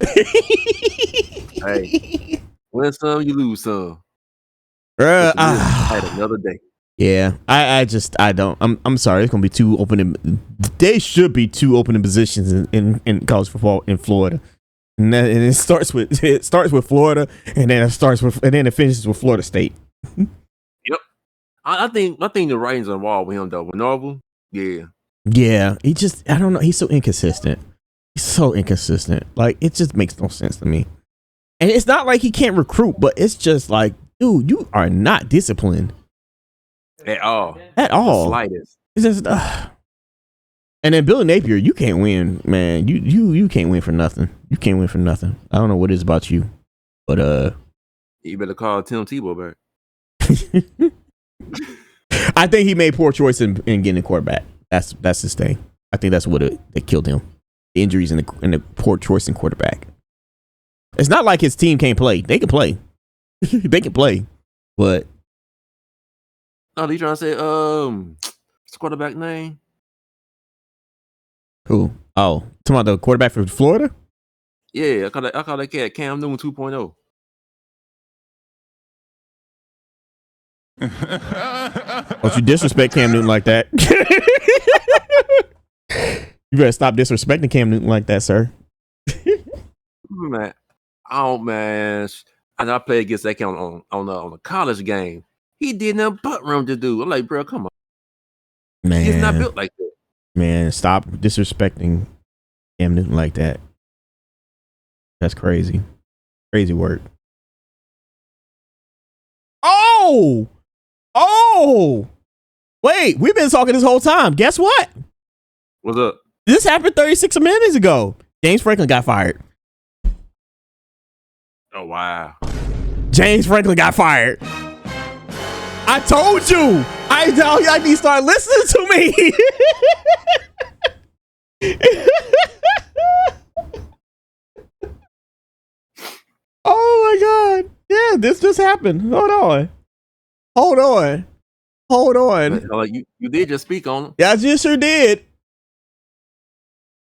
[SPEAKER 2] Hey, win some, you lose some.
[SPEAKER 1] Had
[SPEAKER 2] another day.
[SPEAKER 1] Yeah, I don't. I'm sorry. It's gonna be two opening. They should be two opening positions in college football in Florida. And it starts with Florida, and then it finishes with Florida State.
[SPEAKER 2] Yep, I think the writings on the wall with him though. With Norval, yeah,
[SPEAKER 1] he just I don't know. He's so inconsistent. He's so inconsistent. Like, it just makes no sense to me. And it's not like he can't recruit, but it's just like, dude, you are not disciplined
[SPEAKER 2] At all.
[SPEAKER 1] at
[SPEAKER 2] The
[SPEAKER 1] all.
[SPEAKER 2] slightest.
[SPEAKER 1] It's just, and then Billy Napier, you can't win, man. You can't win for nothing. You can't win for nothing. I don't know what it is about you, but
[SPEAKER 2] You better call Tim Tebow back.
[SPEAKER 1] I think he made poor choice in getting a quarterback. That's his thing. I think that's what that killed him. The injuries and the poor choice in quarterback. It's not like his team can't play. They can play. They can play, but
[SPEAKER 2] No, you trying to say what's the quarterback name?
[SPEAKER 1] who? Oh, talking about the quarterback from Florida?
[SPEAKER 2] Yeah, I call that cat Cam Newton 2.0.
[SPEAKER 1] Don't you disrespect Cam Newton like that? You better stop disrespecting Cam Newton like that, sir.
[SPEAKER 2] Man, man. I played against that count on a college game. He did nothing but run to do. I'm like, bro, come on. He's not
[SPEAKER 1] Man,
[SPEAKER 2] built like that.
[SPEAKER 1] man, stop disrespecting Cam Newton like that. That's crazy. Crazy work. Oh! Wait, we've been talking this whole time. Guess what?
[SPEAKER 2] What's up?
[SPEAKER 1] This happened 36 minutes ago. James Franklin got fired.
[SPEAKER 2] Oh wow.
[SPEAKER 1] James Franklin got fired. I told you. I tell you, I need to start listening to me. Oh my God. Yeah, this just happened. Hold on.
[SPEAKER 2] You did just speak on him.
[SPEAKER 1] Yeah, I just sure did.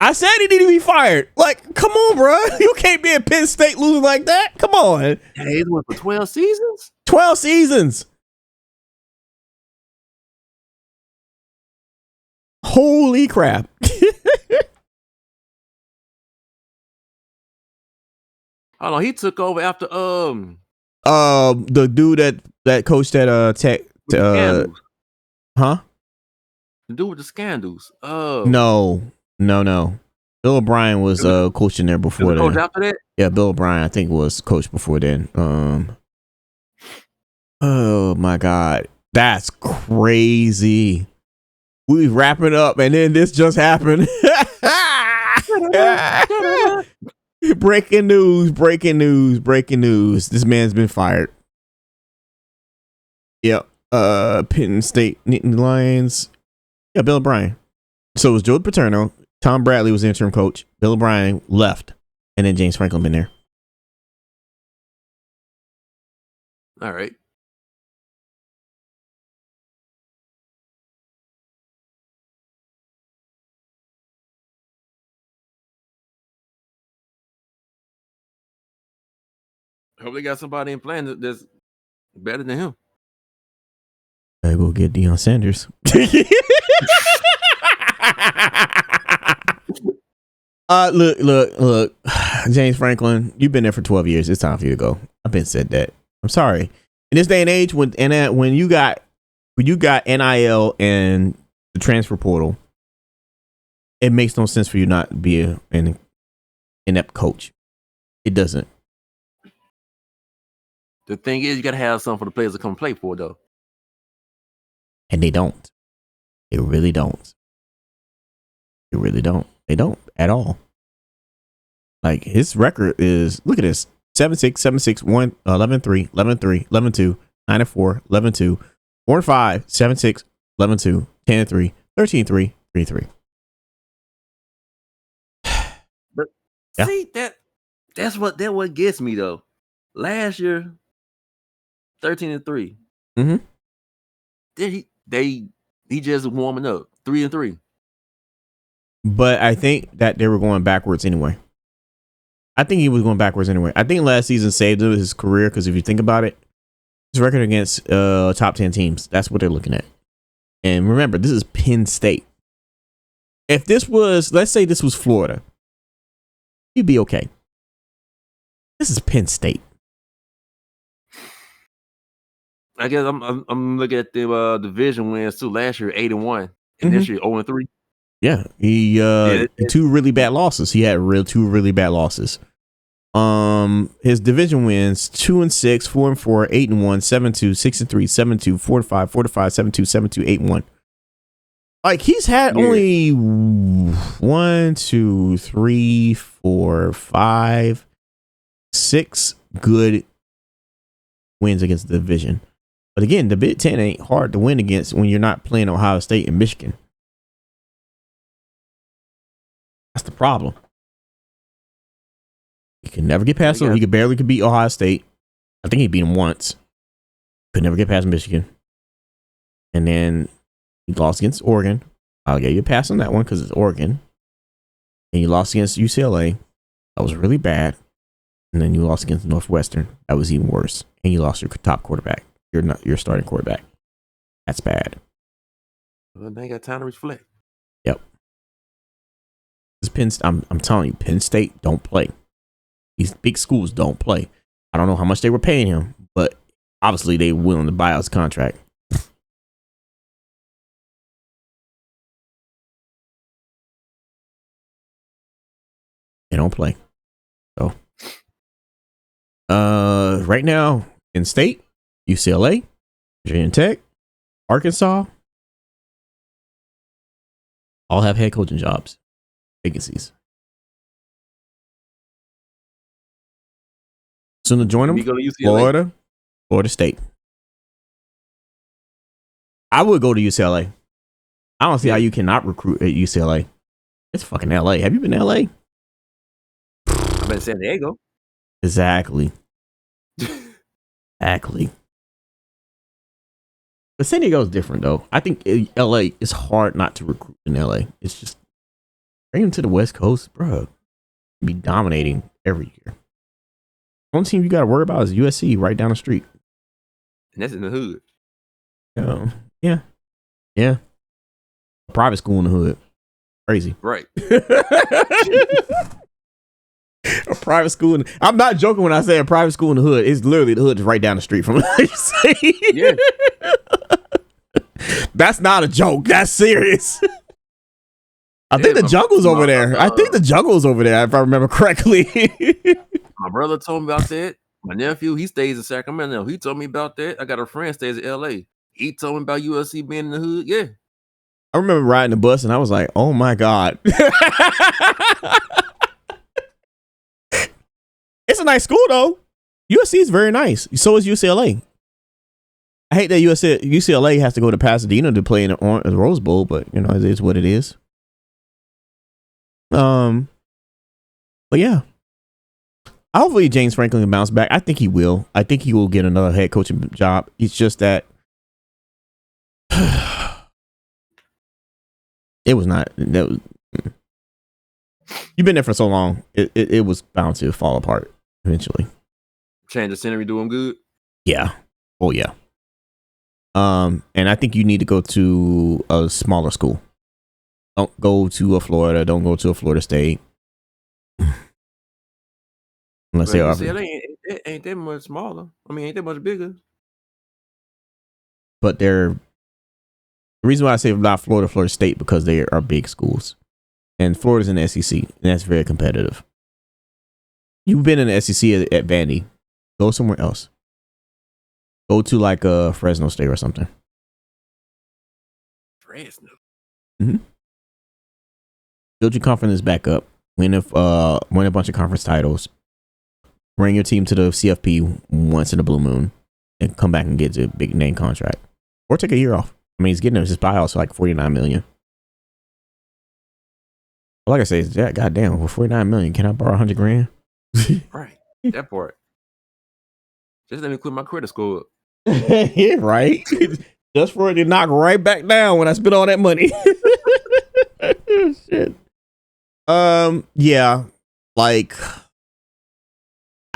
[SPEAKER 1] I said he needed to be fired. Like, come on, bro. You can't be at Penn State losing like that. Come on.
[SPEAKER 2] Hey, it was for 12 seasons?
[SPEAKER 1] 12 seasons. Holy crap.
[SPEAKER 2] Hold on, he took over after
[SPEAKER 1] The dude that coached at Tech
[SPEAKER 2] scandals.
[SPEAKER 1] huh?
[SPEAKER 2] The dude with the scandals.
[SPEAKER 1] No. Bill O'Brien was coaching there before
[SPEAKER 2] the coach
[SPEAKER 1] then.
[SPEAKER 2] after that?
[SPEAKER 1] Yeah, Bill O'Brien I think was coach before then. Oh my God. That's crazy. We wrapping up and then this just happened. Breaking news. This man's been fired. Yep. Penn State Lions. Yeah, Bill O'Brien. So it was Joe Paterno. Tom Bradley was the interim coach. Bill O'Brien left. And then James Franklin been there.
[SPEAKER 2] All right. Hope they got somebody in plan that's better than him.
[SPEAKER 1] I go get Deion Sanders. Look. James Franklin, you've been there for 12 years. It's time for you to go. I've been said that. I'm sorry. In this day and age, when you got NIL and the transfer portal, it makes no sense for you not to be an inept coach. It doesn't.
[SPEAKER 2] The thing is, you got to have something for the players to come play for, though.
[SPEAKER 1] And they don't. They really don't. They don't at all. Like, his record is, look at this: 7-6, 7-6, 1, 11-3, 11-3, 11-2, 9-4, 11-2, 4-5, 7-6, 11-2, 10-3, 13-3, 3-3.
[SPEAKER 2] But
[SPEAKER 1] Yeah.
[SPEAKER 2] see, that's what gets me though. Last year, 13-3.
[SPEAKER 1] Mm-hmm.
[SPEAKER 2] Then he just warming up 3-3.
[SPEAKER 1] But I think that they were going backwards anyway. I think he was going backwards anyway. I think last season saved his career because if you think about it, his record against top 10 teams, that's what they're looking at. And remember, this is Penn State. If this was, let's say this was Florida, you'd be okay. This is Penn State.
[SPEAKER 2] I guess I'm looking at the division wins too. Last year 8-1, and this year 0-3.
[SPEAKER 1] Yeah, he two really bad losses. He had two really bad losses. His division wins 2-6, 4-4, 8-1, 7-2, 6-3, 7-2, 4-5, 4-5, 7-2, 7-2, 8-1. Like he's had only 1, 2, 3, 4, 5, 6 good wins against the division. But again, the Big Ten ain't hard to win against when you're not playing Ohio State and Michigan. That's the problem. He can never get past them. He could beat Ohio State. I think he beat him once. Could never get past Michigan. And then he lost against Oregon. I'll give you a pass on that one because it's Oregon. And you lost against UCLA. That was really bad. And then you lost against Northwestern. That was even worse. And you lost your top quarterback. Your starting quarterback. That's bad.
[SPEAKER 2] Well, they ain't got time to reflect.
[SPEAKER 1] Yep. I'm telling you, Penn State don't play. These big schools don't play. I don't know how much they were paying him, but obviously they were willing to buy out his contract. They don't play. So, right now, Penn State, UCLA, Virginia Tech, Arkansas, all have head coaching jobs, vacancies. Soon to join them, Florida State. I would go to UCLA. I don't see how you cannot recruit at UCLA. It's fucking LA. Have you been to LA?
[SPEAKER 2] I've been to San Diego.
[SPEAKER 1] Exactly. Exactly. But San Diego is different, though. I think LA is hard not to recruit in LA. It's just bring them to the West Coast, bro. Be dominating every year. Only team you got to worry about is USC right down the street.
[SPEAKER 2] And that's in the hood.
[SPEAKER 1] Yeah. A private school in the hood. Crazy.
[SPEAKER 2] Right.
[SPEAKER 1] A private school. I'm not joking when I say a private school in the hood. It's literally the hood is right down the street from USC.
[SPEAKER 2] Yeah.
[SPEAKER 1] That's not a joke. That's serious. I think the jungle's over there. I think the jungle's over there, if I remember correctly.
[SPEAKER 2] My brother told me about that. My nephew, he stays in Sacramento. He told me about that. I got a friend stays in LA. He told me about USC being in the hood. Yeah.
[SPEAKER 1] I remember riding the bus and I was like, oh my God. It's a nice school though. USC is very nice. So is UCLA. I hate that UCLA has to go to Pasadena to play in the Rose Bowl, but you know, it is what it is. But yeah. Hopefully James Franklin can bounce back. I think he will. I think he will get another head coaching job. It's just that it was not. You've been there for so long. It was bound to fall apart eventually.
[SPEAKER 2] Change the scenery, do him good.
[SPEAKER 1] Yeah. Oh yeah. And I think you need to go to a smaller school. Don't go to a Florida. Don't go to a Florida State. Unless they are.
[SPEAKER 2] Ain't that much smaller. I mean, ain't that much bigger.
[SPEAKER 1] But the reason why I say not Florida State, because they are big schools. And Florida's in the SEC, and that's very competitive. You've been in the SEC at Vandy. Go somewhere else. Go to like Fresno State or something.
[SPEAKER 2] Fresno.
[SPEAKER 1] Mm-hmm. Build your confidence back up. Win a bunch of conference titles. Bring your team to the CFP once in a blue moon, and come back and get a big name contract, or take a year off. I mean, he's getting his buyout for like $49 million. Like I say, yeah, goddamn, for $49 million, can I borrow $100,000?
[SPEAKER 2] Right, that part. Just let me quit my credit score up.
[SPEAKER 1] Yeah, right. Just for it to knock right back down when I spend all that money. Shit. Yeah, like.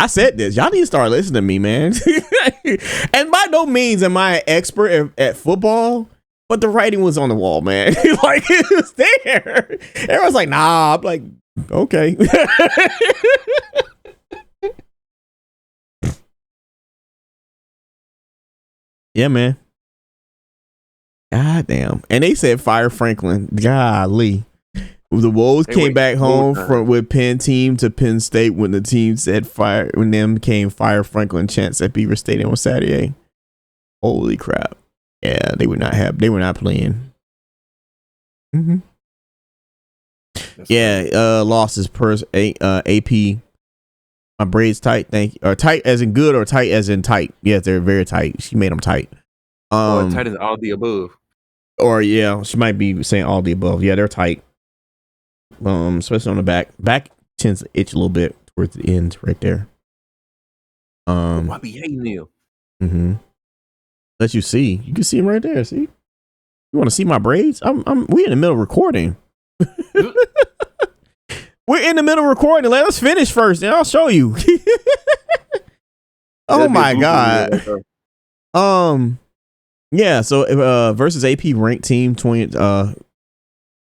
[SPEAKER 1] I said this. Y'all need to start listening to me, man. And by no means am I an expert at football, but the writing was on the wall, man. Like, it was there. Everyone's like, nah. I'm like, okay. Yeah, man. God damn. And they said fire Franklin. Golly. The Wolves
[SPEAKER 2] They
[SPEAKER 1] came
[SPEAKER 2] wait
[SPEAKER 1] back home
[SPEAKER 2] overtime.
[SPEAKER 1] from with Penn team to Penn State when the team said fire when them came fire Franklin chants at Beaver Stadium on Saturday. Holy crap! Yeah, they were not playing. Mm-hmm. Yeah, losses per AP. My braids tight. Thank you. Or tight as in good or tight as in tight. Yeah, they're very tight. She made them tight.
[SPEAKER 2] Or tight as all the above.
[SPEAKER 1] Or yeah, she might be saying all the above. Yeah, they're tight. Especially on the back. Back tends to itch a little bit towards the end, right there.
[SPEAKER 2] Why be hating them?
[SPEAKER 1] Mm-hmm. Let you see. You can see them right there. See. You want to see my braids? We in the middle of recording. We're in the middle of recording. Let us finish first, and I'll show you. Oh my god. Yeah. So versus AP ranked team 20.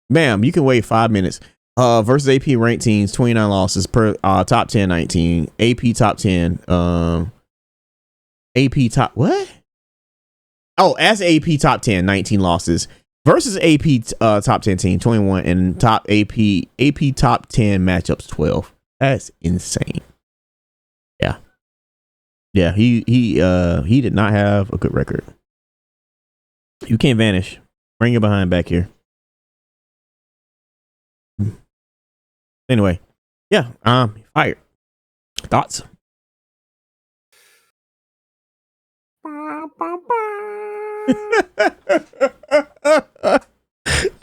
[SPEAKER 1] Ma'am, you can wait 5 minutes. Versus AP ranked teams 29 losses per top 10 19. AP top 10. AP top what? Oh, as AP top 10 19 losses. Versus AP top 10 team 21 and top AP top 10 matchups 12. That's insane. Yeah. Yeah, he did not have a good record. You can't vanish. Bring your behind back here. Anyway, yeah, fired. Thoughts?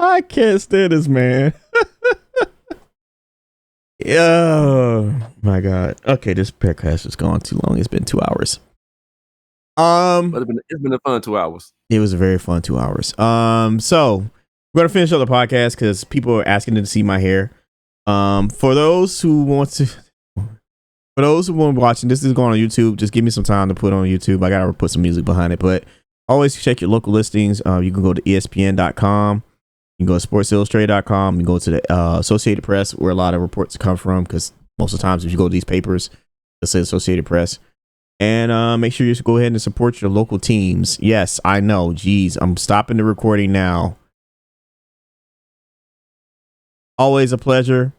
[SPEAKER 1] I can't stand this man. Oh my god. Okay, this podcast has gone too long. It's been 2 hours.
[SPEAKER 2] But it's been a fun 2 hours.
[SPEAKER 1] It was a very fun 2 hours. So we're gonna finish up the podcast because people are asking to see my hair. For those who want to watching, this is going on YouTube. Just give me some time to put on YouTube. I gotta put some music behind it, but always check your local listings. You can go to ESPN.com. You can go to SportsIllustrated.com. You can go to the Associated Press, where a lot of reports come from, because most of the times if you go to these papers, it says Associated Press. And make sure you go ahead and support your local teams. Yes, I know. Geez, I'm stopping the recording now. Always a pleasure.